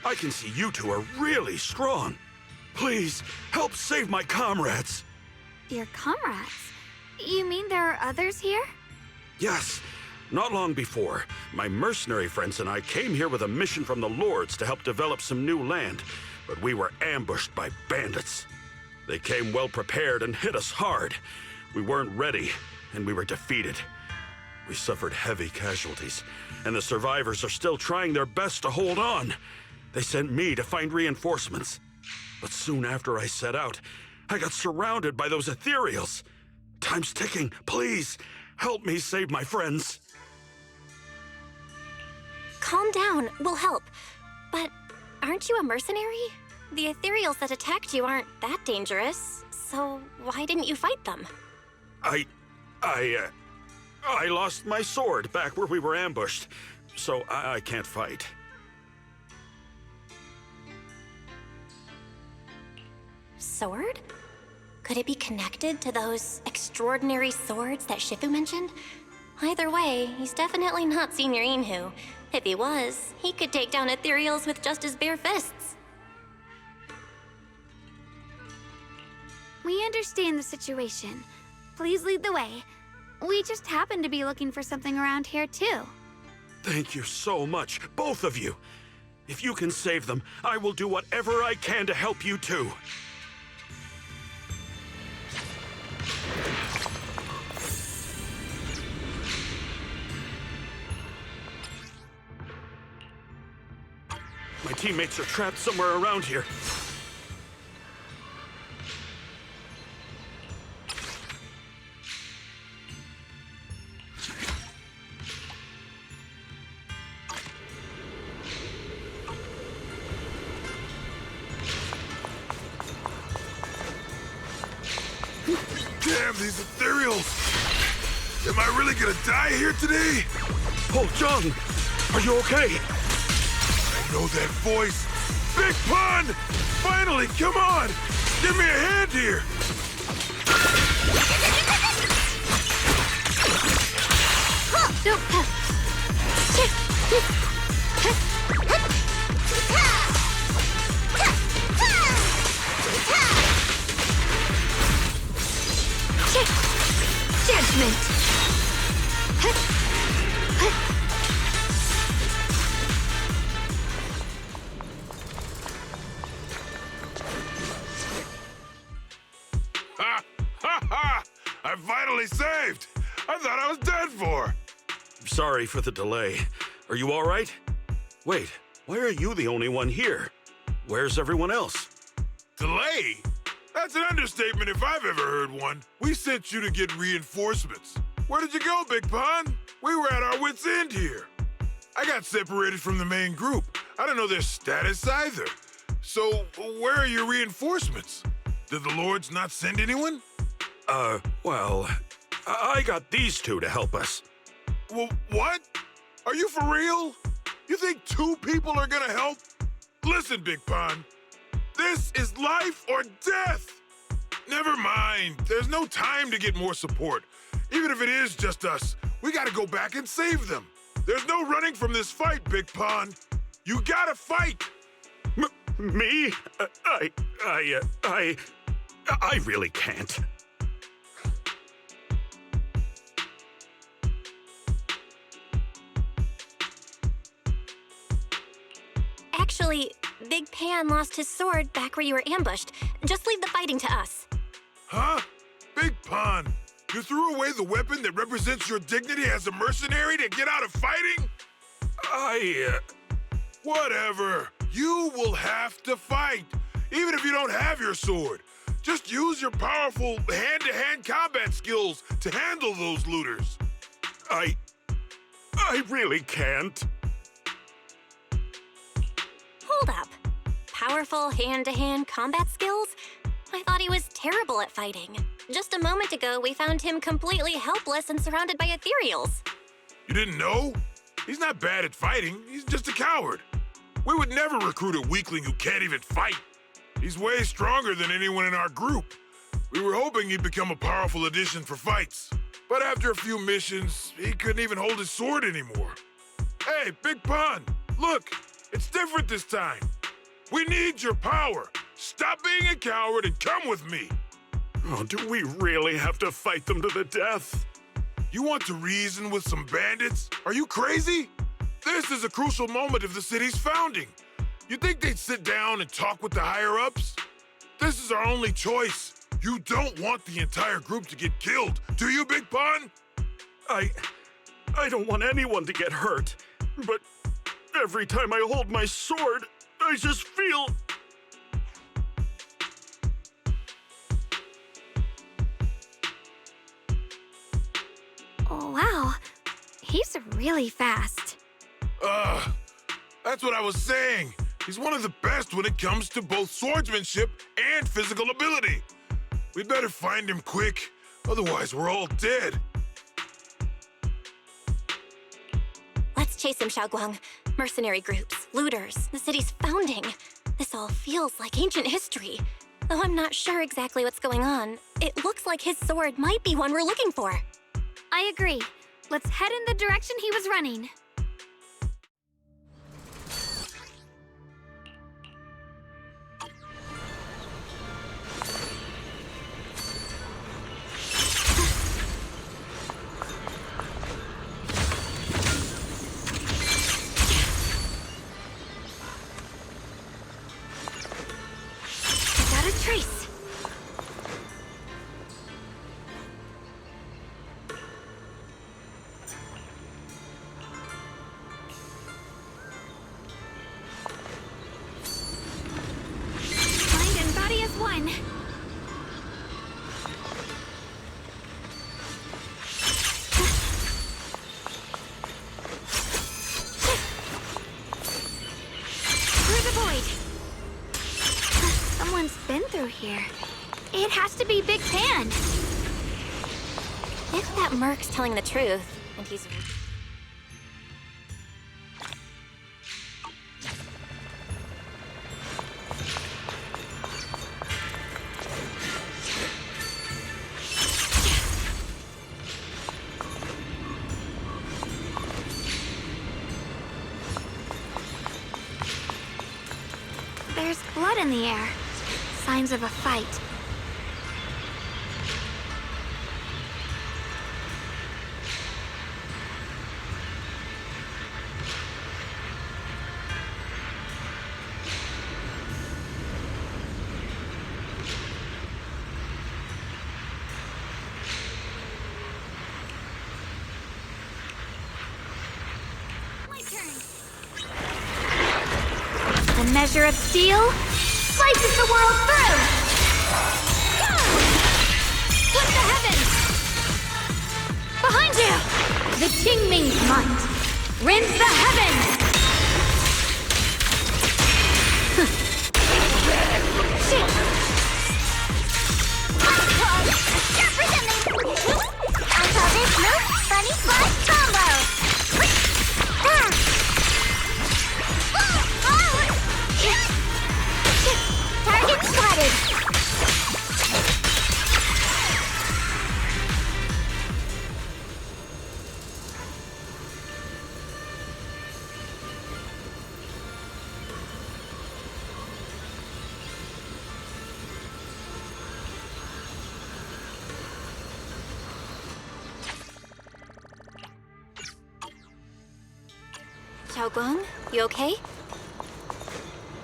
I can see you two are really strong. Please, help save my comrades. Your comrades? You mean there are others here? Yes. Not long before, my mercenary friends and I came here with a mission from the Lords to help develop some new land, but we were ambushed by bandits. They came well prepared and hit us hard. We weren't ready, and we were defeated. We suffered heavy casualties, and the survivors are still trying their best to hold on. They sent me to find reinforcements. But soon after I set out, I got surrounded by those ethereals. Time's ticking. Please, help me save my friends. Calm down, we'll help. But aren't you a mercenary? The ethereals that attacked you aren't that dangerous, so why didn't you fight them? I lost my sword back where we were ambushed, so I can't fight. Sword? Could it be connected to those extraordinary swords that Shifu mentioned? Either way, he's definitely not Senior Inhu. If he was, he could take down ethereals with just his bare fists. We understand the situation. Please lead the way. We just happen to be looking for something around here, too. Thank you so much, both of you. If you can save them, I will do whatever I can to help you too. My teammates are trapped somewhere around here. Damn, these ethereals! Am I really gonna die here today? Oh, Jung! Are you okay? I know that voice! Big Pun! Finally, come on! Give me a hand here! Judgment! Ha! Ha ha! I'm finally saved! I thought I was dead for! Sorry for the delay. Are you all right? Wait, why are you the only one here? Where's everyone else? Delay? That's an understatement if I've ever heard one. We sent you to get reinforcements. Where did you go, Big Pun? We were at our wits' end here. I got separated from the main group. I don't know their status either. So, where are your reinforcements? Did the Lords not send anyone? Well, I got these two to help us. Well, what? Are you for real? You think 2 people are gonna help? Listen, Big Pun. This is life or death! Never mind. There's no time to get more support. Even if it is just us, we gotta go back and save them. There's no running from this fight, Big Pun. You gotta fight! Me? I really can't. Actually, Big Pan lost his sword back where you were ambushed. Just leave the fighting to us. Huh? Big Pun, you threw away the weapon that represents your dignity as a mercenary to get out of fighting? Whatever. You will have to fight, even if you don't have your sword. Just use your powerful hand-to-hand combat skills to handle those looters. I really can't. Hold up. Powerful hand-to-hand combat skills? I thought he was terrible at fighting. Just a moment ago, we found him completely helpless and surrounded by ethereals. You didn't know? He's not bad at fighting. He's just a coward. We would never recruit a weakling who can't even fight. He's way stronger than anyone in our group. We were hoping he'd become a powerful addition for fights. But after a few missions, he couldn't even hold his sword anymore. Hey, Big Pun, look, it's different this time. We need your power. Stop being a coward and come with me. Oh, do we really have to fight them to the death? You want to reason with some bandits? Are you crazy? This is a crucial moment of the city's founding. You think they'd sit down and talk with the higher-ups? This is our only choice. You don't want the entire group to get killed, do you, Big Pun? I don't want anyone to get hurt, but every time I hold my sword, I just feel... Oh, wow. He's really fast. That's what I was saying. He's one of the best when it comes to both swordsmanship and physical ability. We'd better find him quick, otherwise we're all dead. Let's chase him, Xiaoguang. Mercenary groups, looters, the city's founding. This all feels like ancient history. Though I'm not sure exactly what's going on, it looks like his sword might be one we're looking for. I agree. Let's head in the direction he was running. Got a trace. Mind and body as one. Through the void. Someone's been through here. It has to be Big Pan. If that Merc's telling the truth, and he's... There's blood in the air. Signs of a fight. My turn. A measure of steel slices the world through! Split the heavens! Behind you! The Qingming's might rends the heavens! Shit! Representing! I call this move Bunny Splash Combo! Target spotted! Xiaoguang, you okay?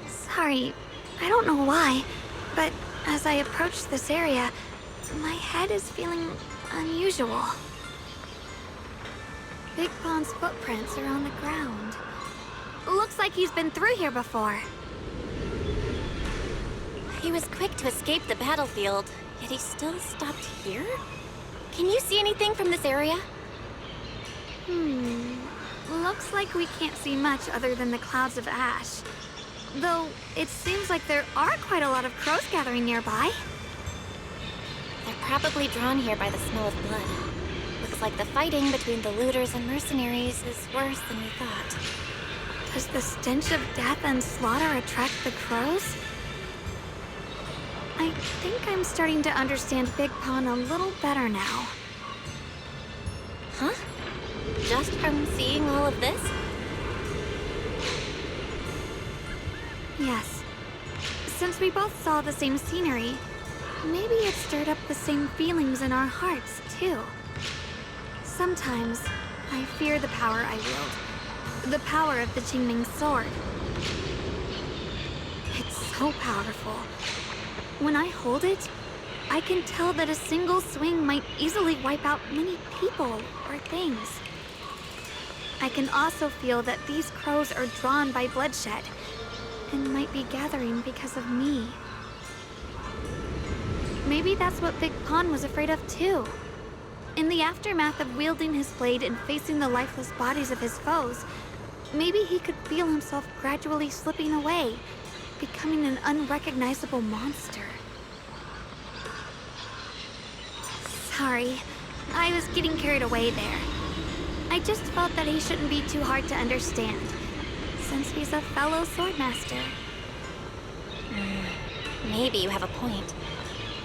Sorry, I don't know why, but as I approach this area, my head is feeling unusual. Big Pon's footprints are on the ground. Looks like he's been through here before. He was quick to escape the battlefield, yet he still stopped here? Can you see anything from this area? Looks like we can't see much other than the clouds of ash. Though, it seems like there are quite a lot of crows gathering nearby. They're probably drawn here by the smell of blood. Looks like the fighting between the looters and mercenaries is worse than we thought. Does the stench of death and slaughter attract the crows? I think I'm starting to understand Big Pon a little better now. Huh? Just from seeing all of this? Yes. Since we both saw the same scenery, maybe it stirred up the same feelings in our hearts, too. Sometimes, I fear the power I wield. The power of the Qingming sword. It's so powerful. When I hold it, I can tell that a single swing might easily wipe out many people or things. I can also feel that these crows are drawn by bloodshed and might be gathering because of me. Maybe that's what Big Pon was afraid of too. In the aftermath of wielding his blade and facing the lifeless bodies of his foes, maybe he could feel himself gradually slipping away, becoming an unrecognizable monster. Sorry, I was getting carried away there. I just felt that he shouldn't be too hard to understand, since he's a fellow swordmaster. Maybe you have a point.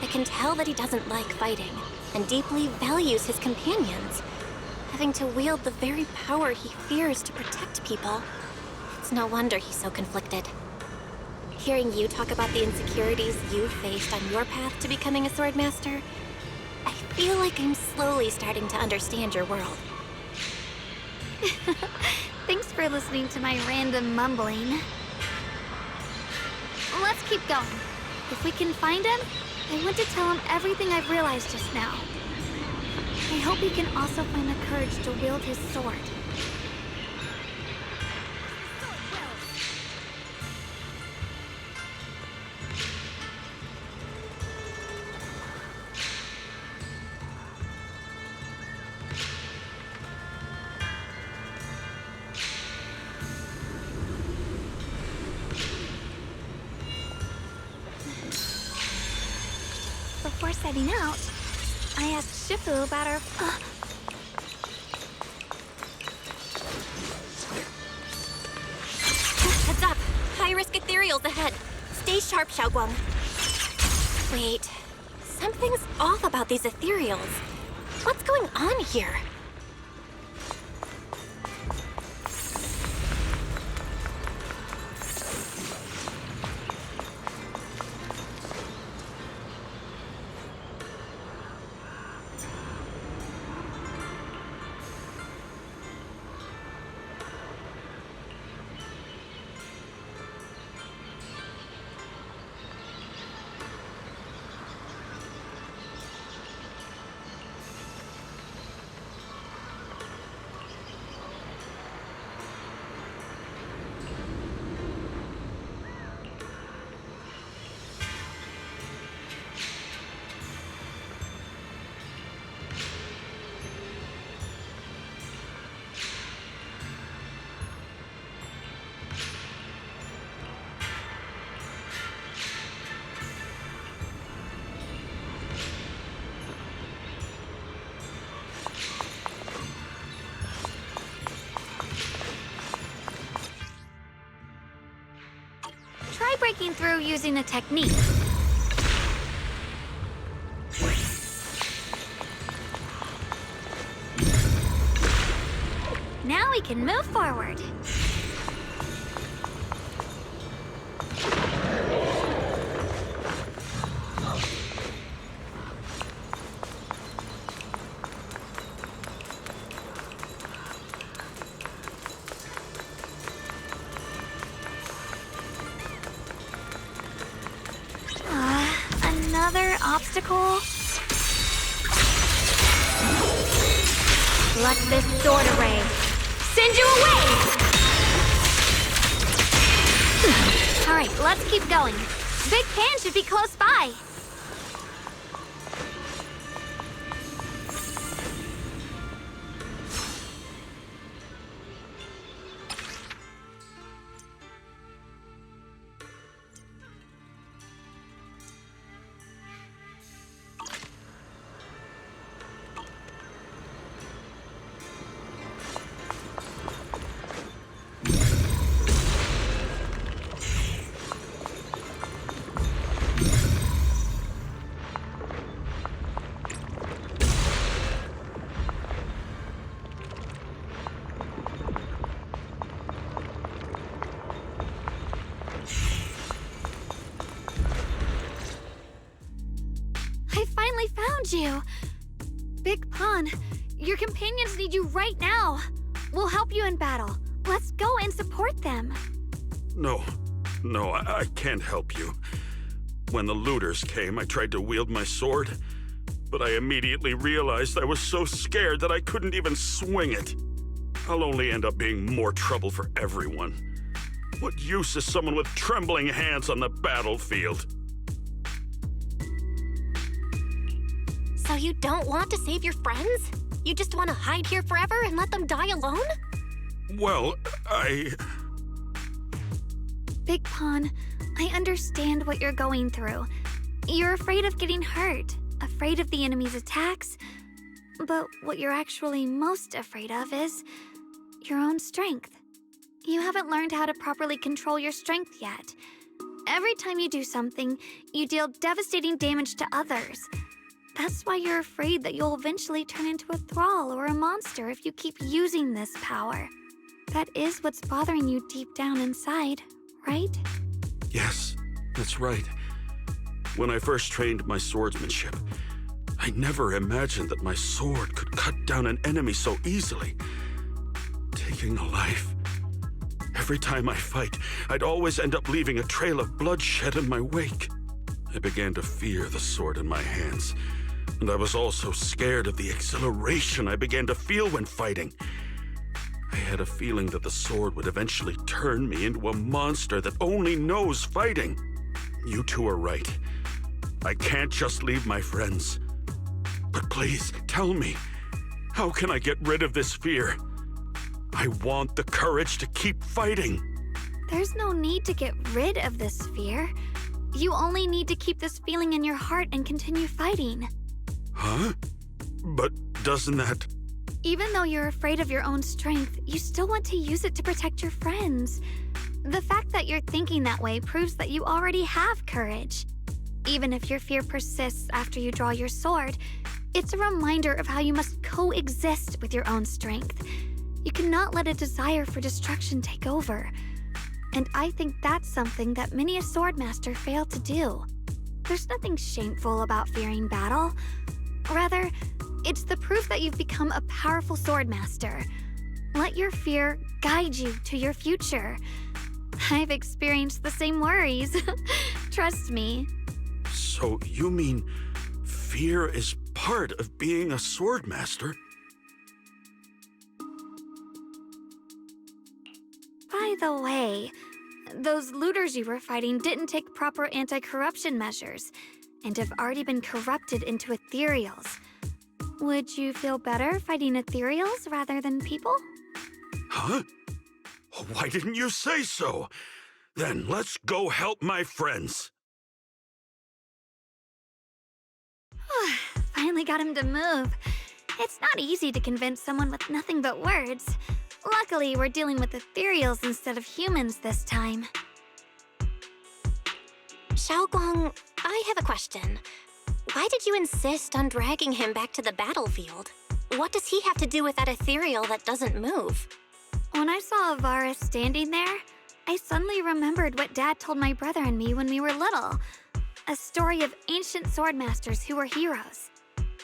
I can tell that he doesn't like fighting, and deeply values his companions. having to wield the very power he fears to protect people. It's no wonder he's so conflicted. Hearing you talk about the insecurities you faced on your path to becoming a swordmaster, I feel like I'm slowly starting to understand your world. Thanks for listening to my random mumbling. Let's keep going. If we can find him, I want to tell him everything I've realized just now. I hope he can also find the courage to wield his sword. Before setting out, I asked Shifu about our... Heads up! High-risk ethereals ahead. Stay sharp, Xiaoguang. Wait, something's off about these ethereals. What's going on here? Try breaking through using a technique. Now we can move forward. Another obstacle? Let this sword array send you away! Alright, let's keep going. Big Pan should be close by. I finally found you! Big Pun, your companions need you right now. We'll help you in battle. Let's go and support them. No, I can't help you. When the looters came, I tried to wield my sword, but I immediately realized I was so scared that I couldn't even swing it. I'll only end up being more trouble for everyone. What use is someone with trembling hands on the battlefield? So you don't want to save your friends? You just want to hide here forever and let them die alone? Well, Big Pun, I understand what you're going through. You're afraid of getting hurt, afraid of the enemy's attacks. But what you're actually most afraid of is your own strength. You haven't learned how to properly control your strength yet. Every time you do something, you deal devastating damage to others. That's why you're afraid that you'll eventually turn into a thrall or a monster if you keep using this power. That is what's bothering you deep down inside, right? Yes, that's right. When I first trained my swordsmanship, I never imagined that my sword could cut down an enemy so easily, taking a life. Every time I fight, I'd always end up leaving a trail of bloodshed in my wake. I began to fear the sword in my hands, and I was also scared of the exhilaration I began to feel when fighting. I had a feeling that the sword would eventually turn me into a monster that only knows fighting. You two are right. I can't just leave my friends. But please, tell me, how can I get rid of this fear? I want the courage to keep fighting. There's no need to get rid of this fear. You only need to keep this feeling in your heart and continue fighting. Huh? But doesn't that... Even though you're afraid of your own strength, you still want to use it to protect your friends. The fact that you're thinking that way proves that you already have courage. Even if your fear persists after you draw your sword, it's a reminder of how you must coexist with your own strength. You cannot let a desire for destruction take over. And I think that's something that many a swordmaster fail to do. There's nothing shameful about fearing battle. Rather, it's the proof that you've become a powerful swordmaster. Let your fear guide you to your future. I've experienced the same worries. Trust me. So you mean fear is part of being a swordmaster? By the way, those looters you were fighting didn't take proper anti-corruption measures and have already been corrupted into ethereals. Would you feel better fighting ethereals rather than people? Huh? Why didn't you say so? Then let's go help my friends. Finally got him to move. It's not easy to convince someone with nothing but words. Luckily, we're dealing with ethereals instead of humans this time. Xiaoguang, I have a question. Why did you insist on dragging him back to the battlefield? What does he have to do with that ethereal that doesn't move? When I saw Avaris standing there, I suddenly remembered what Dad told my brother and me when we were little. A story of ancient swordmasters who were heroes.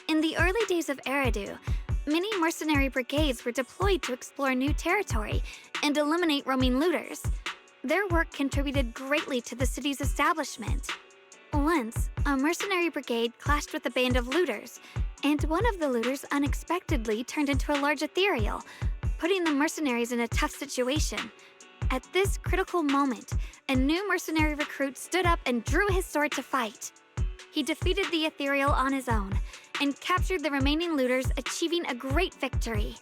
In the early days of Eridu, many mercenary brigades were deployed to explore new territory and eliminate roaming looters. Their work contributed greatly to the city's establishment. Once, a mercenary brigade clashed with a band of looters, and one of the looters unexpectedly turned into a large ethereal, putting the mercenaries in a tough situation. At this critical moment, a new mercenary recruit stood up and drew his sword to fight. He defeated the ethereal on his own and captured the remaining looters, achieving a great victory.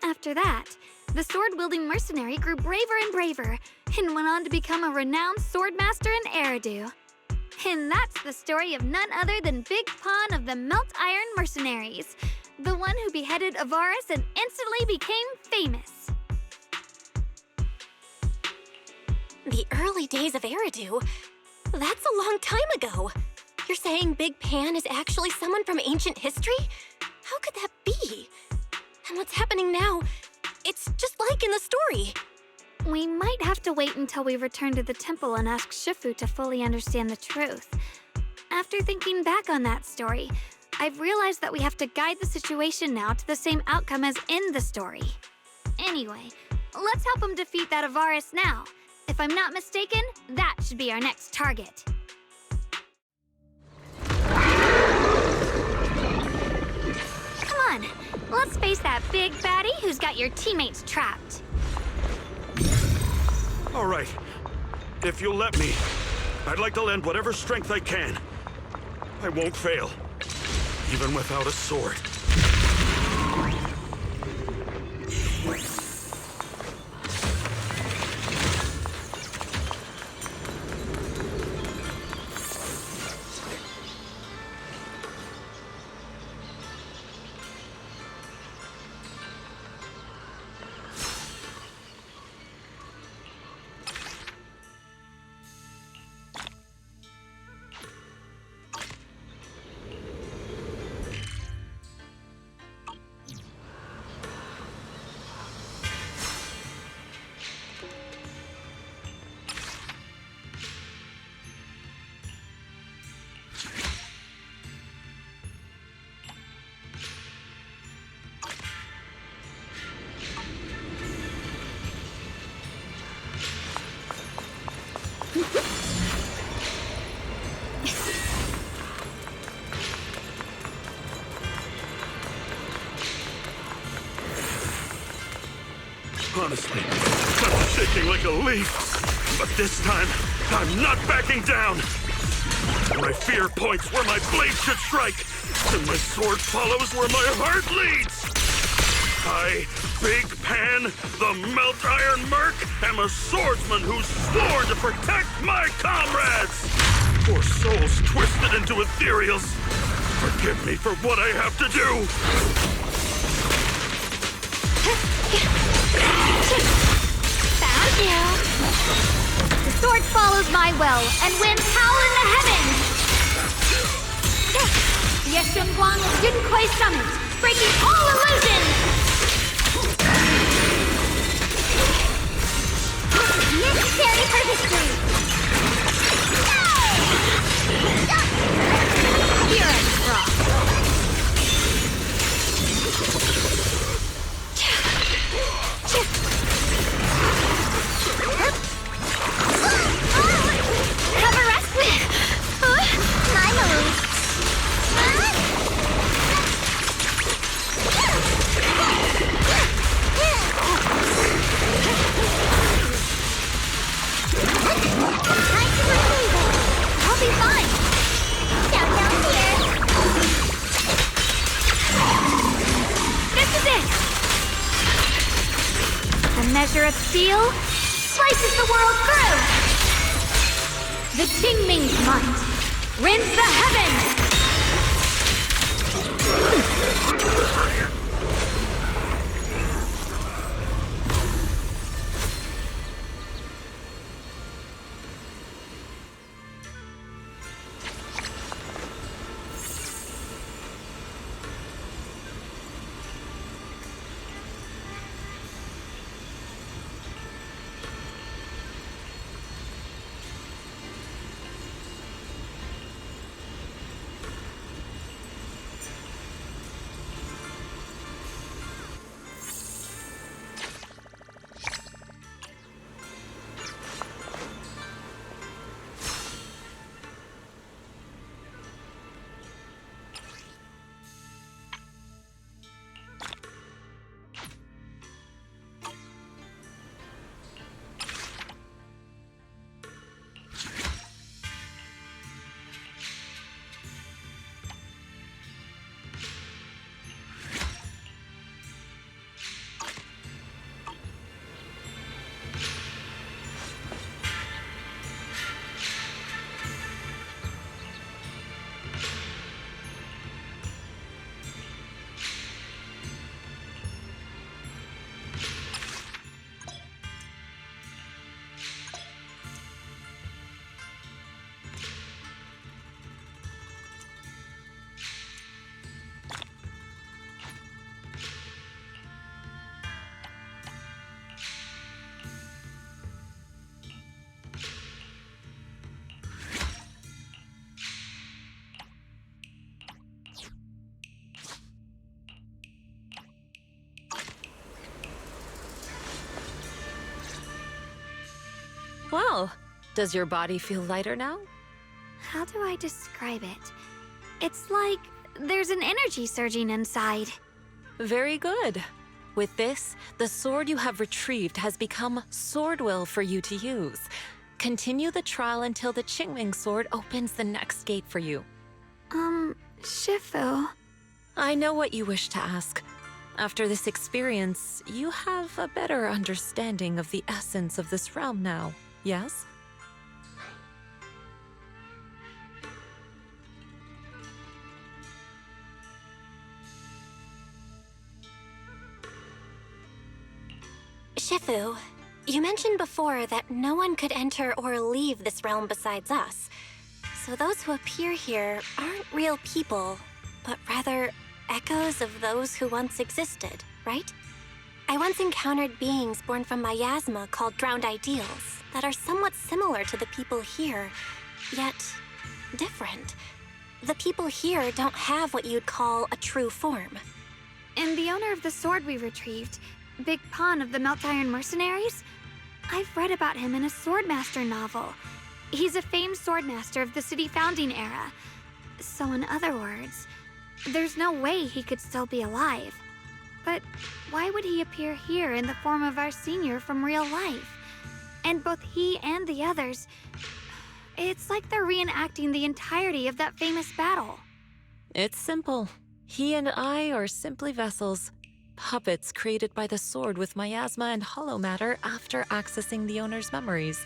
After that, the sword-wielding mercenary grew braver and braver and went on to become a renowned swordmaster in Eridu. And that's the story of none other than Big Pawn of the Melt Iron Mercenaries, the one who beheaded Avaris and instantly became famous. The early days of Eridu? That's a long time ago. You're saying Big Pan is actually someone from ancient history? How could that be? And what's happening now? It's just like in the story. We might have to wait until we return to the temple and ask Shifu to fully understand the truth. After thinking back on that story, I've realized that we have to guide the situation now to the same outcome as in the story. Anyway, let's help him defeat that Avaris now. If I'm not mistaken, that should be our next target. Come on, let's face that big baddie who's got your teammates trapped. All right. If you'll let me, I'd like to lend whatever strength I can. I won't fail, even without a sword. Honestly, I'm shaking like a leaf. But this time, I'm not backing down. My fear points where my blade should strike, and my sword follows where my heart leads. I, Big Pan, the Melt Iron Merc, am a swordsman who's sworn to protect my comrades. Poor souls twisted into ethereals. Forgive me for what I have to do. Found you. The sword follows my will and wins power in the heavens. Yeshunguang Junkoi Summit, breaking all illusions. Necessary for history. Here I drop. Have a rest. My move. I'll be fine. Down here. This is it. The measure of steel slices the world through. The Qingming's might rends the heavens. Well, does your body feel lighter now? How do I describe it? It's like there's an energy surging inside. Very good. With this, the sword you have retrieved has become sword will for you to use. Continue the trial until the Qingming sword opens the next gate for you. Shifu. I know what you wish to ask. After this experience, you have a better understanding of the essence of this realm now, yes? Shifu, you mentioned before that no one could enter or leave this realm besides us. So those who appear here aren't real people, but rather echoes of those who once existed, right? I once encountered beings born from miasma called drowned ideals that are somewhat similar to the people here, yet different. The people here don't have what you'd call a true form. And the owner of the sword we retrieved, Big Pan of the Melt Iron Mercenaries? I've read about him in a Swordmaster novel. He's a famed swordmaster of the city founding era. So in other words, there's no way he could still be alive. But why would he appear here in the form of our senior from real life? And both he and the others, it's like they're reenacting the entirety of that famous battle. It's simple. He and I are simply vessels. Puppets created by the sword with miasma and hollow matter after accessing the owner's memories.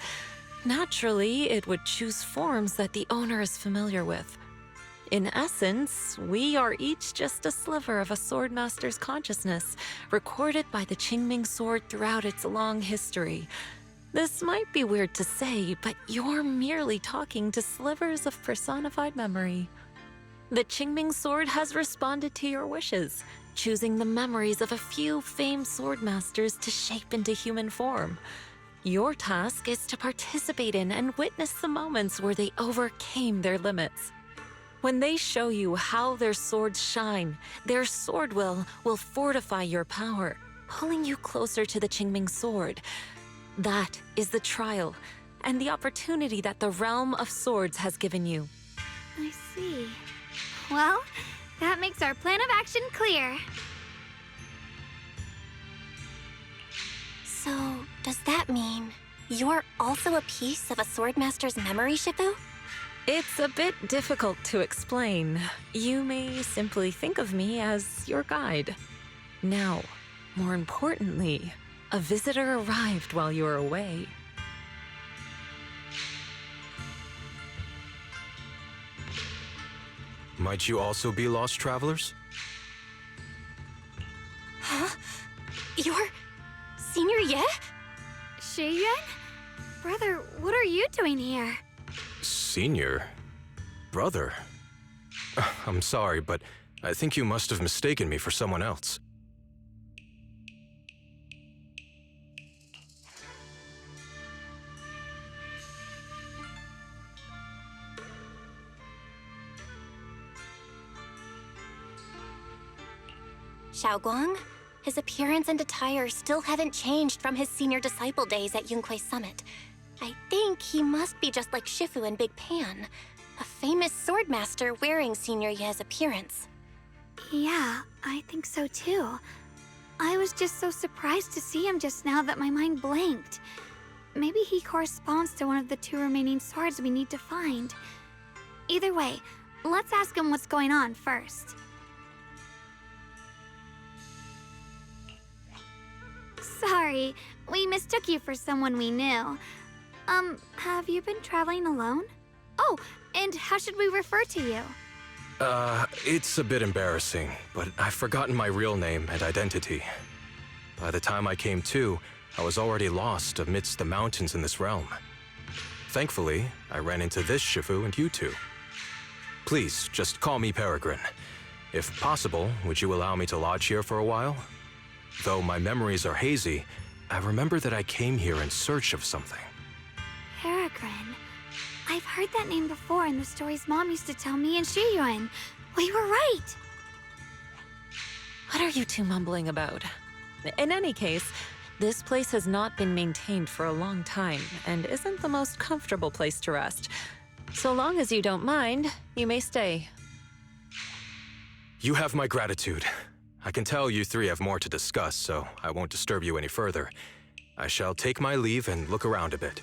Naturally, it would choose forms that the owner is familiar with. In essence, we are each just a sliver of a swordmaster's consciousness, recorded by the Qingming sword throughout its long history. This might be weird to say, but you're merely talking to slivers of personified memory. The Qingming sword has responded to your wishes, choosing the memories of a few famed swordmasters to shape into human form. Your task is to participate in and witness the moments where they overcame their limits. When they show you how their swords shine, their sword will fortify your power, pulling you closer to the Qingming sword. That is the trial, and the opportunity that the realm of swords has given you. I see. Well, that makes our plan of action clear. So, does that mean you're also a piece of a swordmaster's memory, Shifu? It's a bit difficult to explain. You may simply think of me as your guide. Now, more importantly, a visitor arrived while you were away. Might you also be lost travelers? Huh? You're Senior Ye? Shiyuan? Brother, what are you doing here? Senior? Brother? I'm sorry, but I think you must have mistaken me for someone else. Xiaoguang? His appearance and attire still haven't changed from his senior disciple days at Yunque Summit. I think he must be just like Shifu and Big Pan, a famous swordmaster wearing Senior Ye's appearance. Yeah, I think so too. I was just so surprised to see him just now that my mind blanked. Maybe he corresponds to one of the 2 remaining swords we need to find. Either way, let's ask him what's going on first. Sorry, we mistook you for someone we knew. Have you been traveling alone? Oh, and how should we refer to you? It's a bit embarrassing, but I've forgotten my real name and identity. By the time I came to, I was already lost amidst the mountains in this realm. Thankfully, I ran into this Shifu and you two. Please, just call me Peregrine. If possible, would you allow me to lodge here for a while? Though my memories are hazy, I remember that I came here in search of something. Peregrine. I've heard that name before in the stories Mom used to tell me and Shiyuan. We were right! What are you two mumbling about? In any case, this place has not been maintained for a long time and isn't the most comfortable place to rest. So long as you don't mind, you may stay. You have my gratitude. I can tell you three have more to discuss, so I won't disturb you any further. I shall take my leave and look around a bit.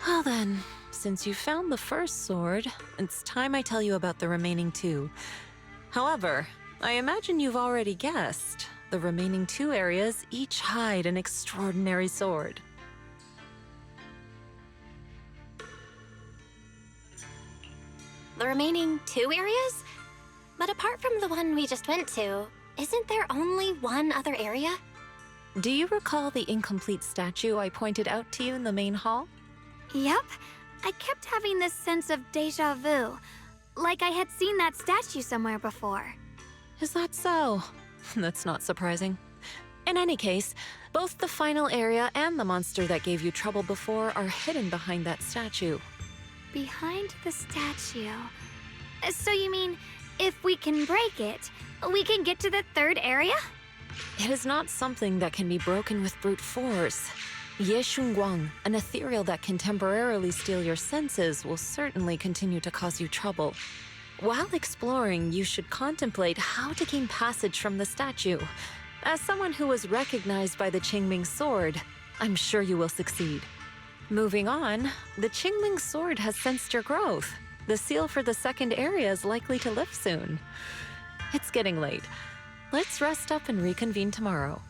Well then, since you found the first sword, it's time I tell you about the remaining 2. However, I imagine you've already guessed. The remaining 2 areas each hide an extraordinary sword. The remaining 2 areas? But apart from the one we just went to, isn't there only one other area? Do you recall the incomplete statue I pointed out to you in the main hall? Yep. I kept having this sense of deja vu. Like I had seen that statue somewhere before. Is that so? That's not surprising. In any case, both the final area and the monster that gave you trouble before are hidden behind that statue. Behind the statue. So you mean, if we can break it, we can get to the 3rd area? It is not something that can be broken with brute force. Ye Shunguang, an ethereal that can temporarily steal your senses, will certainly continue to cause you trouble. While exploring, you should contemplate how to gain passage from the statue. As someone who was recognized by the Qingming sword, I'm sure you will succeed. Moving on, the Qingming sword has sensed your growth. The seal for the second area is likely to lift soon. It's getting late. Let's rest up and reconvene tomorrow.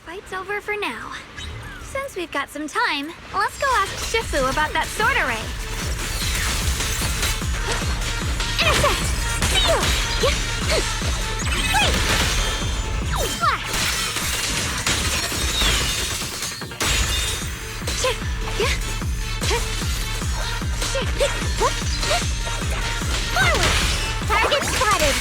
Fight's over for now. Since we've got some time, let's go ask Shifu about that sword array. Intercept! Seal! Wait! Flash! Forward! Target spotted!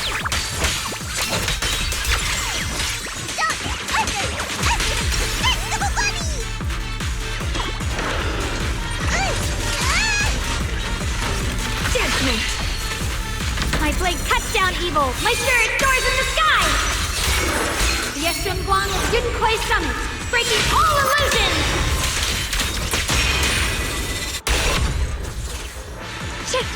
spirit soars in the sky! The Yeshunguang of Yunquai Summit, breaking all illusions! Shit!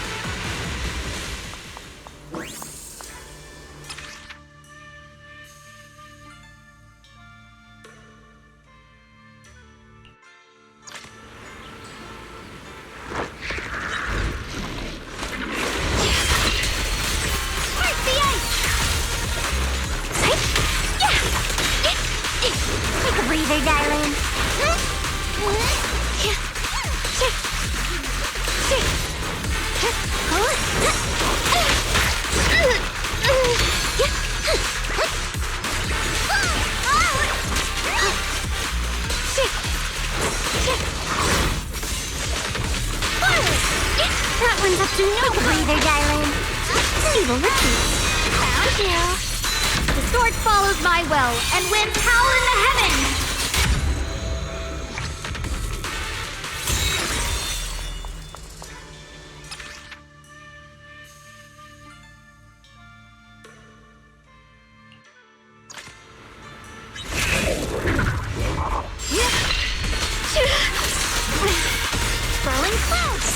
Take a breather, darling. That one's up to no breather, darling. Evil retreat. Found you. The sword follows my will and wins power in the heavens! Swirling clouds.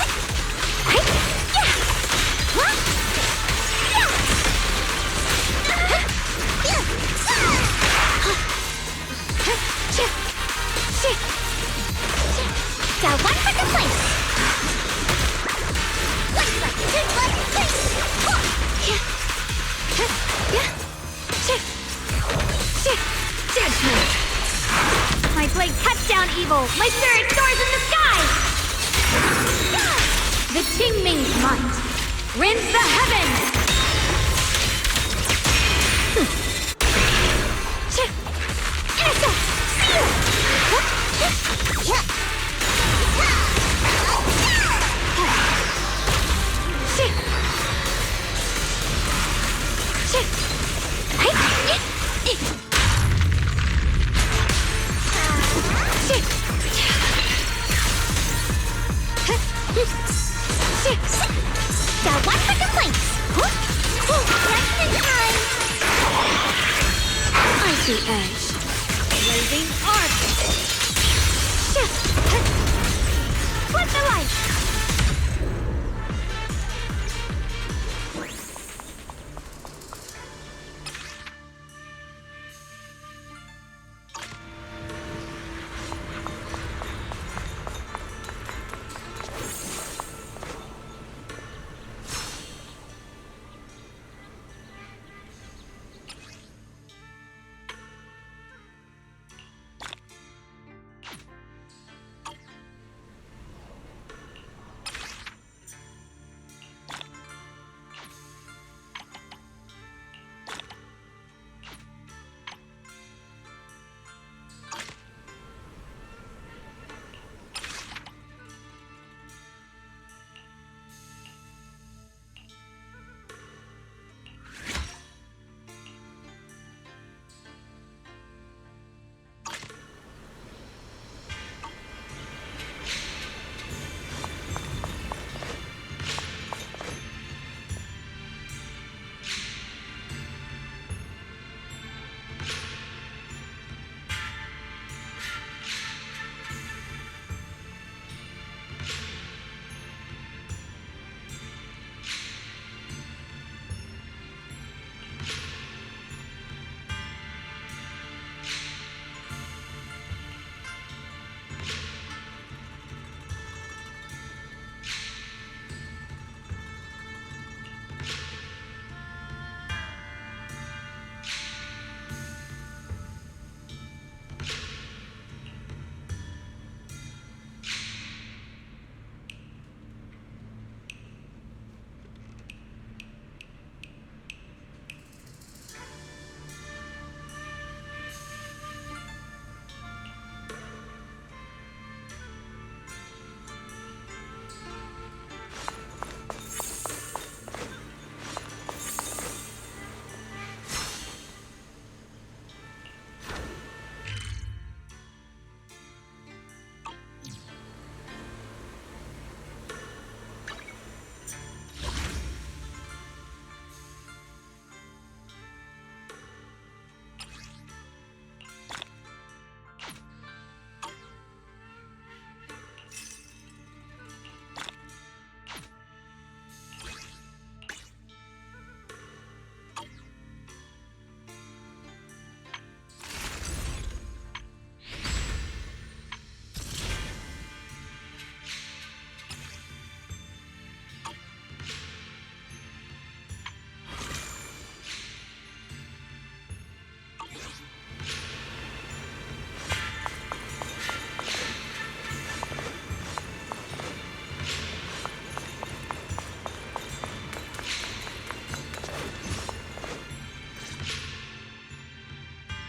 Got one for the place. Judgment! My blade cuts down evil! My spirit soars in the sky! The Qingming's might rends the heavens! Got one for the place. Just in time. Icy edge. Blazing arc. Flip the light.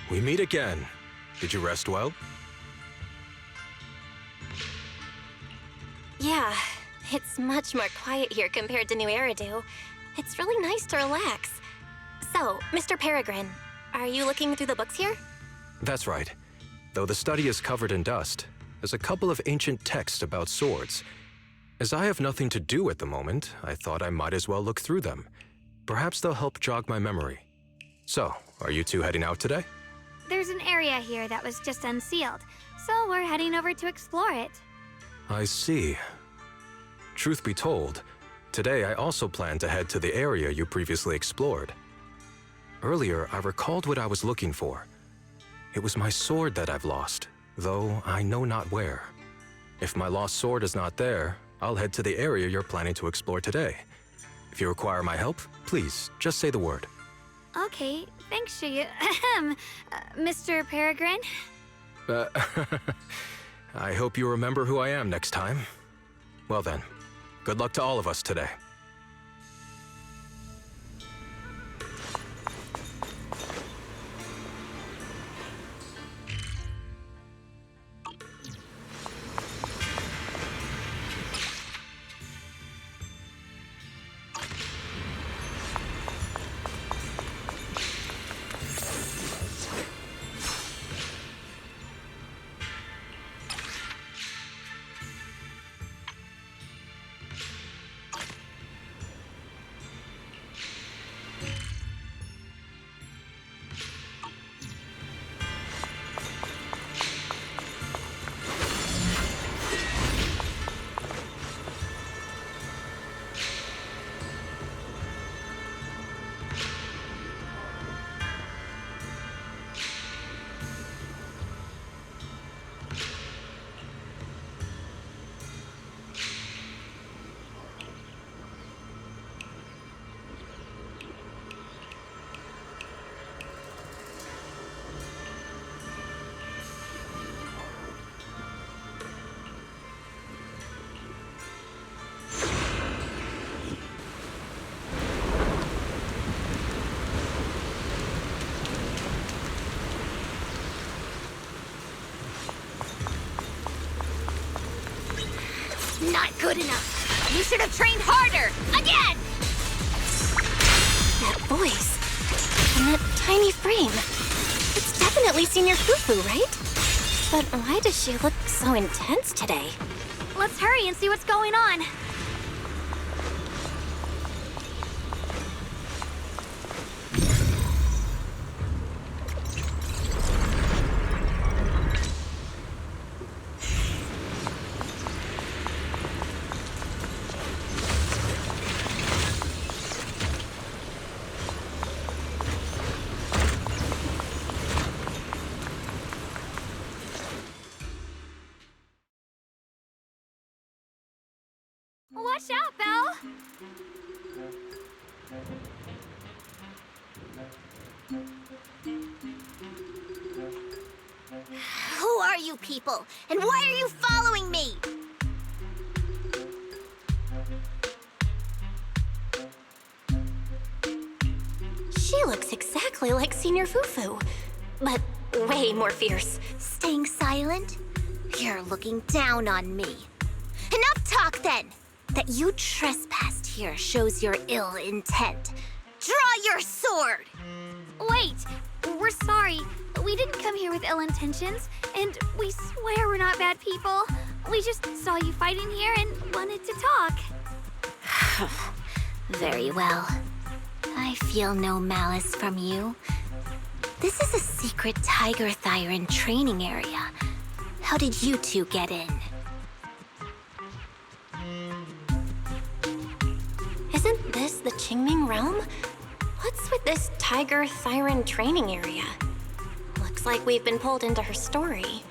We meet again. Did you rest well? Yeah, it's much more quiet here compared to New Eridu. It's really nice to relax. So, Mr. Peregrine, are you looking through the books here? That's right. Though the study is covered in dust, there's a couple of ancient texts about swords. As I have nothing to do at the moment, I thought I might as well look through them. Perhaps they'll help jog my memory. So, are you two heading out today? There's an area here that was just unsealed, so we're heading over to explore it. I see. Truth be told, today I also plan to head to the area you previously explored. Earlier, I recalled what I was looking for. It was my sword that I've lost, though I know not where. If my lost sword is not there, I'll head to the area you're planning to explore today. If you require my help, please, just say the word. Okay, thanks, Mr. Peregrine. I hope you remember who I am next time. Well then, good luck to all of us today. Not good enough. You should have trained harder. Again! That voice. And that tiny frame. It's definitely Senior Fufu, right? But why does she look so intense today? Let's hurry and see what's going on. Watch out, Belle! Who are you people? And why are you following me? She looks exactly like Senior Fufu, but way more fierce. Staying silent? You're looking down on me. Enough talk, then! That you trespassed here shows your ill intent. Draw your sword! Wait! We're sorry. We didn't come here with ill intentions, and we swear we're not bad people. We just saw you fighting here and wanted to talk. Very well. I feel no malice from you. This is a secret Tiger Thyron training area. How did you two get in? Isn't this the Qingming realm? What's with this Tiger Thyron training area? Looks like we've been pulled into her story.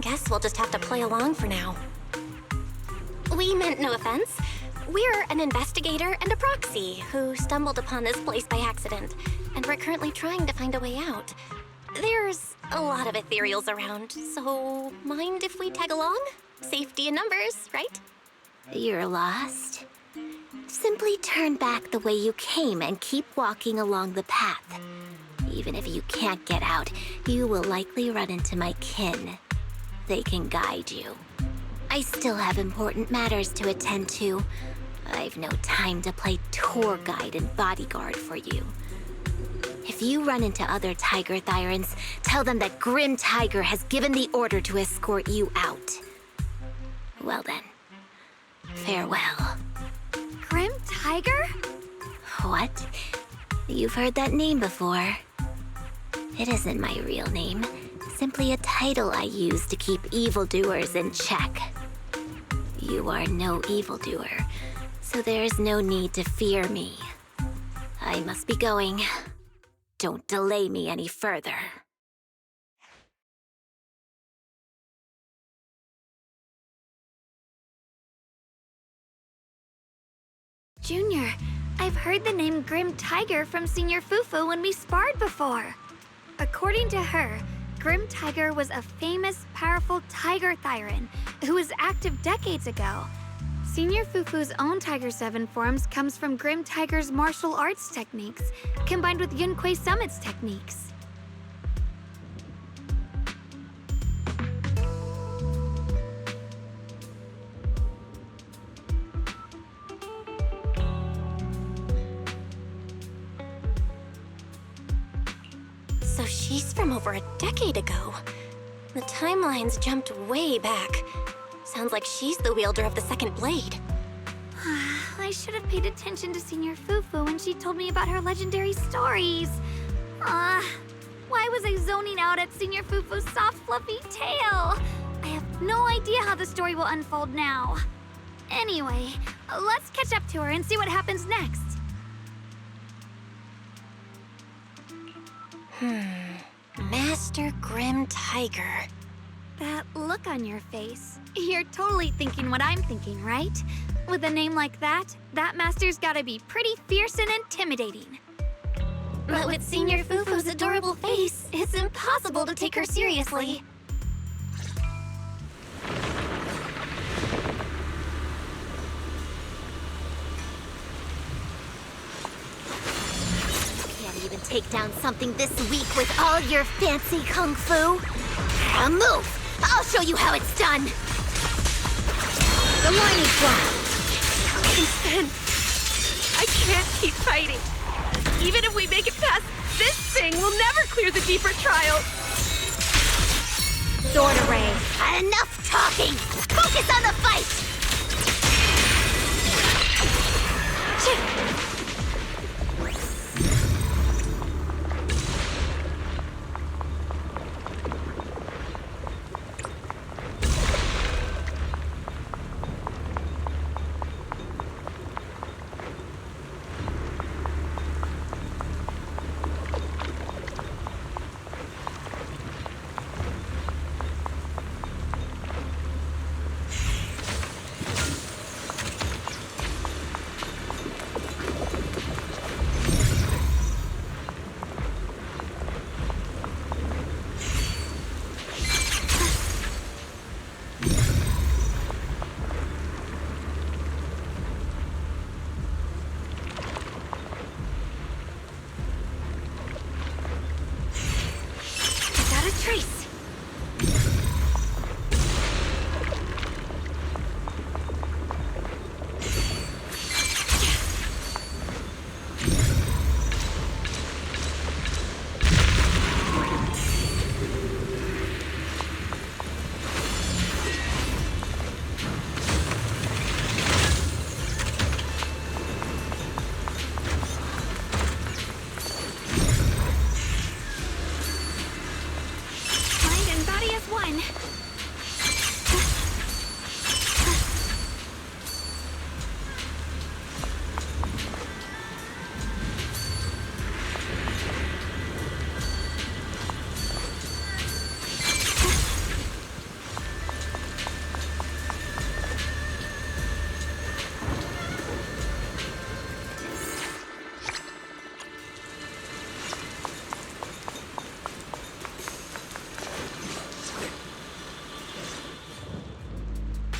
Guess we'll just have to play along for now. We meant no offense. We're an investigator and a proxy who stumbled upon this place by accident, and we're currently trying to find a way out. There's a lot of ethereals around, so mind if we tag along? Safety in numbers, right? You're lost? Simply turn back the way you came and keep walking along the path. Even if you can't get out, you will likely run into my kin. They can guide you. I still have important matters to attend to. I've no time to play tour guide and bodyguard for you. If you run into other Tiger Thyrans, tell them that Grim Tiger has given the order to escort you out. Well then, farewell. Grim Tiger? What? You've heard that name before. It isn't my real name, simply a title I use to keep evildoers in check. You are no evildoer, so there is no need to fear me. I must be going. Don't delay me any further. Junior, I've heard the name Grim Tiger from Senior Fufu when we sparred before. According to her, Grim Tiger was a famous, powerful Tiger Thyran who was active decades ago. Senior Fufu's own Tiger 7 forms comes from Grim Tiger's martial arts techniques, combined with Yunquei Summit's techniques. So she's from over a decade ago. The timeline's jumped way back. Sounds like she's the wielder of the second blade. I should have paid attention to Senior Fufu when she told me about her legendary stories. Why was I zoning out at Senior Fufu's soft, fluffy tail? I have no idea how the story will unfold now. Anyway, let's catch up to her and see what happens next. Master Grim Tiger. That look on your face. You're totally thinking what I'm thinking, right? With a name like that, that master's gotta be pretty fierce and intimidating. But with Senior Fufu's adorable face, it's impossible to take her seriously. Can't even take down something this weak with all your fancy kung fu. Now move! I'll show you how it's done! The line is drawn. Instead, I can't keep fighting. Even if we make it past this thing, we'll never clear the deeper trial. Sword array. Enough talking! Focus on the fight!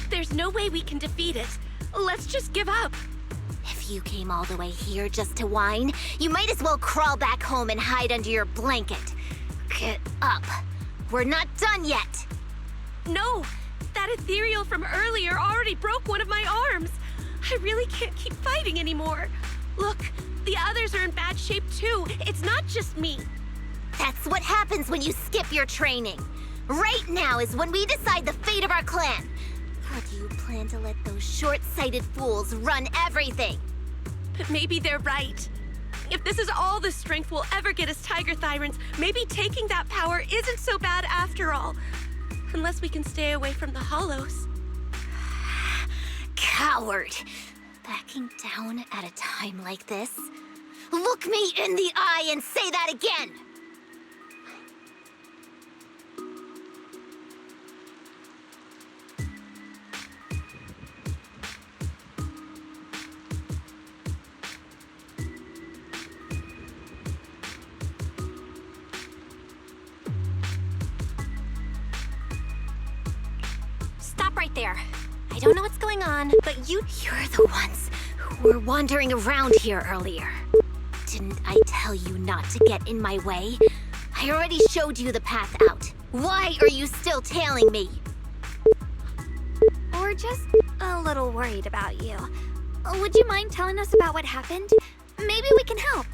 There's no way we can defeat it. Let's just give up. If If you came all the way here just to whine, you might as well crawl back home and hide under your blanket. Get up. We're not done yet. No! That ethereal from earlier already broke one of my arms. I really can't keep fighting anymore. Look, the others are in bad shape too. It's not just me. That's what happens when you skip your training. Right now is when we decide the fate of our clan. Or do you plan to let those short-sighted fools run everything? But maybe they're right. If this is all the strength we'll ever get as Tiger Thyrans, maybe taking that power isn't so bad after all. Unless we can stay away from the Hollows. Coward! Backing down at a time like this? Look me in the eye and say that again! Stop right there. I don't know what's going on, but you're the ones who were wandering around here earlier. Didn't I tell you not to get in my way? I already showed you the path out. Why are you still tailing me? We're just a little worried about you. Would you mind telling us about what happened? Maybe we can help.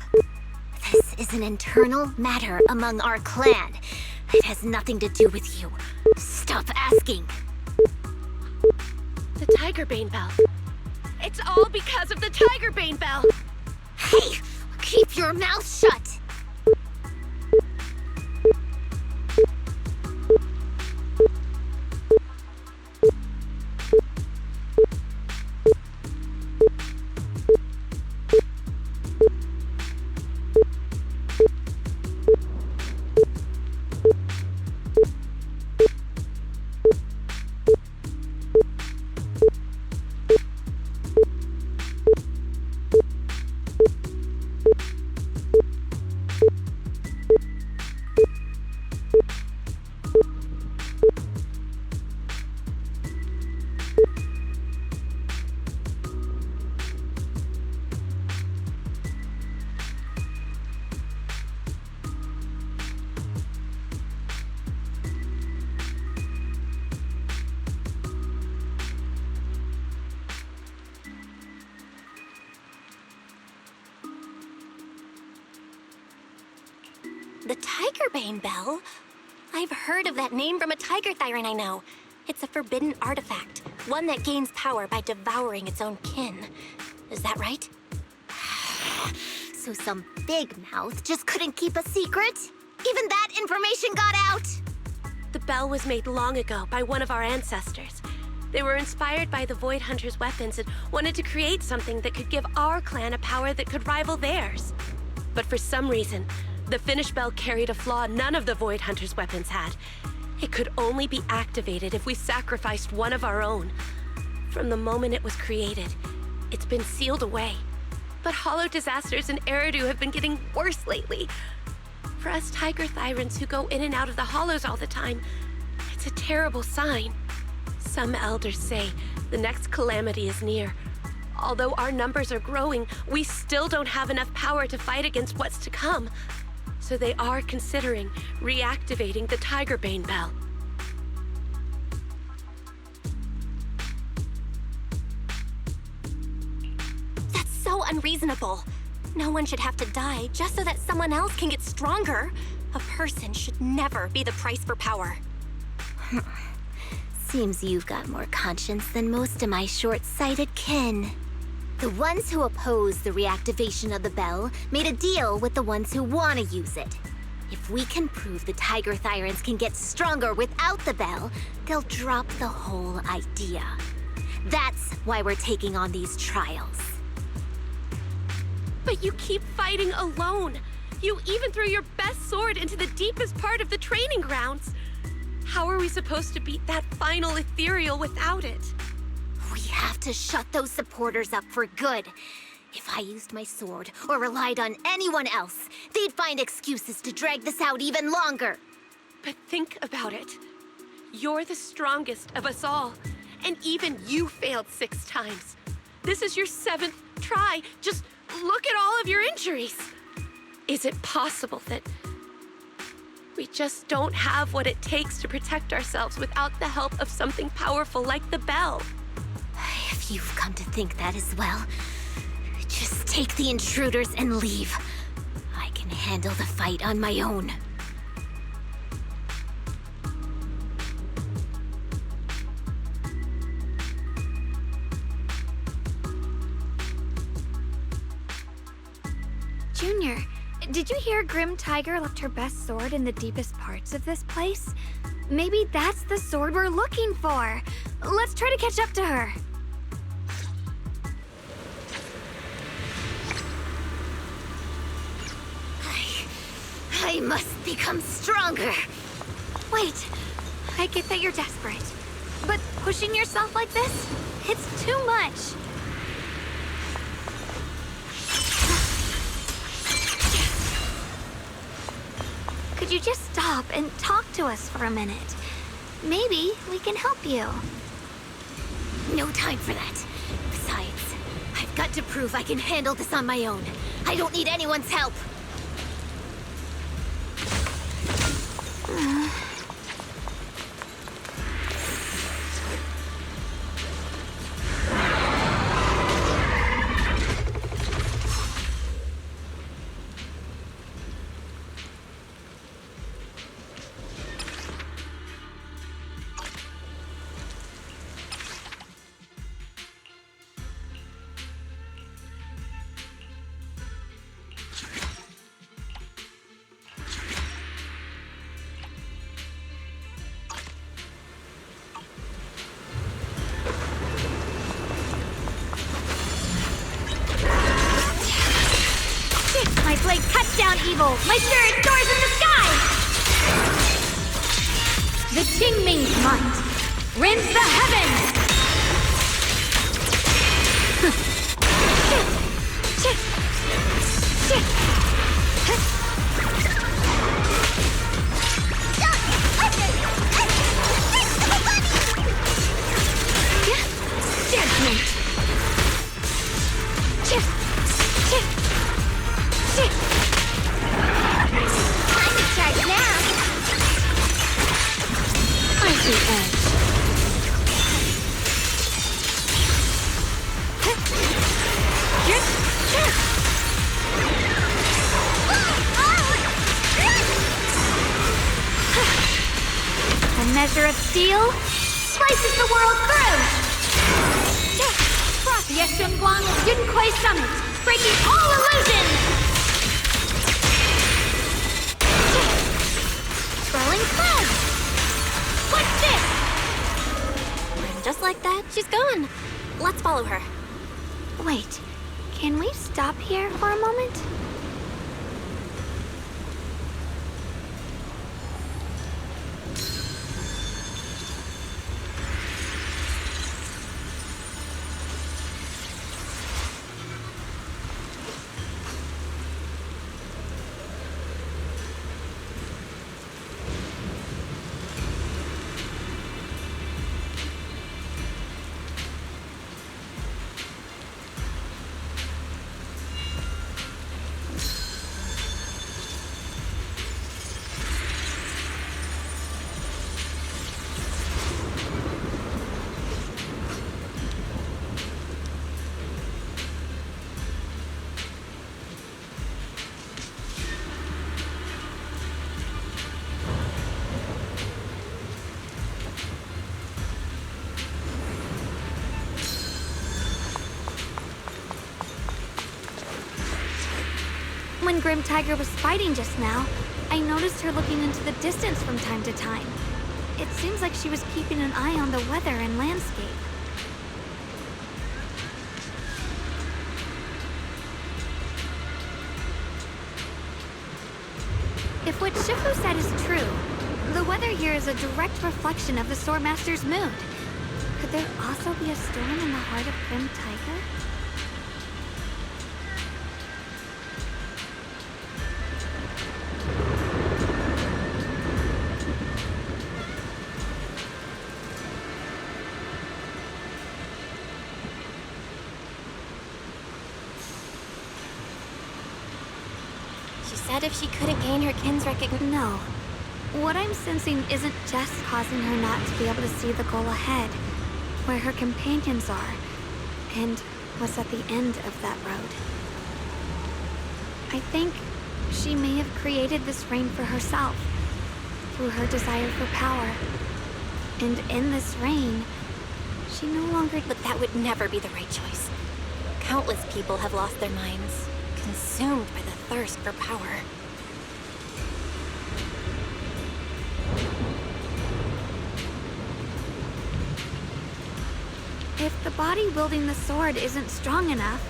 This is an internal matter among our clan. It has nothing to do with you. Stop asking. The Tiger Bane Bell. It's all because of the Tiger Bane Bell. Hey, keep your mouth shut. The Tiger Bane Bell? I've heard of that name from a Tiger Thyran I know. It's a forbidden artifact, one that gains power by devouring its own kin. Is that right? So some big mouth just couldn't keep a secret? Even that information got out? The bell was made long ago by one of our ancestors. They were inspired by the Void Hunter's weapons and wanted to create something that could give our clan a power that could rival theirs. But for some reason, the finished bell carried a flaw none of the Void Hunter's weapons had. It could only be activated if we sacrificed one of our own. From the moment it was created, it's been sealed away. But hollow disasters in Eridu have been getting worse lately. For us Tiger Thyrans who go in and out of the hollows all the time, it's a terrible sign. Some elders say the next calamity is near. Although our numbers are growing, we still don't have enough power to fight against what's to come. So they are considering reactivating the Tiger Bane Bell. That's so unreasonable. No one should have to die just so that someone else can get stronger. A person should never be the price for power. Seems you've got more conscience than most of my short-sighted kin. The ones who oppose the reactivation of the bell made a deal with the ones who want to use it. If we can prove the Tiger Thyrans can get stronger without the bell, they'll drop the whole idea. That's why we're taking on these trials. But you keep fighting alone. You even threw your best sword into the deepest part of the training grounds. How are we supposed to beat that final ethereal without it? We have to shut those supporters up for good. If I used my sword or relied on anyone else, they'd find excuses to drag this out even longer. But think about it. You're the strongest of us all, and even you failed 6 times. This is your 7th try. Just look at all of your injuries. Is it possible that we just don't have what it takes to protect ourselves without the help of something powerful like the bell? If you've come to think that as well, just take the intruders and leave. I can handle the fight on my own. Junior, did you hear Grim Tiger left her best sword in the deepest parts of this place? Maybe that's the sword we're looking for. Let's try to catch up to her. I must become stronger. Wait, I get that you're desperate, but pushing yourself like this, it's too much. Could you just stop and talk to us for a minute? Maybe we can help you. No time for that. Besides, I've got to prove I can handle this on my own. I don't need anyone's help. My blade cuts down evil. My spirit soars in the sky. The Qingming's might rends the heavens. Judgment. I'm in charge now. Icy edge. A measure of steel slices the world through. Yeshunguang Yunquai Summit, breaking all illusions. Swirling clouds. What's this? And just like that, she's gone. Let's follow her. Wait, can we stop here for a moment? When Grim Tiger was fighting just now, I noticed her looking into the distance from time to time. It seems like she was keeping an eye on the weather and landscape. If what Shifu said is true, the weather here is a direct reflection of the Swordmaster's mood. Could there also be a storm in the heart of Grim Tiger? said if she couldn't gain her kin's recognition? No. What I'm sensing isn't just causing her not to be able to see the goal ahead, where her companions are, and what's at the end of that road. I think she may have created this reign for herself, through her desire for power. And in this reign, she no longer... But that would never be the right choice. Countless people have lost their minds, consumed by the thirst for power. If the body wielding the sword isn't strong enough,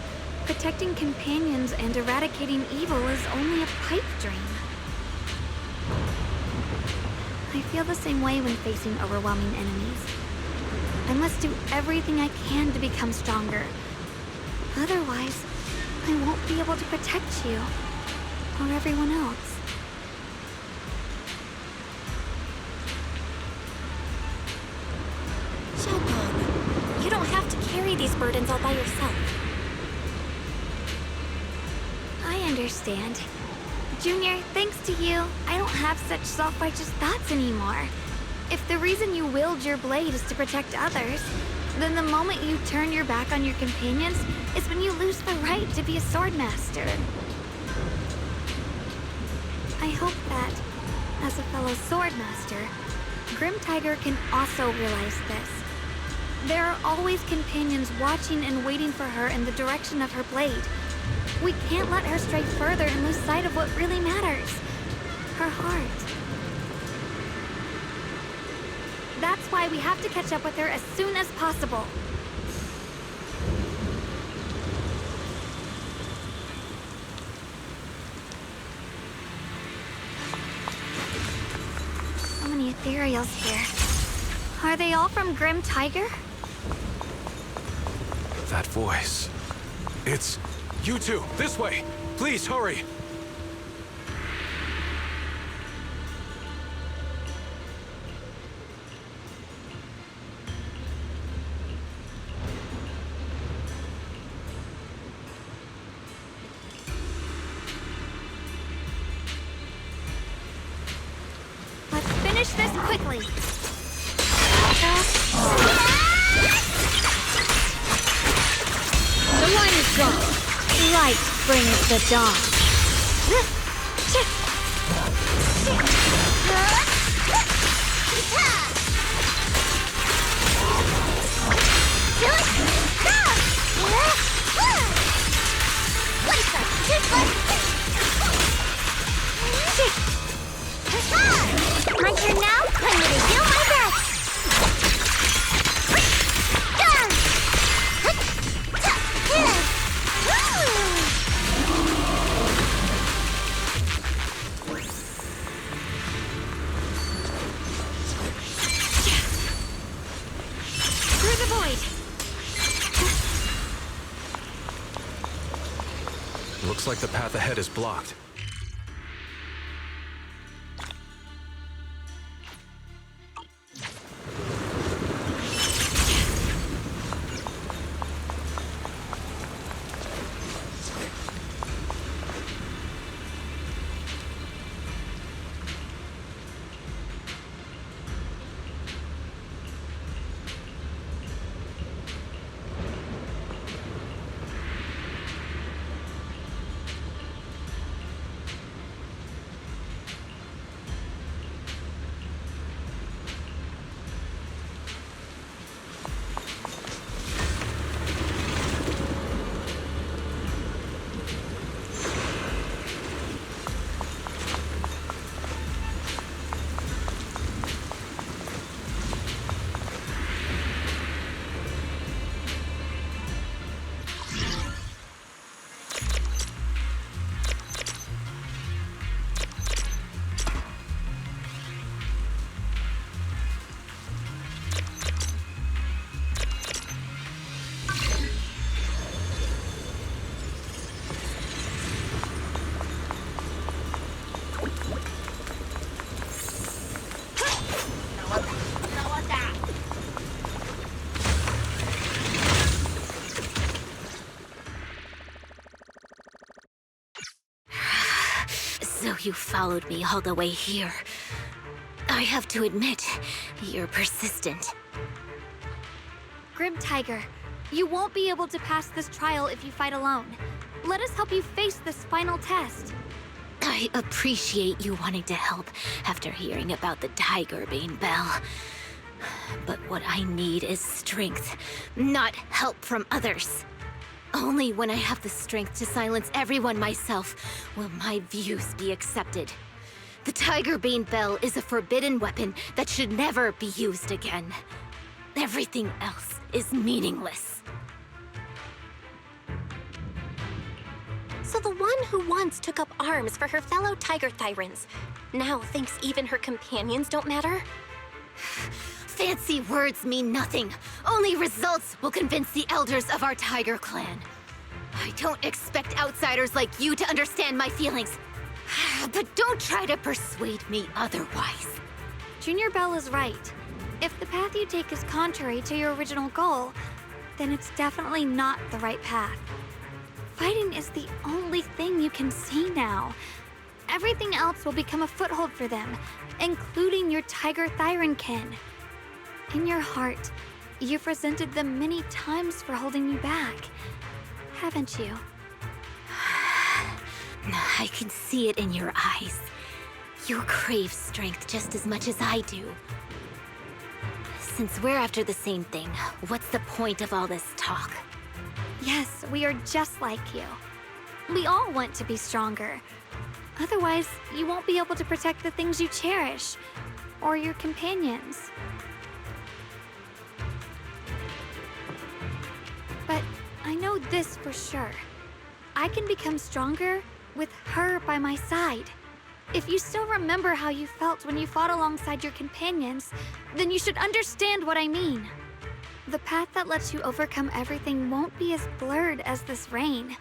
protecting companions and eradicating evil is only a pipe dream. I feel the same way when facing overwhelming enemies. I must do everything I can to become stronger. Otherwise, I won't be able to protect you, or everyone else. Xiaogong, you don't have to carry these burdens all by yourself. I understand. Junior, thanks to you, I don't have such self-righteous thoughts anymore. If the reason you wield your blade is to protect others, then the moment you turn your back on your companions is when you lose the right to be a sword master. I hope that, as a fellow sword master, Grim Tiger can also realize this. There are always companions watching and waiting for her in the direction of her blade. We can't let her stray further and lose sight of what really matters. Her heart. That's why we have to catch up with her as soon as possible. So many ethereals here. Are they all from Grim Tiger? That voice. It's you two. This way. Please hurry. Let's finish this quickly. The line is gone. Light brings the dawn. My turn now? I'm gonna do my best! Through the void! Looks like the path ahead is blocked. you followed me all the way here. I have to admit, you're persistent. Grim Tiger, you won't be able to pass this trial if you fight alone. Let us help you face this final test. I appreciate you wanting to help after hearing about the Tiger Bane Bell. But what I need is strength, not help from others. Only when I have the strength to silence everyone myself will my views be accepted. The Tiger Bane Bell is a forbidden weapon that should never be used again. Everything else is meaningless. So the one who once took up arms for her fellow Tiger Thyrans now thinks even her companions don't matter? Fancy words mean nothing. Only results will convince the elders of our Tiger Clan. I don't expect outsiders like you to understand my feelings. But don't try to persuade me otherwise. Junior Bell is right. If the path you take is contrary to your original goal, then it's definitely not the right path. Fighting is the only thing you can see now. Everything else will become a foothold for them, including your Tiger Thyran kin. In your heart, you've resented them many times for holding you back, haven't you? I can see it in your eyes. You crave strength just as much as I do. Since we're after the same thing, what's the point of all this talk? Yes, we are just like you. We all want to be stronger. Otherwise, you won't be able to protect the things you cherish, or your companions. But I know this for sure. I can become stronger with her by my side. If you still remember how you felt when you fought alongside your companions, then you should understand what I mean. The path that lets you overcome everything won't be as blurred as this rain.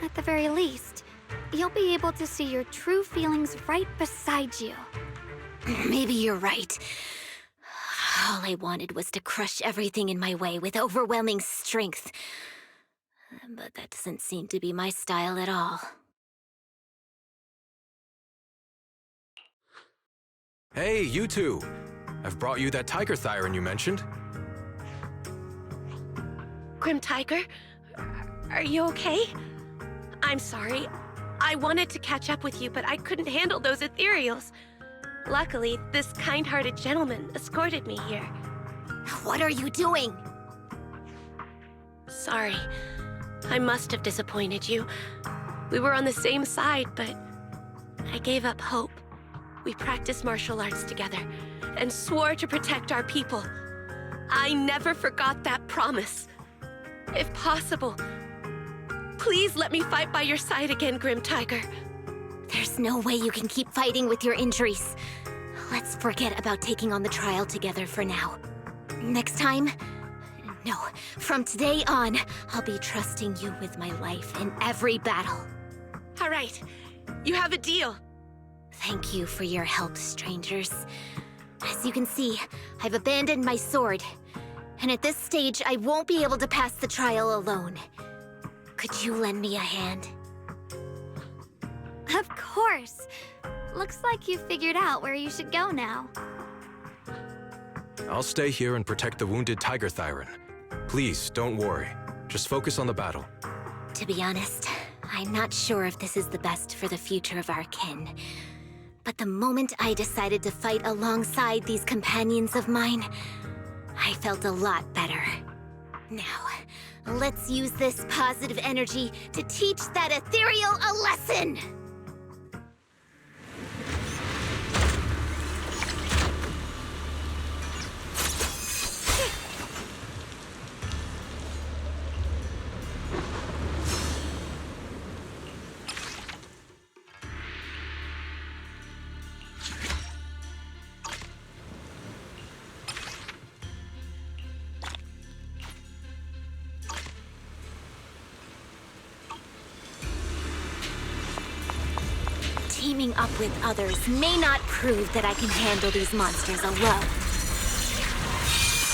At the very least, you'll be able to see your true feelings right beside you. Maybe you're right. All I wanted was to crush everything in my way with overwhelming strength. But that doesn't seem to be my style at all. Hey, you two! I've brought you that Tiger Thyran you mentioned. Grim Tiger, are you okay? I'm sorry. I wanted to catch up with you, but I couldn't handle those ethereals. Luckily, this kind-hearted gentleman escorted me here. What are you doing? Sorry. I must have disappointed you. We were on the same side, but I gave up hope. We practiced martial arts together and swore to protect our people. I never forgot that promise. If possible, please let me fight by your side again, Grim Tiger. There's no way you can keep fighting with your injuries. Let's forget about taking on the trial together for now. Next time? No, from today on, I'll be trusting you with my life in every battle. All right, you have a deal. Thank you for your help, strangers. As you can see, I've abandoned my sword. And at this stage, I won't be able to pass the trial alone. Could you lend me a hand? Of course. Looks like you figured out where you should go now. I'll stay here and protect the wounded Tiger Thyran. Please, don't worry. Just focus on the battle. To be honest, I'm not sure if this is the best for the future of our kin. But the moment I decided to fight alongside these companions of mine, I felt a lot better. Now, let's use this positive energy to teach that ethereal a lesson! Teaming up with others may not prove that I can handle these monsters alone.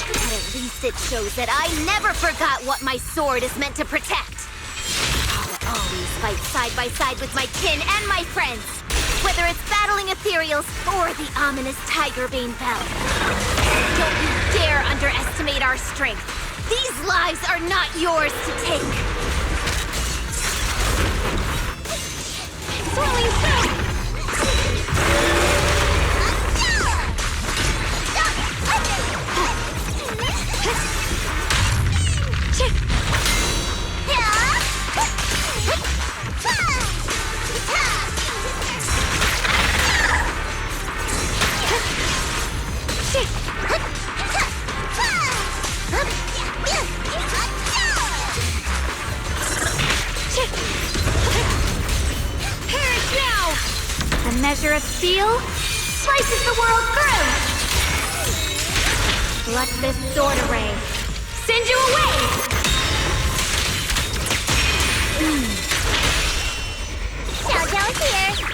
But at least it shows that I never forgot what my sword is meant to protect. I'll always fight side by side with my kin and my friends. Whether it's battling ethereals or the ominous Tiger Bane Bell. Don't you dare underestimate our strength. These lives are not yours to take. Swirling Storm! Perish now! A measure of steel slices the world through! Let this sword array send you away! Xiaojiao's here!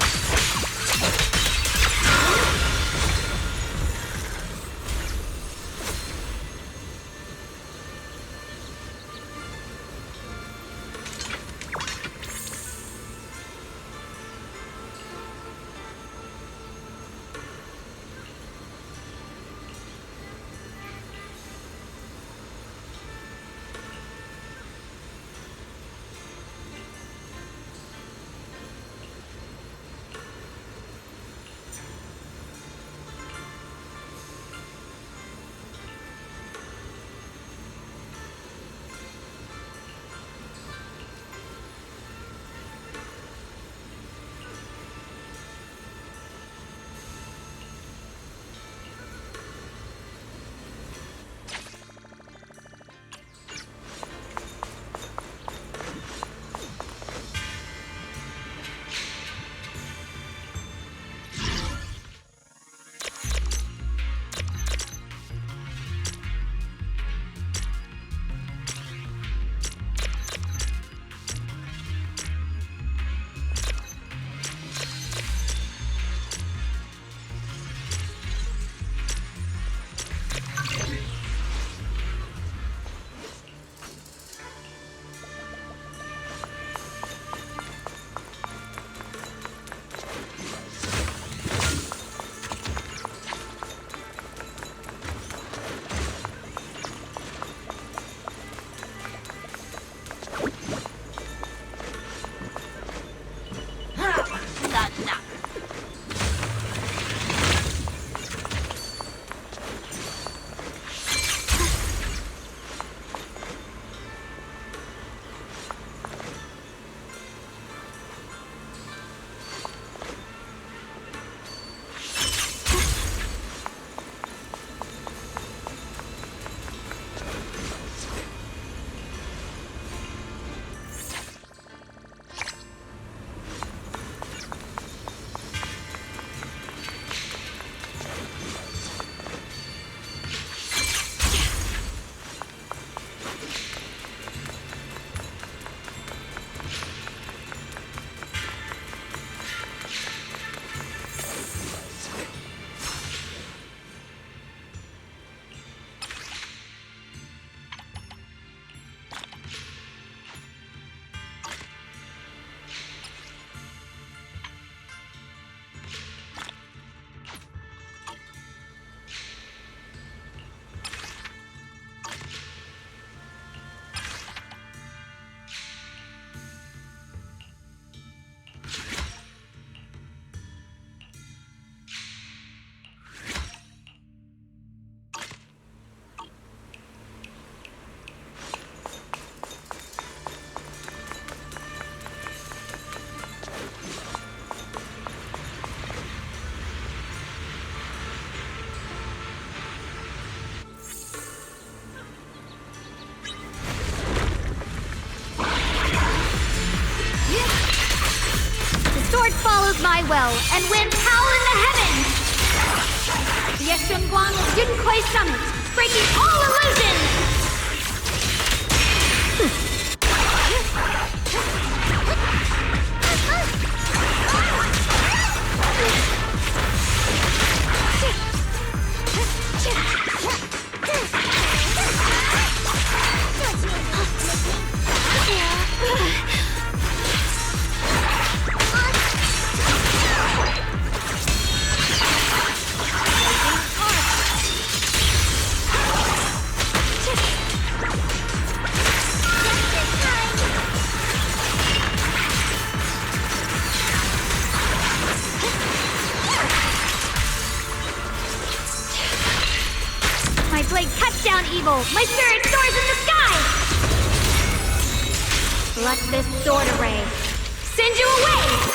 follows my will and winds howl in the heavens! The Yeshunguang is Yunkuei Summit, breaking all illusions! My blade cuts down evil! My spirit soars in the sky! Let this sword array send you away!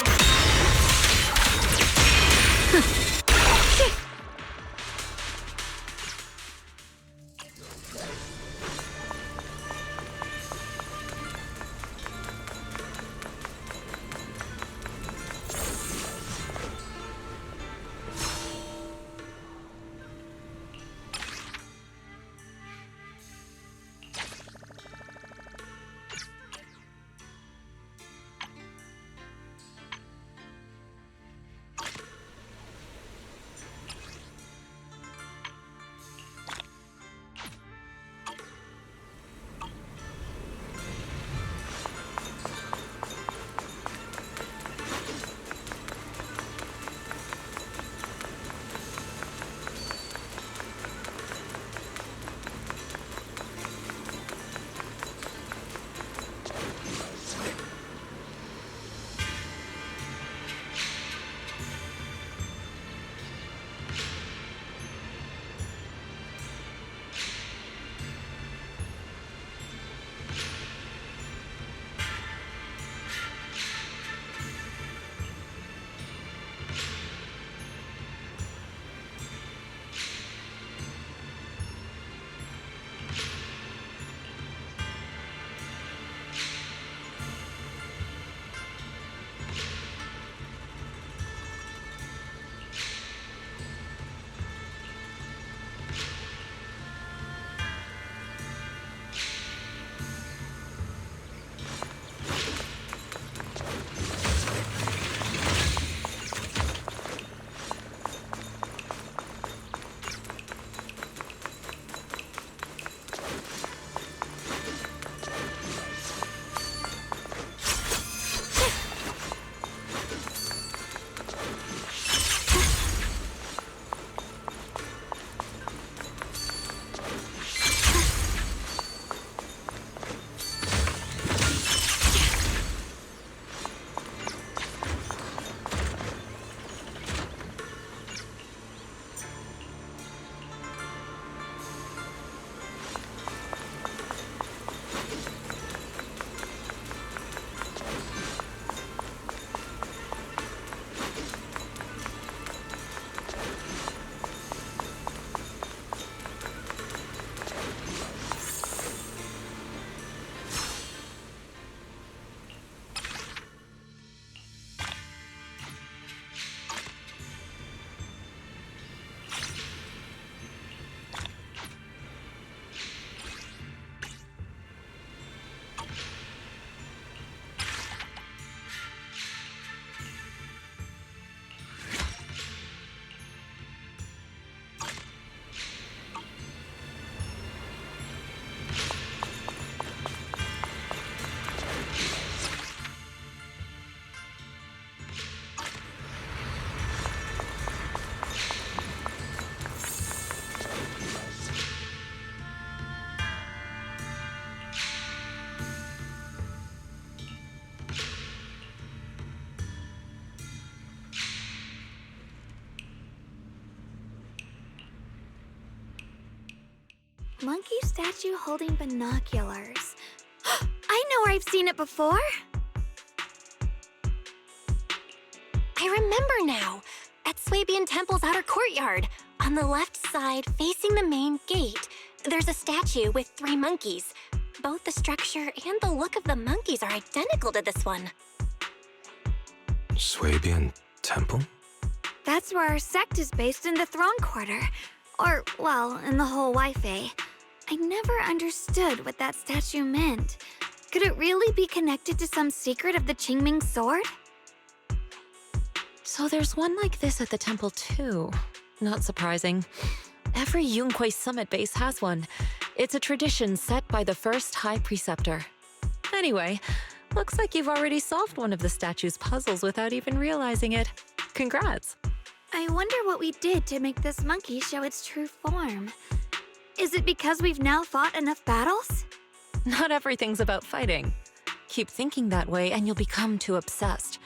Monkey statue holding binoculars. I know where I've seen it before. I remember now. At Swabian Temple's outer courtyard. On the left side, facing the main gate, there's a statue with 3 monkeys. Both the structure and the look of the monkeys are identical to this one. Swabian Temple? That's where our sect is based in the Throne Quarter. Or, well, in the whole Wi-Fi. I never understood what that statue meant. Could it really be connected to some secret of the Qingming sword? So there's one like this at the temple too. Not surprising. Every Yunque Summit base has one. It's a tradition set by the first High Preceptor. Anyway, looks like you've already solved one of the statue's puzzles without even realizing it. Congrats! I wonder what we did to make this monkey show its true form. Is it because we've now fought enough battles? Not everything's about fighting. Keep thinking that way and you'll become too obsessed.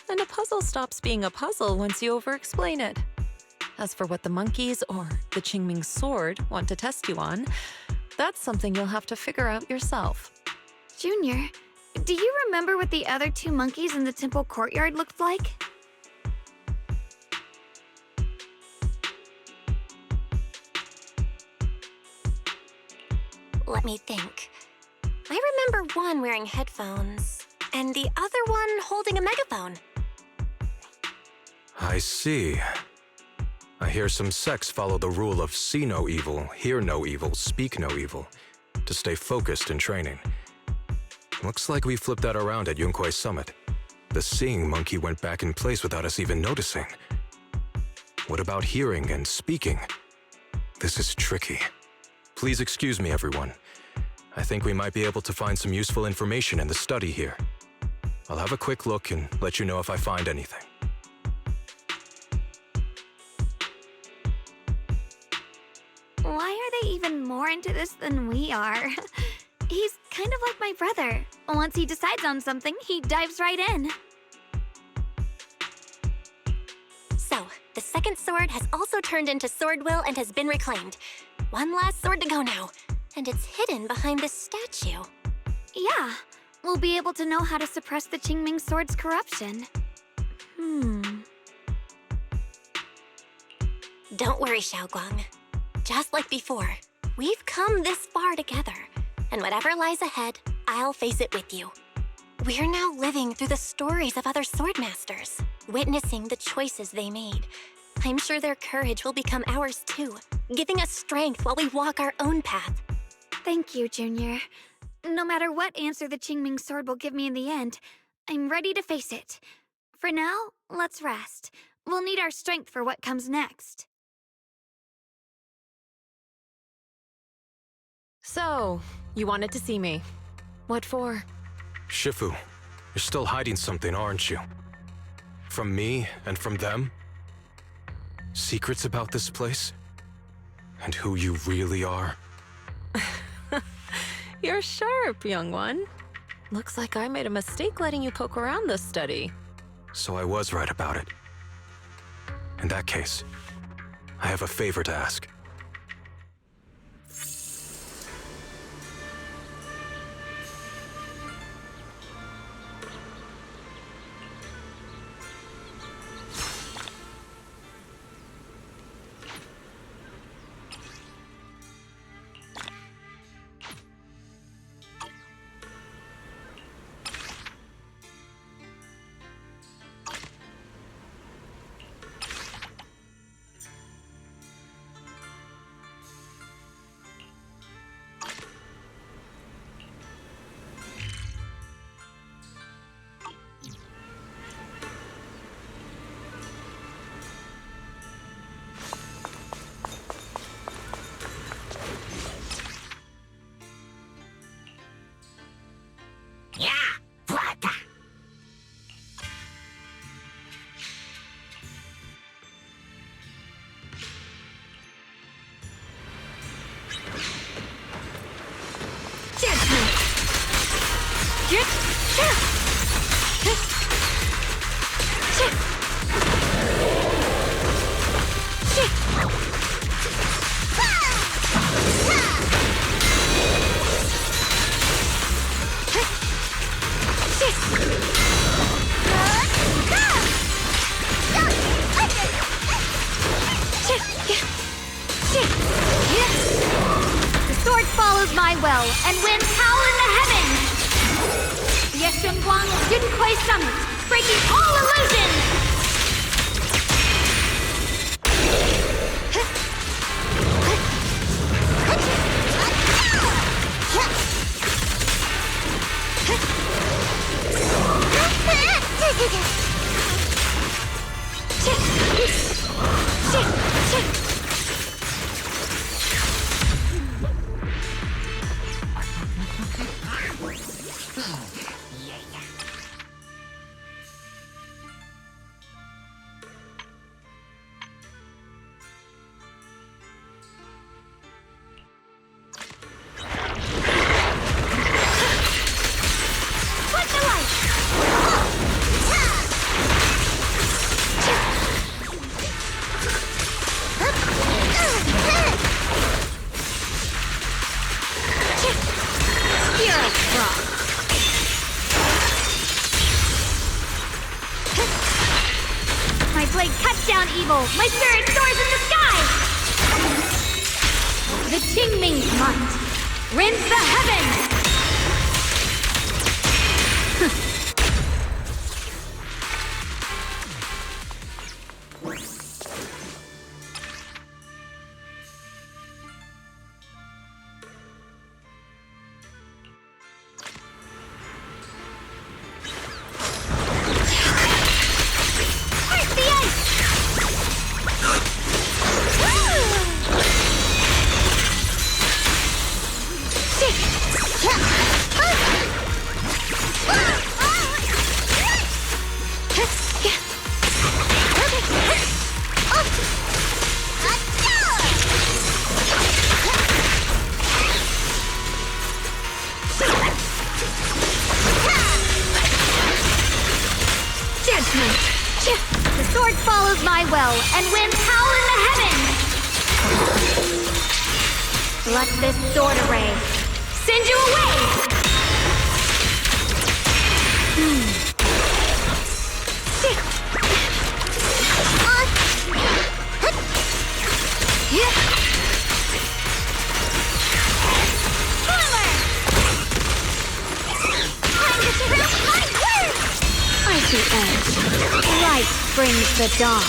And a puzzle stops being a puzzle once you over-explain it. As for what the monkeys or the Qingming sword want to test you on, that's something you'll have to figure out yourself. Junior, do you remember what the other 2 monkeys in the temple courtyard looked like? Let me think. I remember one wearing headphones, and the other one holding a megaphone. I see. I hear some sects follow the rule of see no evil, hear no evil, speak no evil, to stay focused in training. Looks like we flipped that around at Yunkuei Summit. The seeing monkey went back in place without us even noticing. What about hearing and speaking? This is tricky. Please excuse me, everyone. I think we might be able to find some useful information in the study here. I'll have a quick look and let you know if I find anything. Why are they even more into this than we are? He's kind of like my brother. Once he decides on something, he dives right in. So, the second sword has also turned into sword will and has been reclaimed. One last sword to go now, and it's hidden behind this statue. Yeah, we'll be able to know how to suppress the Qingming sword's corruption. Don't worry, Xiaoguang. Just like before, we've come this far together, and whatever lies ahead, I'll face it with you. We're now living through the stories of other swordmasters, witnessing the choices they made. I'm sure their courage will become ours too, giving us strength while we walk our own path. Thank you, Junior. No matter what answer the Qingming sword will give me in the end, I'm ready to face it. For now, let's rest. We'll need our strength for what comes next. So, you wanted to see me. What for? Shifu, you're still hiding something, aren't you? From me and from them? Secrets about this place? And who you really are? You're sharp, young one. Looks like I made a mistake letting you poke around this study. So I was right about it. In that case, I have a favor to ask. My well and winds howl in the heavens! Yeshunguang Yunkuei Summit, breaking all illusions! my spirit soars in the sky! The Qingming's might rends the heavens! The sword follows my will, and winds howl in the heavens! Let this sword array send you away! At the edge, light brings the dawn.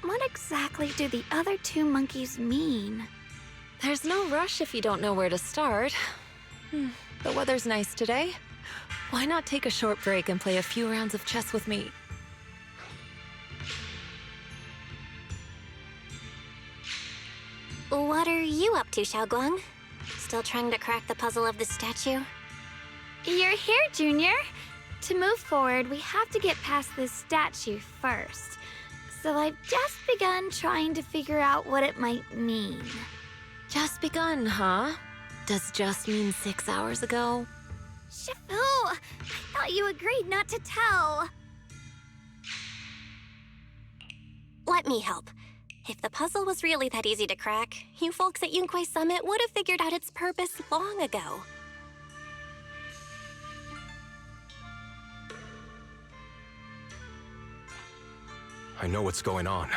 What exactly do the other two monkeys mean? There's no rush if you don't know where to start. The weather's nice today. Why not take a short break and play a few rounds of chess with me? What are you up to, Xiaoguang? Still trying to crack the puzzle of the statue? You're here, Junior. To move forward, we have to get past this statue first. So I've just begun trying to figure out what it might mean. Just begun, huh? Does just mean 6 hours ago? Shifu! I thought you agreed not to tell. Let me help. If the puzzle was really that easy to crack, you folks at Yunquay Summit would have figured out its purpose long ago. I know what's going on.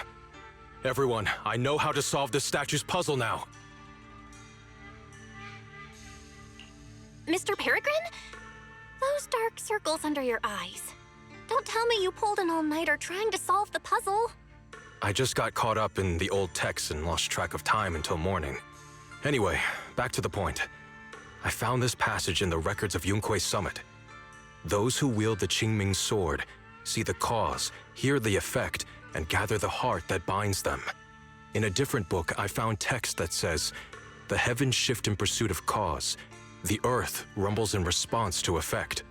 Everyone, I know how to solve this statue's puzzle now. Mr. Peregrine? Those dark circles under your eyes. Don't tell me you pulled an all-nighter trying to solve the puzzle. I just got caught up in the old texts and lost track of time until morning. Anyway, back to the point. I found this passage in the records of Yunquay Summit. Those who wield the Qingming sword see the cause, hear the effect, and gather the heart that binds them. In a different book, I found text that says, "The heavens shift in pursuit of cause. The earth rumbles in response to effect.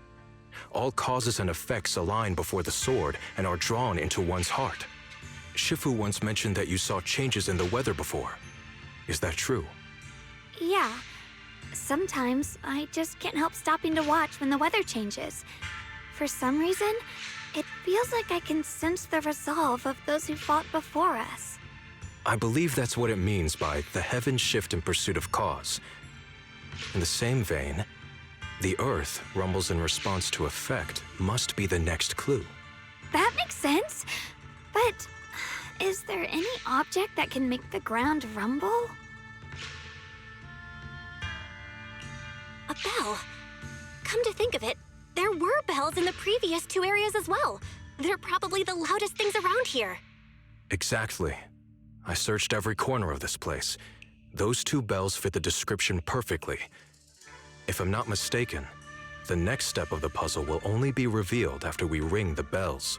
All causes and effects align before the sword and are drawn into one's heart." Shifu once mentioned that you saw changes in the weather before. Is that true? Yeah. Sometimes I just can't help stopping to watch when the weather changes. For some reason, it feels like I can sense the resolve of those who fought before us. I believe that's what it means by the heavens shift in pursuit of cause. In the same vein, the earth rumbles in response to effect must be the next clue. That makes sense. But is there any object that can make the ground rumble? A bell. Come to think of it, there were bells in the previous two areas as well. They're probably the loudest things around here. Exactly. I searched every corner of this place. Those 2 bells fit the description perfectly. If I'm not mistaken, the next step of the puzzle will only be revealed after we ring the bells.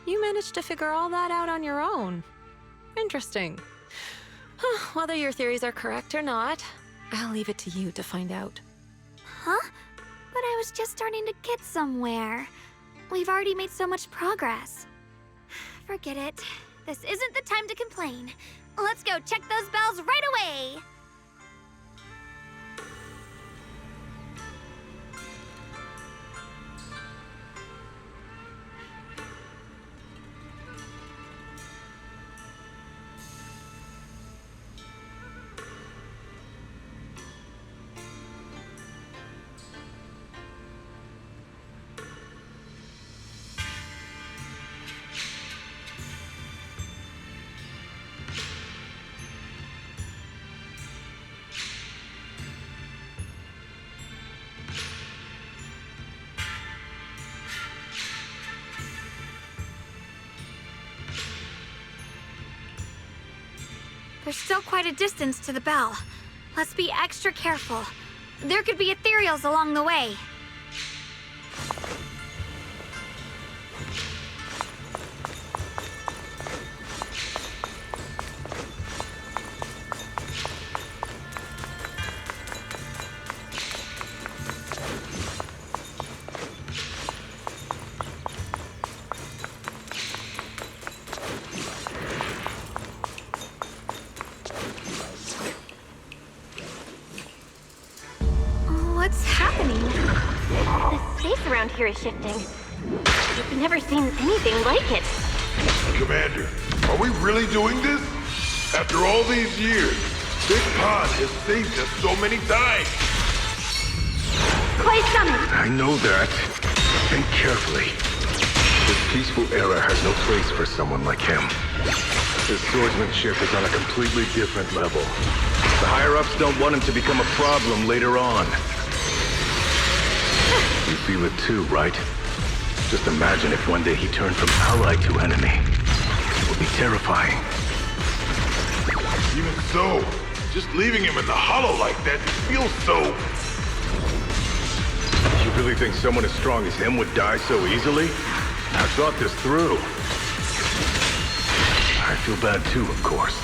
You managed to figure all that out on your own. Interesting. Whether your theories are correct or not, I'll leave it to you to find out. Huh? But I was just starting to get somewhere. We've already made so much progress. Forget it. This isn't the time to complain. Let's go check those bells right away! There's still quite a distance to the bell. Let's be extra careful. There could be ethereals along the way. Here is shifting. I've never seen anything like it. Commander, are we really doing this? After all these years, Big Pond has saved us so many times. Clay Summit! I know that. Think carefully. This peaceful era has no place for someone like him. His swordsmanship is on a completely different level. The higher-ups don't want him to become a problem later on. You feel it too, right? Just imagine if one day he turned from ally to enemy. It would be terrifying. Even so, just leaving him in the hollow like that feels so... You really think someone as strong as him would die so easily? I thought this through. I feel bad too, of course.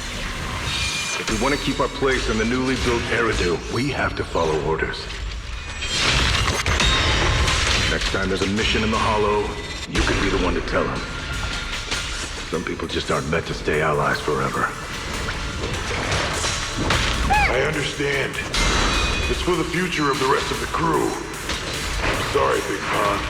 If we want to keep our place in the newly built Eridu, we have to follow orders. Next time there's a mission in the Hollow, you can be the one to tell them. Some people just aren't meant to stay allies forever. I understand. It's for the future of the rest of the crew. I'm sorry, Big Pond.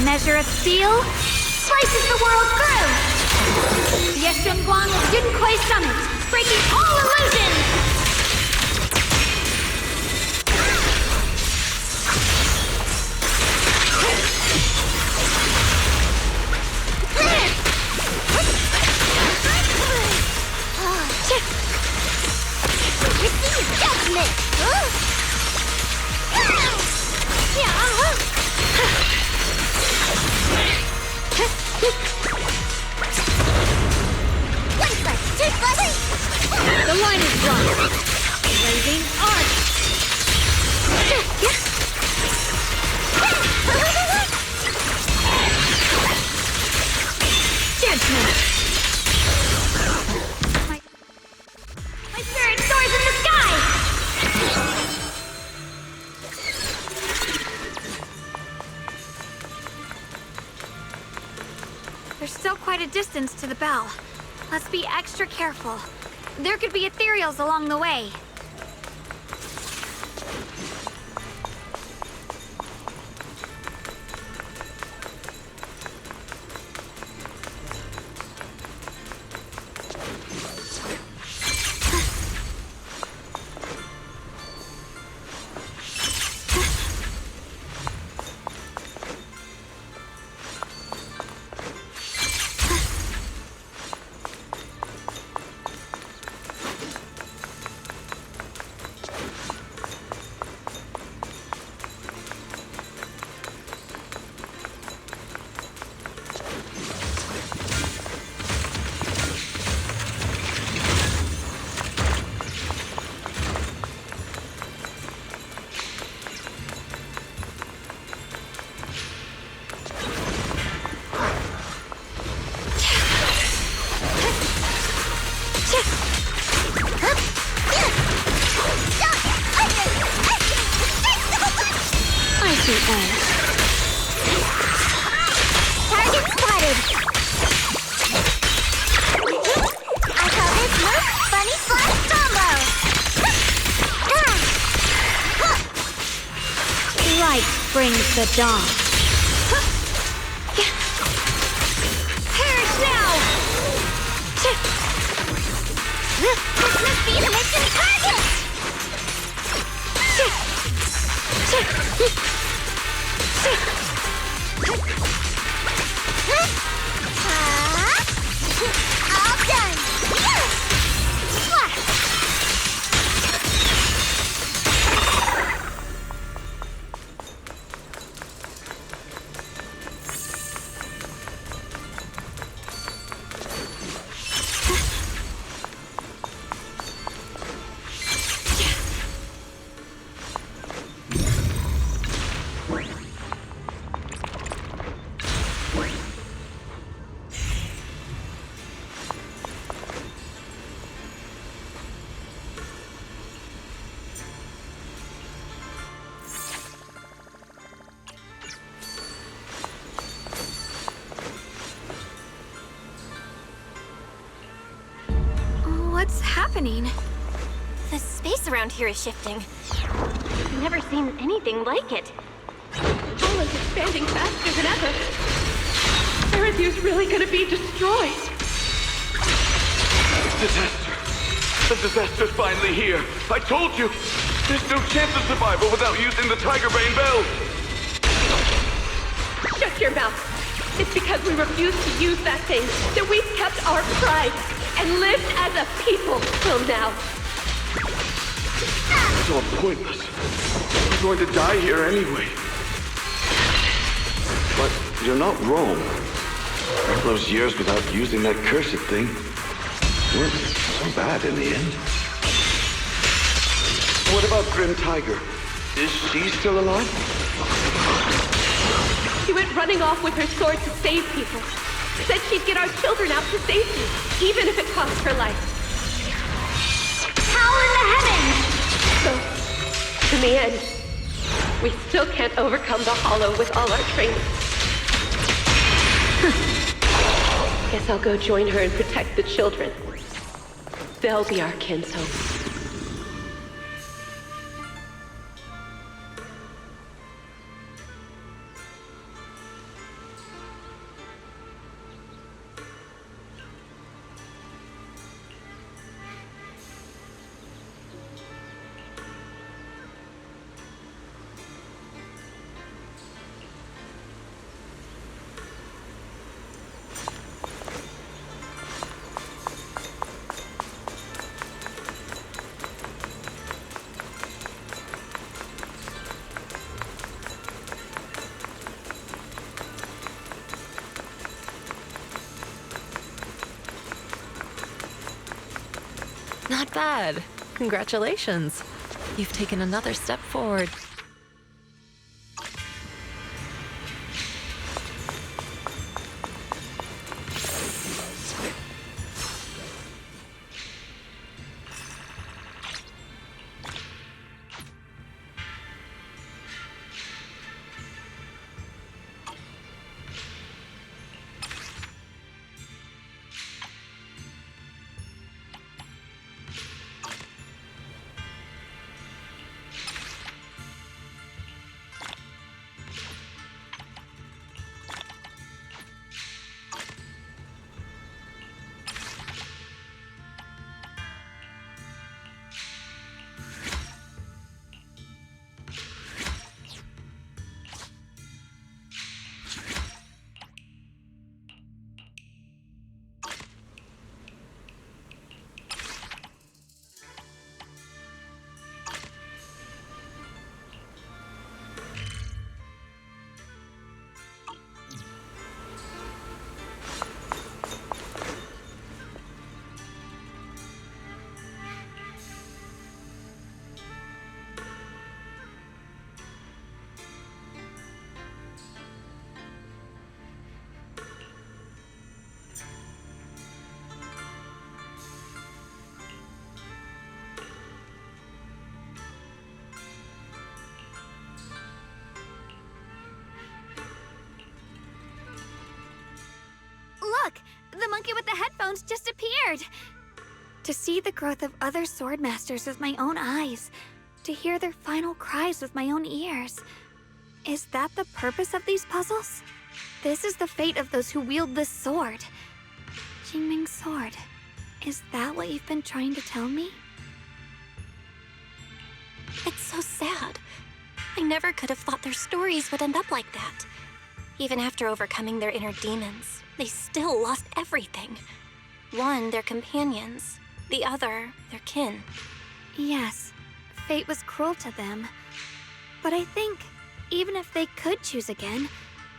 Measure of steel slices the world through. Yeshun Guang of Junquei Summit, breaking all illusions. Receive judgment. The line is drawn. Blazing arch. Judgment. My spirit soars in the sky. There's still quite a distance to the bell. Let's be extra careful. There could be ethereals along the way. the dawn. Perish now! This must be the mission target! All done! What's happening? The space around here is shifting. I've never seen anything like it. All is expanding faster than ever. Erethiir's really gonna be destroyed. Disaster. The disaster's finally here. I told you. There's no chance of survival without using the Tigerbane Bell. Shut your mouth. It's because we refused to use that thing that we've kept our pride and lived as a people till now. It's all pointless. We're going to die here anyway. But you're not wrong. All those years without using that cursed thing weren't so bad in the end. What about Grim Tiger? Is she still alive? She went running off with her sword to save people. Said she'd get our children out to safety, even if it cost her life. Power in the heavens! So, in the end, we still can't overcome the Hollow with all our training. Guess I'll go join her and protect the children. They'll be our kinsfolk. Not bad. Congratulations. You've taken another step forward. Look! The monkey with the headphones just appeared! To see the growth of other swordmasters with my own eyes, to hear their final cries with my own ears. Is that the purpose of these puzzles? This is the fate of those who wield this sword. Qingming's sword. Is that what you've been trying to tell me? It's so sad. I never could have thought their stories would end up like that. Even after overcoming their inner demons, they still lost everything. One, their companions. The other, their kin. Yes, fate was cruel to them. But I think, even if they could choose again,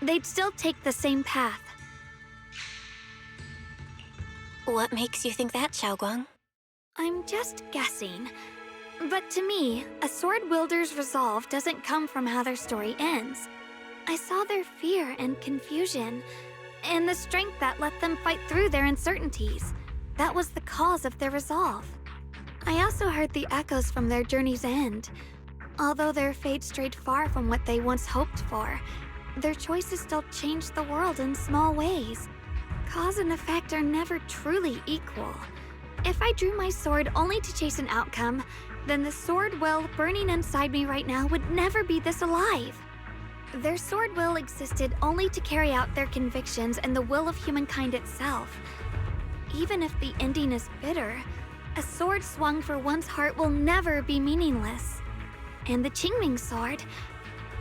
they'd still take the same path. What makes you think that, Xiaoguang? I'm just guessing. But to me, a sword wielder's resolve doesn't come from how their story ends. I saw their fear and confusion, and the strength that let them fight through their uncertainties. That was the cause of their resolve. I also heard the echoes from their journey's end. Although their fate strayed far from what they once hoped for, their choices still changed the world in small ways. Cause and effect are never truly equal. If I drew my sword only to chase an outcome, then the sword well burning inside me right now would never be this alive. Their sword will existed only to carry out their convictions and the will of humankind itself. Even if the ending is bitter, a sword swung for one's heart will never be meaningless. And the Qingming sword,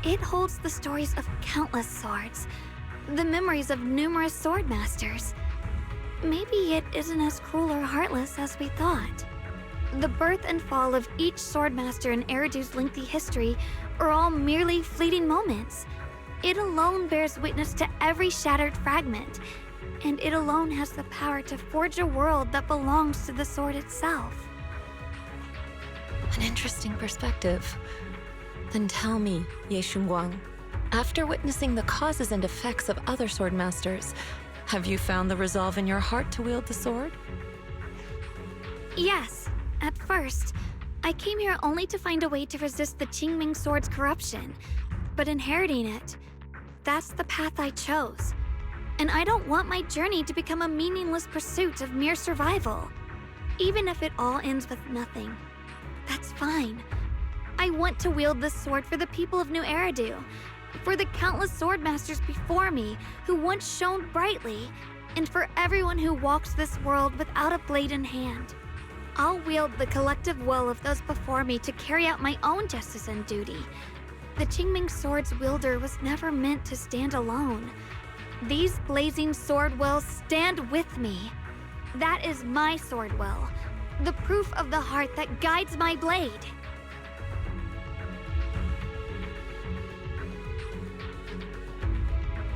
it holds the stories of countless swords, the memories of numerous sword masters. Maybe it isn't as cruel or heartless as we thought. The birth and fall of each swordmaster in Eridu's lengthy history are all merely fleeting moments. It alone bears witness to every shattered fragment, and it alone has the power to forge a world that belongs to the sword itself. An interesting perspective. Then tell me, Ye Shunguang, after witnessing the causes and effects of other swordmasters, have you found the resolve in your heart to wield the sword? Yes. At first, I came here only to find a way to resist the Qingming sword's corruption. But inheriting it, that's the path I chose. And I don't want my journey to become a meaningless pursuit of mere survival. Even if it all ends with nothing, that's fine. I want to wield this sword for the people of New Eridu, for the countless swordmasters before me who once shone brightly, and for everyone who walks this world without a blade in hand. I'll wield the collective will of those before me to carry out my own justice and duty. The Qingming sword's wielder was never meant to stand alone. These blazing sword wills stand with me. That is my sword will, the proof of the heart that guides my blade.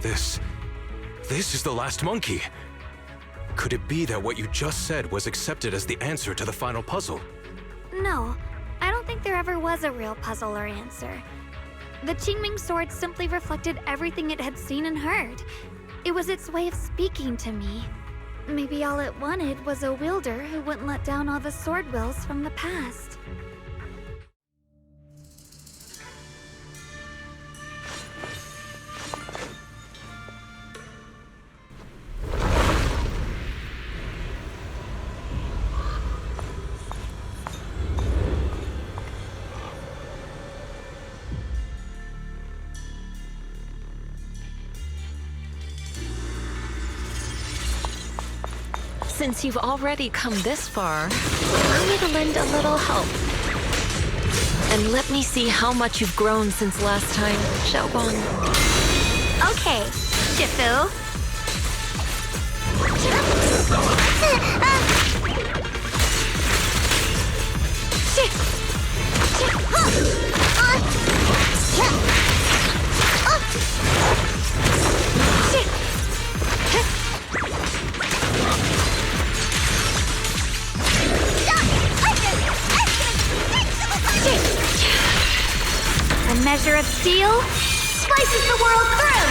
This is the last monkey. Could it be that what you just said was accepted as the answer to the final puzzle? No, I don't think there ever was a real puzzle or answer. The Qingming sword simply reflected everything it had seen and heard. It was its way of speaking to me. Maybe all it wanted was a wielder who wouldn't let down all the sword wills from the past. Since you've already come this far, allow me to lend a little help. And let me see how much you've grown since last time, Xiaoguang. Okay, Shifu. A measure of steel slices the world through!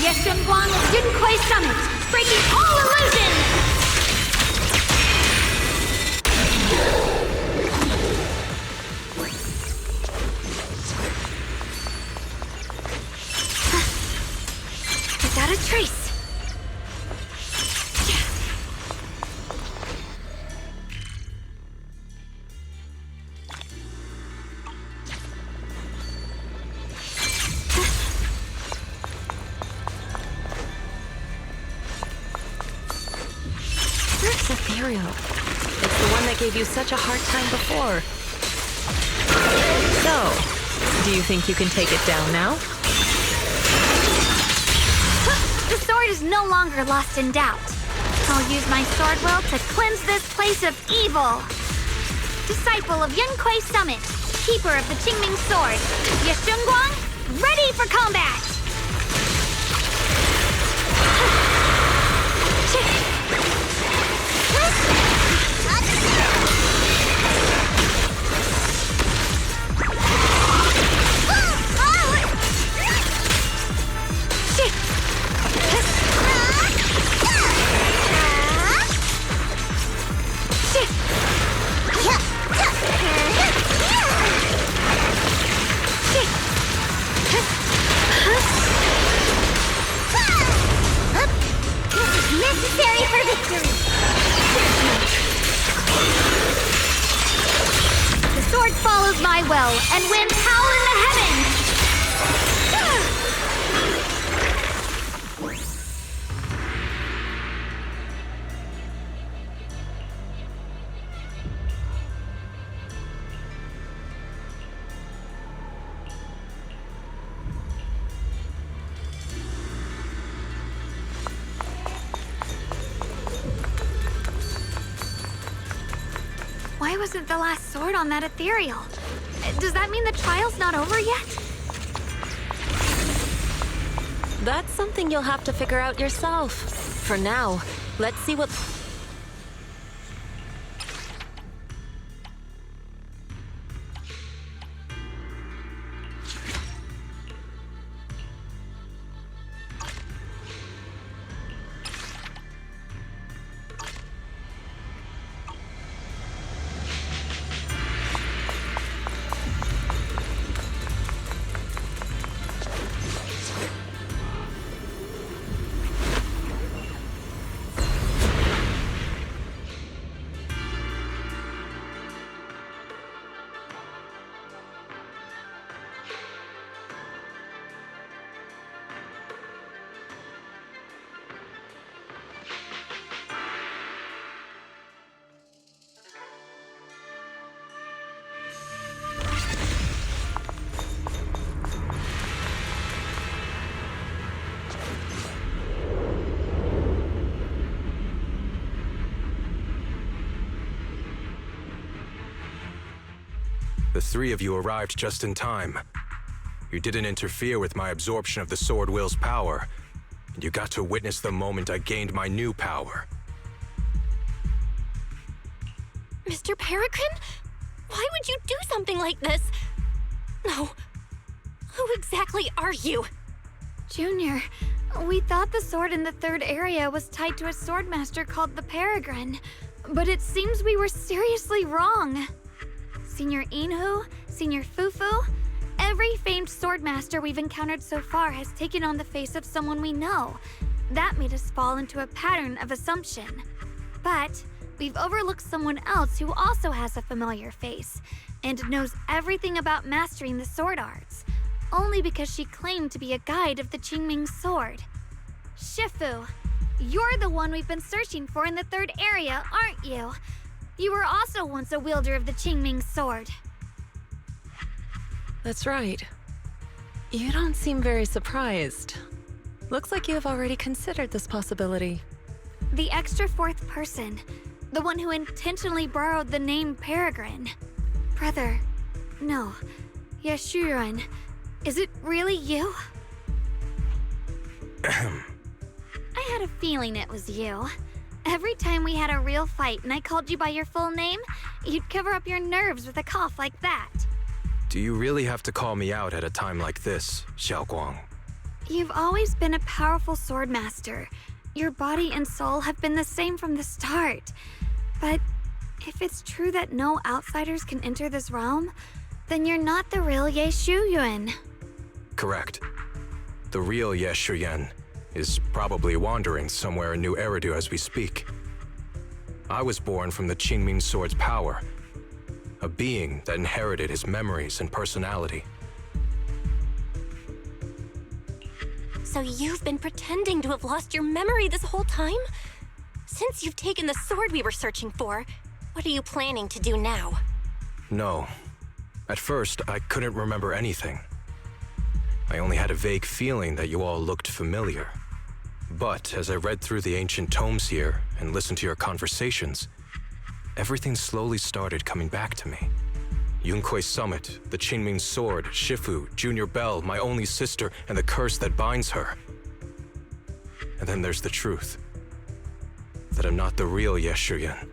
Yeshunguang of Yunquei Summit, breaking all illusions! Without a trace. ethereal. It's the one that gave you such a hard time before. So, do you think you can take it down now? The sword is no longer lost in doubt. I'll use my sword will to cleanse this place of evil. Disciple of Yunquei Summit, keeper of the Qingming Sword, Yeshunguang, ready for combat! Necessary for victory! The sword follows my will, and winds howl in the heavens! Why wasn't the last sword on that ethereal? Does that mean the trial's not over yet? That's something you'll have to figure out yourself. For now, let's see what... The three of you arrived just in time. You didn't interfere with my absorption of the Sword Will's power, and you got to witness the moment I gained my new power. Mr. Peregrine? Why would you do something like this? No. Who exactly are you? Junior, we thought the sword in the third area was tied to a swordmaster called the Peregrine, but it seems we were seriously wrong. Senior Inhu, Senior Fufu, every famed swordmaster we've encountered so far has taken on the face of someone we know. That made us fall into a pattern of assumption. But we've overlooked someone else who also has a familiar face and knows everything about mastering the sword arts, only because she claimed to be a guide of the Qingming sword. Shifu, you're the one we've been searching for in the third area, aren't you? You were also once a wielder of the Qingming sword. That's right. You don't seem very surprised. Looks like you have already considered this possibility. The extra fourth person, the one who intentionally borrowed the name Peregrine. Brother, no, Yeshurun, is it really you? I had a feeling it was you. Every time we had a real fight and I called you by your full name, you'd cover up your nerves with a cough like that. Do you really have to call me out at a time like this, Xiaoguang? You've always been a powerful swordmaster. Your body and soul have been the same from the start. But if it's true that no outsiders can enter this realm, then you're not the real Ye Shuyuan. Correct. The real Ye Shuyan is probably wandering somewhere in New Eridu as we speak. I was born from the Qingming Sword's power, a being that inherited his memories and personality. So you've been pretending to have lost your memory this whole time? Since you've taken the sword we were searching for, what are you planning to do now? No. At first, I couldn't remember anything. I only had a vague feeling that you all looked familiar. But as I read through the ancient tomes here and listened to your conversations, everything slowly started coming back to me. Yunkui's summit, the Qingming sword, Shifu, Junior Bell, my only sister, and the curse that binds her. And then there's the truth. That I'm not the real Ye Shuyan,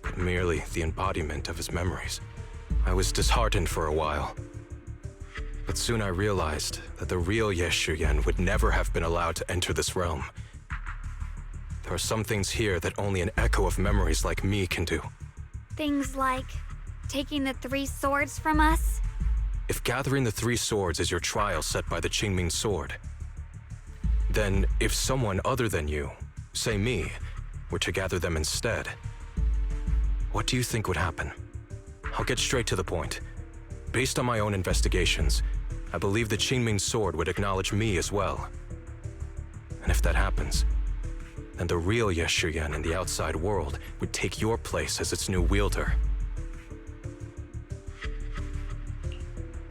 but merely the embodiment of his memories. I was disheartened for a while. But soon I realized that the real Ye Shuyan would never have been allowed to enter this realm. There are some things here that only an echo of memories like me can do. Things like taking the 3 swords from us? If gathering the 3 swords is your trial set by the Qingming sword, then if someone other than you, say me, were to gather them instead, what do you think would happen? I'll get straight to the point. Based on my own investigations, I believe the Qingming sword would acknowledge me as well. And if that happens, then the real Ye Shuyan in the outside world would take your place as its new wielder.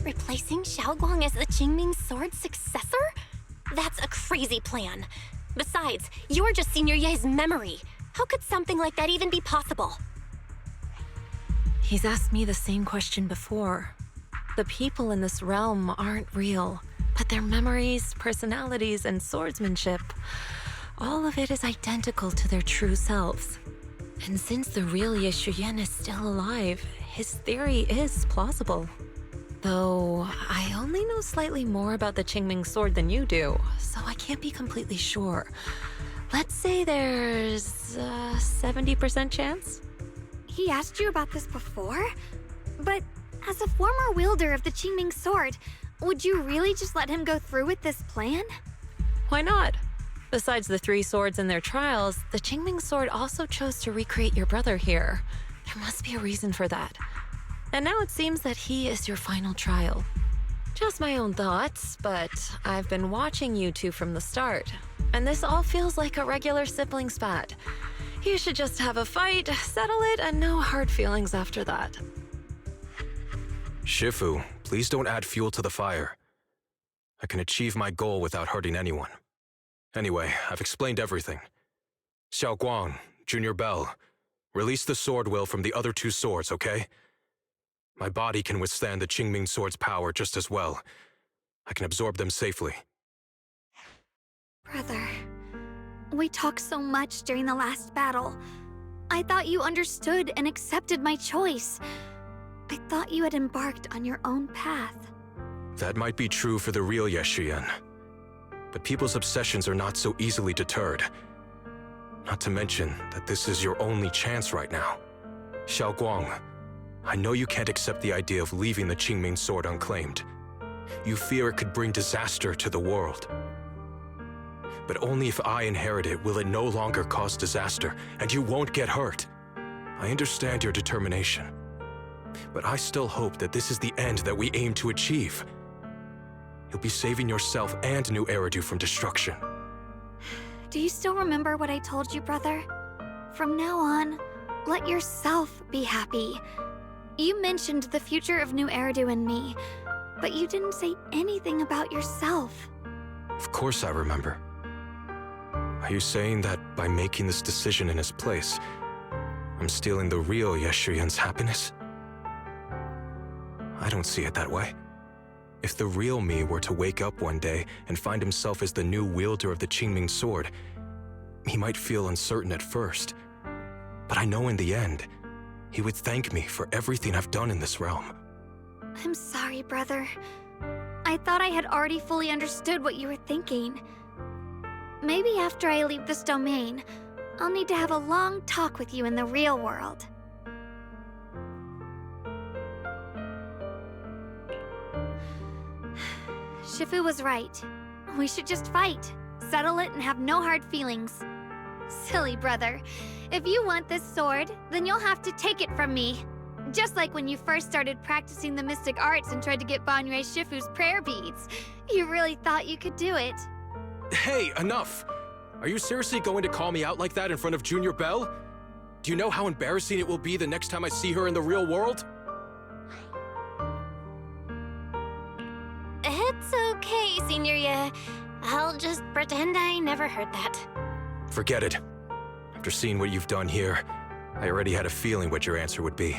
Replacing Xiaoguang as the Qingming sword's successor? That's a crazy plan. Besides, you're just Senior Ye's memory. How could something like that even be possible? He's asked me the same question before. The people in this realm aren't real, but their memories, personalities, and swordsmanship, all of it is identical to their true selves. And since the real Ye Shuyan is still alive, his theory is plausible. Though, I only know slightly more about the Qingming sword than you do, so I can't be completely sure. Let's say there's a 70% chance? He asked you about this before? But as a former wielder of the Qingming sword, would you really just let him go through with this plan? Why not? Besides the 3 swords in their trials, the Qingming sword also chose to recreate your brother here. There must be a reason for that. And now it seems that he is your final trial. Just my own thoughts, but I've been watching you two from the start, and this all feels like a regular sibling spat. You should just have a fight, settle it, and no hard feelings after that. Shifu, please don't add fuel to the fire. I can achieve my goal without hurting anyone. Anyway, I've explained everything. Xiaoguang, Junior Bell, release the sword will from the other 2 swords, okay? My body can withstand the Qingming sword's power just as well. I can absorb them safely. Brother, we talked so much during the last battle. I thought you understood and accepted my choice. I thought you had embarked on your own path. That might be true for the real Ye Shuyan. But people's obsessions are not so easily deterred. Not to mention that this is your only chance right now. Xiaoguang, I know you can't accept the idea of leaving the Qingming sword unclaimed. You fear it could bring disaster to the world. But only if I inherit it will it no longer cause disaster, and you won't get hurt. I understand your determination. But I still hope that this is the end that we aim to achieve. You'll be saving yourself and New Eridu from destruction. Do you still remember what I told you, brother? From now on, let yourself be happy. You mentioned the future of New Eridu and me, but you didn't say anything about yourself. Of course I remember. Are you saying that by making this decision in his place, I'm stealing the real Ye Shuyan's happiness? I don't see it that way. If the real me were to wake up one day and find himself as the new wielder of the Qingming sword, he might feel uncertain at first. But I know in the end, he would thank me for everything I've done in this realm. I'm sorry, brother. I thought I had already fully understood what you were thinking. Maybe after I leave this domain, I'll need to have a long talk with you in the real world. Shifu was right. We should just fight, settle it, and have no hard feelings. Silly brother. If you want this sword, then you'll have to take it from me. Just like when you first started practicing the mystic arts and tried to get Banyue Shifu's prayer beads. You really thought you could do it. Hey, enough! Are you seriously going to call me out like that in front of Junior Belle? Do you know how embarrassing it will be the next time I see her in the real world? It's okay, Signoria. I'll just pretend I never heard that. Forget it. After seeing what you've done here, I already had a feeling what your answer would be.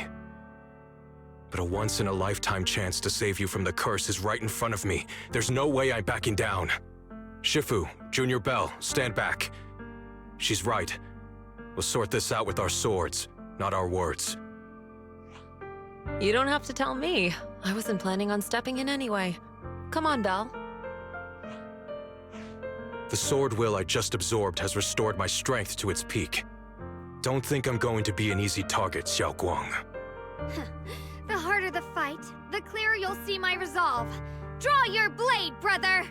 But a once-in-a-lifetime chance to save you from the curse is right in front of me. There's no way I'm backing down. Shifu, Junior Belle, stand back. She's right. We'll sort this out with our swords, not our words. You don't have to tell me. I wasn't planning on stepping in anyway. Come on, Belle. The sword will I just absorbed has restored my strength to its peak. Don't think I'm going to be an easy target, Xiao Guang. The harder the fight, the clearer you'll see my resolve. Draw your blade, brother!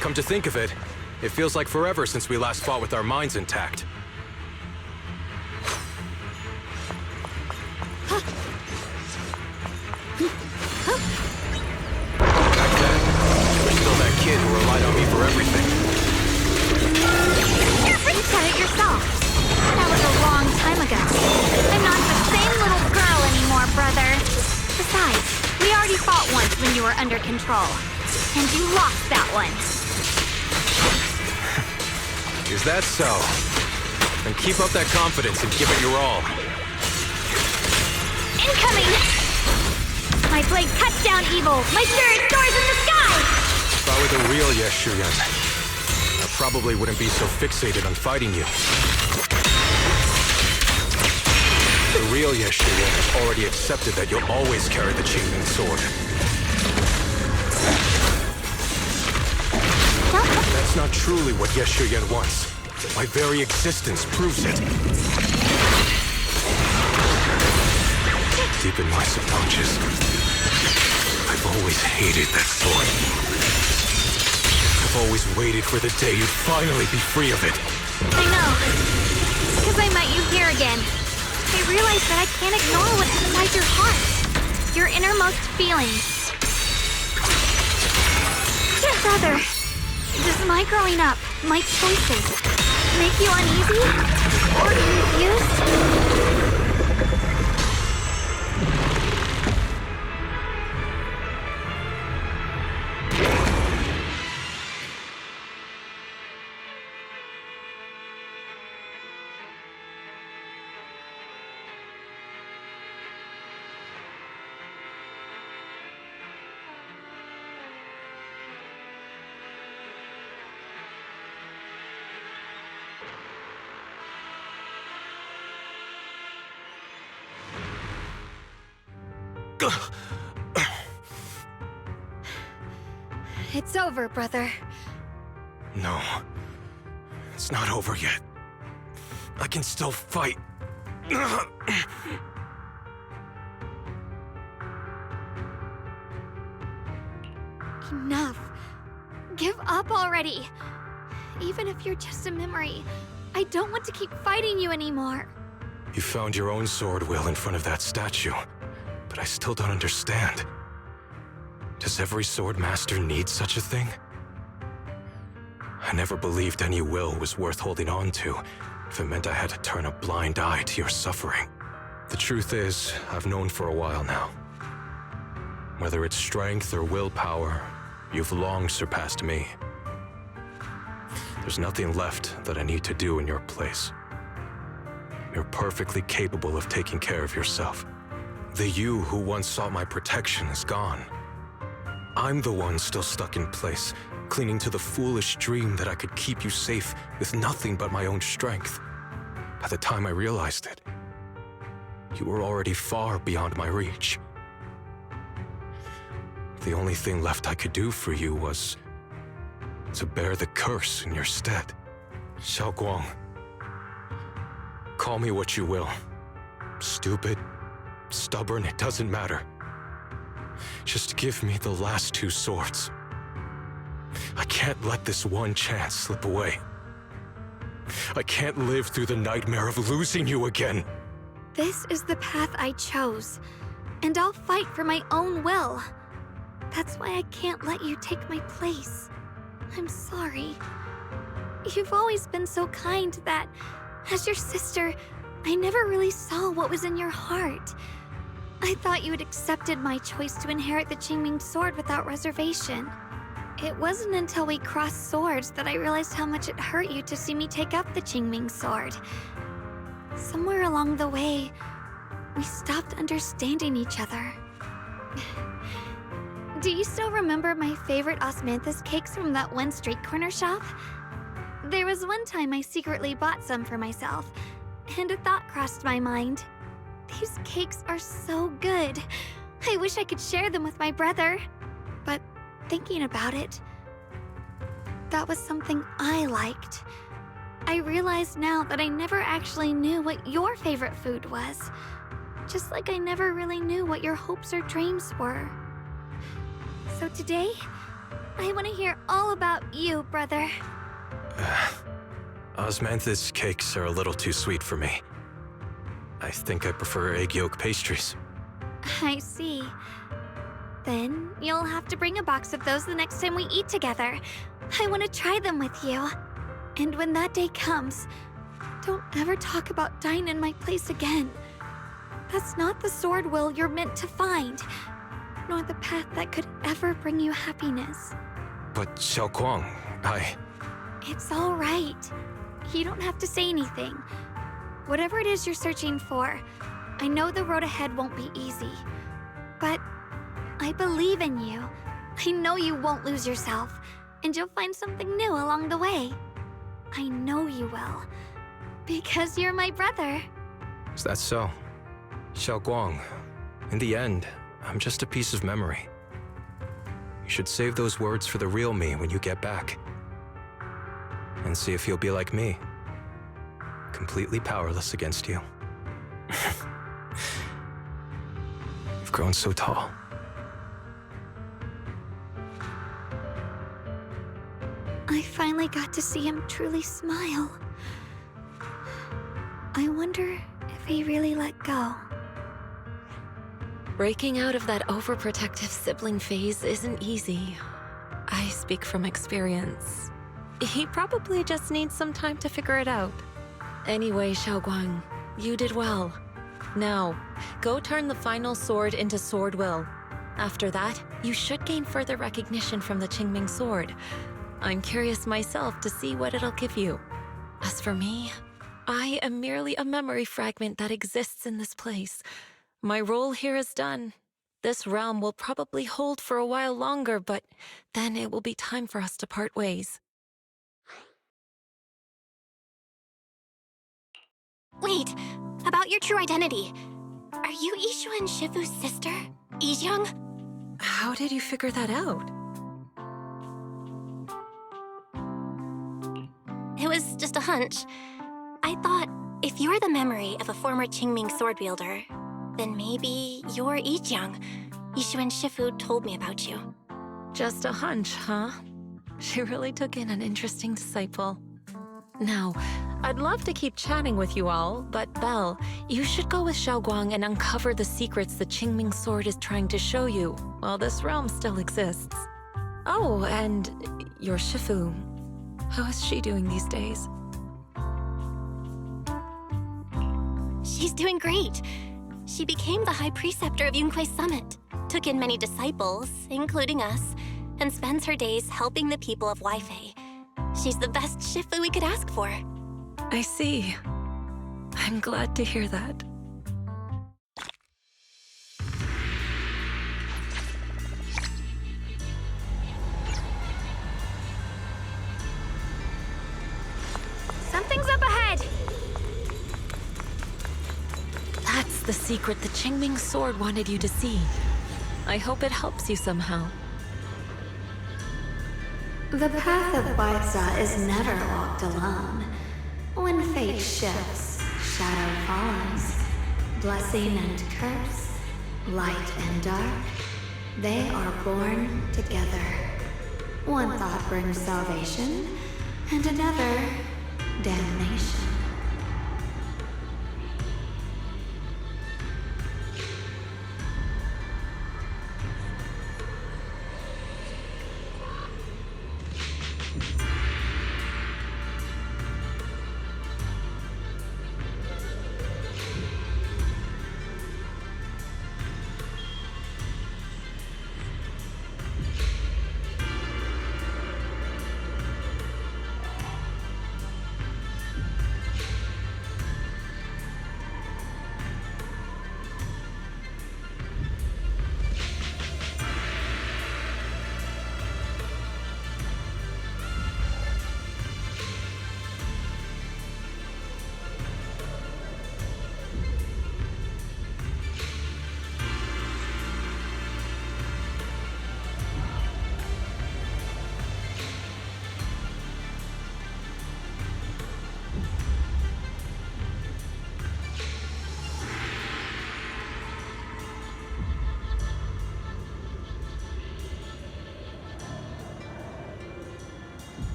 Come to think of it, it feels like forever since we last fought with our minds intact. Back then, you were still that kid who relied on me for everything. You said it yourself. That was a long time ago. I'm not the same little girl anymore, brother. Besides, we already fought once when you were under control. And you lost that one. Is that so? Then keep up that confidence and give it your all. Incoming! My blade cuts down evil. My spirit soars in the sky! If I were the real Yeshuyan, I probably wouldn't be so fixated on fighting you. The real Yeshuyan has already accepted that you'll always carry the Qingming sword. That's not truly what Yeshuyan wants. My very existence proves it. Deep in my subconscious, I've always hated that sword. I've always waited for the day you'd finally be free of it. I know. Because I met you here again. I realized that I can't ignore what's inside your heart. Your innermost feelings. Brother, does my growing up, my choices, make you uneasy? Or confused? It's over, brother. No. It's not over yet. I can still fight. Enough. Give up already. Even if you're just a memory, I don't want to keep fighting you anymore. You found your own sword, Will, in front of that statue. But I still don't understand. Does every sword master need such a thing? I never believed any will was worth holding on to if it meant I had to turn a blind eye to your suffering. The truth is, I've known for a while now. Whether it's strength or willpower, you've long surpassed me. There's nothing left that I need to do in your place. You're perfectly capable of taking care of yourself. The you who once sought my protection is gone. I'm the one still stuck in place, clinging to the foolish dream that I could keep you safe with nothing but my own strength. By the time I realized it, you were already far beyond my reach. The only thing left I could do for you was to bear the curse in your stead. Xiao Guang, call me what you will. Stupid, stubborn, it doesn't matter. Just give me the last two swords. I can't let this one chance slip away. I can't live through the nightmare of losing you again. This is the path I chose, and I'll fight for my own will. That's why I can't let you take my place. I'm sorry. You've always been so kind that, as your sister, I never really saw what was in your heart. I thought you had accepted my choice to inherit the Qingming sword without reservation. It wasn't until we crossed swords that I realized how much it hurt you to see me take up the Qingming sword. Somewhere along the way, we stopped understanding each other. Do you still remember my favorite osmanthus cakes from that one street corner shop? There was one time I secretly bought some for myself, and a thought crossed my mind. These cakes are so good. I wish I could share them with my brother. But thinking about it, that was something I liked. I realize now that I never actually knew what your favorite food was. Just like I never really knew what your hopes or dreams were. So today, I want to hear all about you, brother. Osmanthus cakes are a little too sweet for me. I think I prefer egg yolk pastries. I see. Then you'll have to bring a box of those the next time we eat together. I want to try them with you. And when that day comes, don't ever talk about dying in my place again. That's not the sword will you're meant to find, nor the path that could ever bring you happiness. But Xiaoguang, It's all right. You don't have to say anything. Whatever it is you're searching for, I know the road ahead won't be easy. But I believe in you. I know you won't lose yourself, and you'll find something new along the way. I know you will. Because you're my brother. Is that so? Xiaoguang, in the end, I'm just a piece of memory. You should save those words for the real me when you get back. And see if you'll be like me. Completely powerless against you. You've grown so tall. I finally got to see him truly smile. I wonder if he really let go. Breaking out of that overprotective sibling phase isn't easy. I speak from experience. He probably just needs some time to figure it out. Anyway, Xiaoguang, you did well. Now, go turn the final sword into sword will. After that, you should gain further recognition from the Qingming sword. I'm curious myself to see what it'll give you. As for me, I am merely a memory fragment that exists in this place. My role here is done. This realm will probably hold for a while longer, but then it will be time for us to part ways. Wait, about your true identity. Are you Yishuan Shifu's sister, Yizhang? How did you figure that out? It was just a hunch. I thought, if you're the memory of a former Qingming sword wielder, then maybe you're Yizhang. Yishuan Shifu told me about you. Just a hunch, huh? She really took in an interesting disciple. Now, I'd love to keep chatting with you all, but Belle, you should go with Xiaoguang and uncover the secrets the Qingming sword is trying to show you, while this realm still exists. Oh, and your Shifu. How is she doing these days? She's doing great. She became the High Preceptor of Yunkui's Summit, took in many disciples, including us, and spends her days helping the people of Weifei. She's the best Shifu we could ask for. I see. I'm glad to hear that. Something's up ahead! That's the secret the Qingming sword wanted you to see. I hope it helps you somehow. The path of Baiza is never walked alone. When fate shifts, shadow follows. Blessing and curse, light and dark, they are born together. One thought brings salvation, and another, damnation.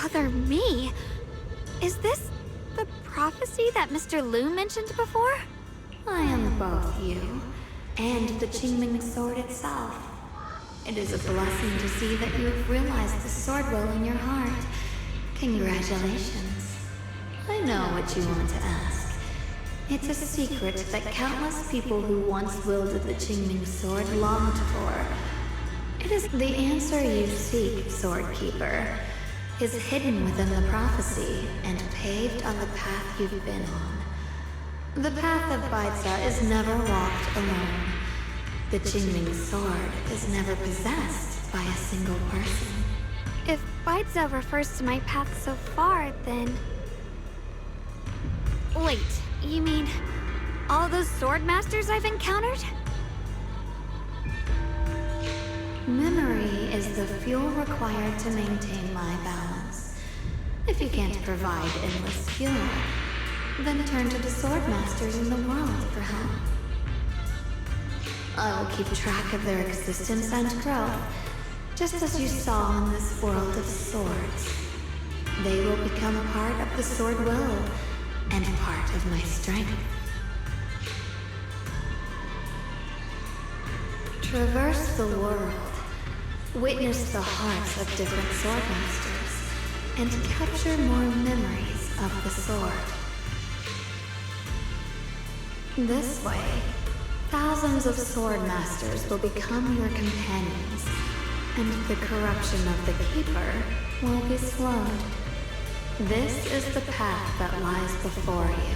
Other me? Is this the prophecy that Mr. Liu mentioned before? I am both you and the Qingming sword itself. It is a blessing to see that you have realized the sword will in your heart. Congratulations. I know what you want to ask. It's a secret that countless people who once wielded the Qingming sword longed for. It is the answer you seek, Swordkeeper, is hidden within the prophecy and paved on the path you've been on. The path of Baidza is never walked alone. The Qingming sword is never possessed by a single person. If Baidza refers to my path so far, then... Wait, you mean all those sword masters I've encountered? Memory is the fuel required to maintain my balance. If you can't provide endless fuel, then turn to the sword masters in the world for help. I will keep track of their existence and growth, just as you saw in this world of swords. They will become part of the sword will, and part of my strength. Traverse the world, witness the hearts of different sword masters, and capture more memories of the sword. This way, thousands of sword masters will become your companions, and the corruption of the Keeper will be slowed. This is the path that lies before you.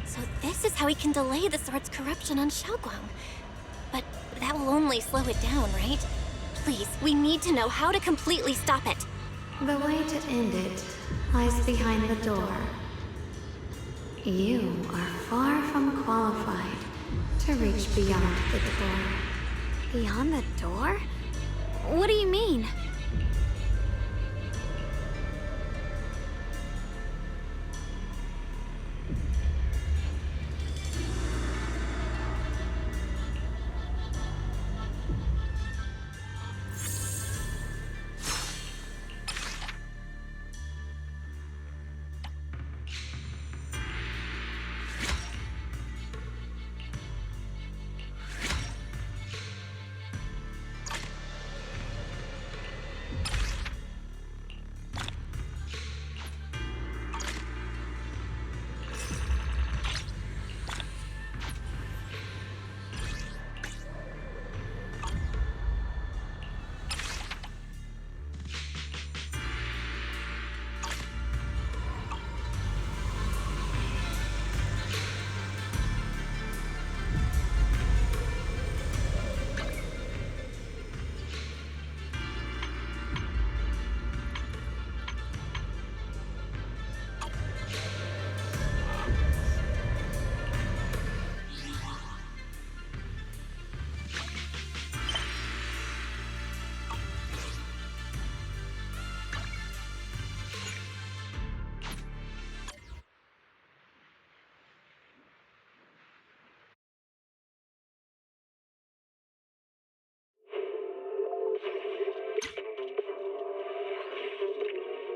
So this is how we can delay the sword's corruption on Xiaoguang. But that will only slow it down, right? Please, we need to know how to completely stop it. The way to end it lies behind the door. You are far from qualified to reach beyond the door. Beyond the door? What do you mean?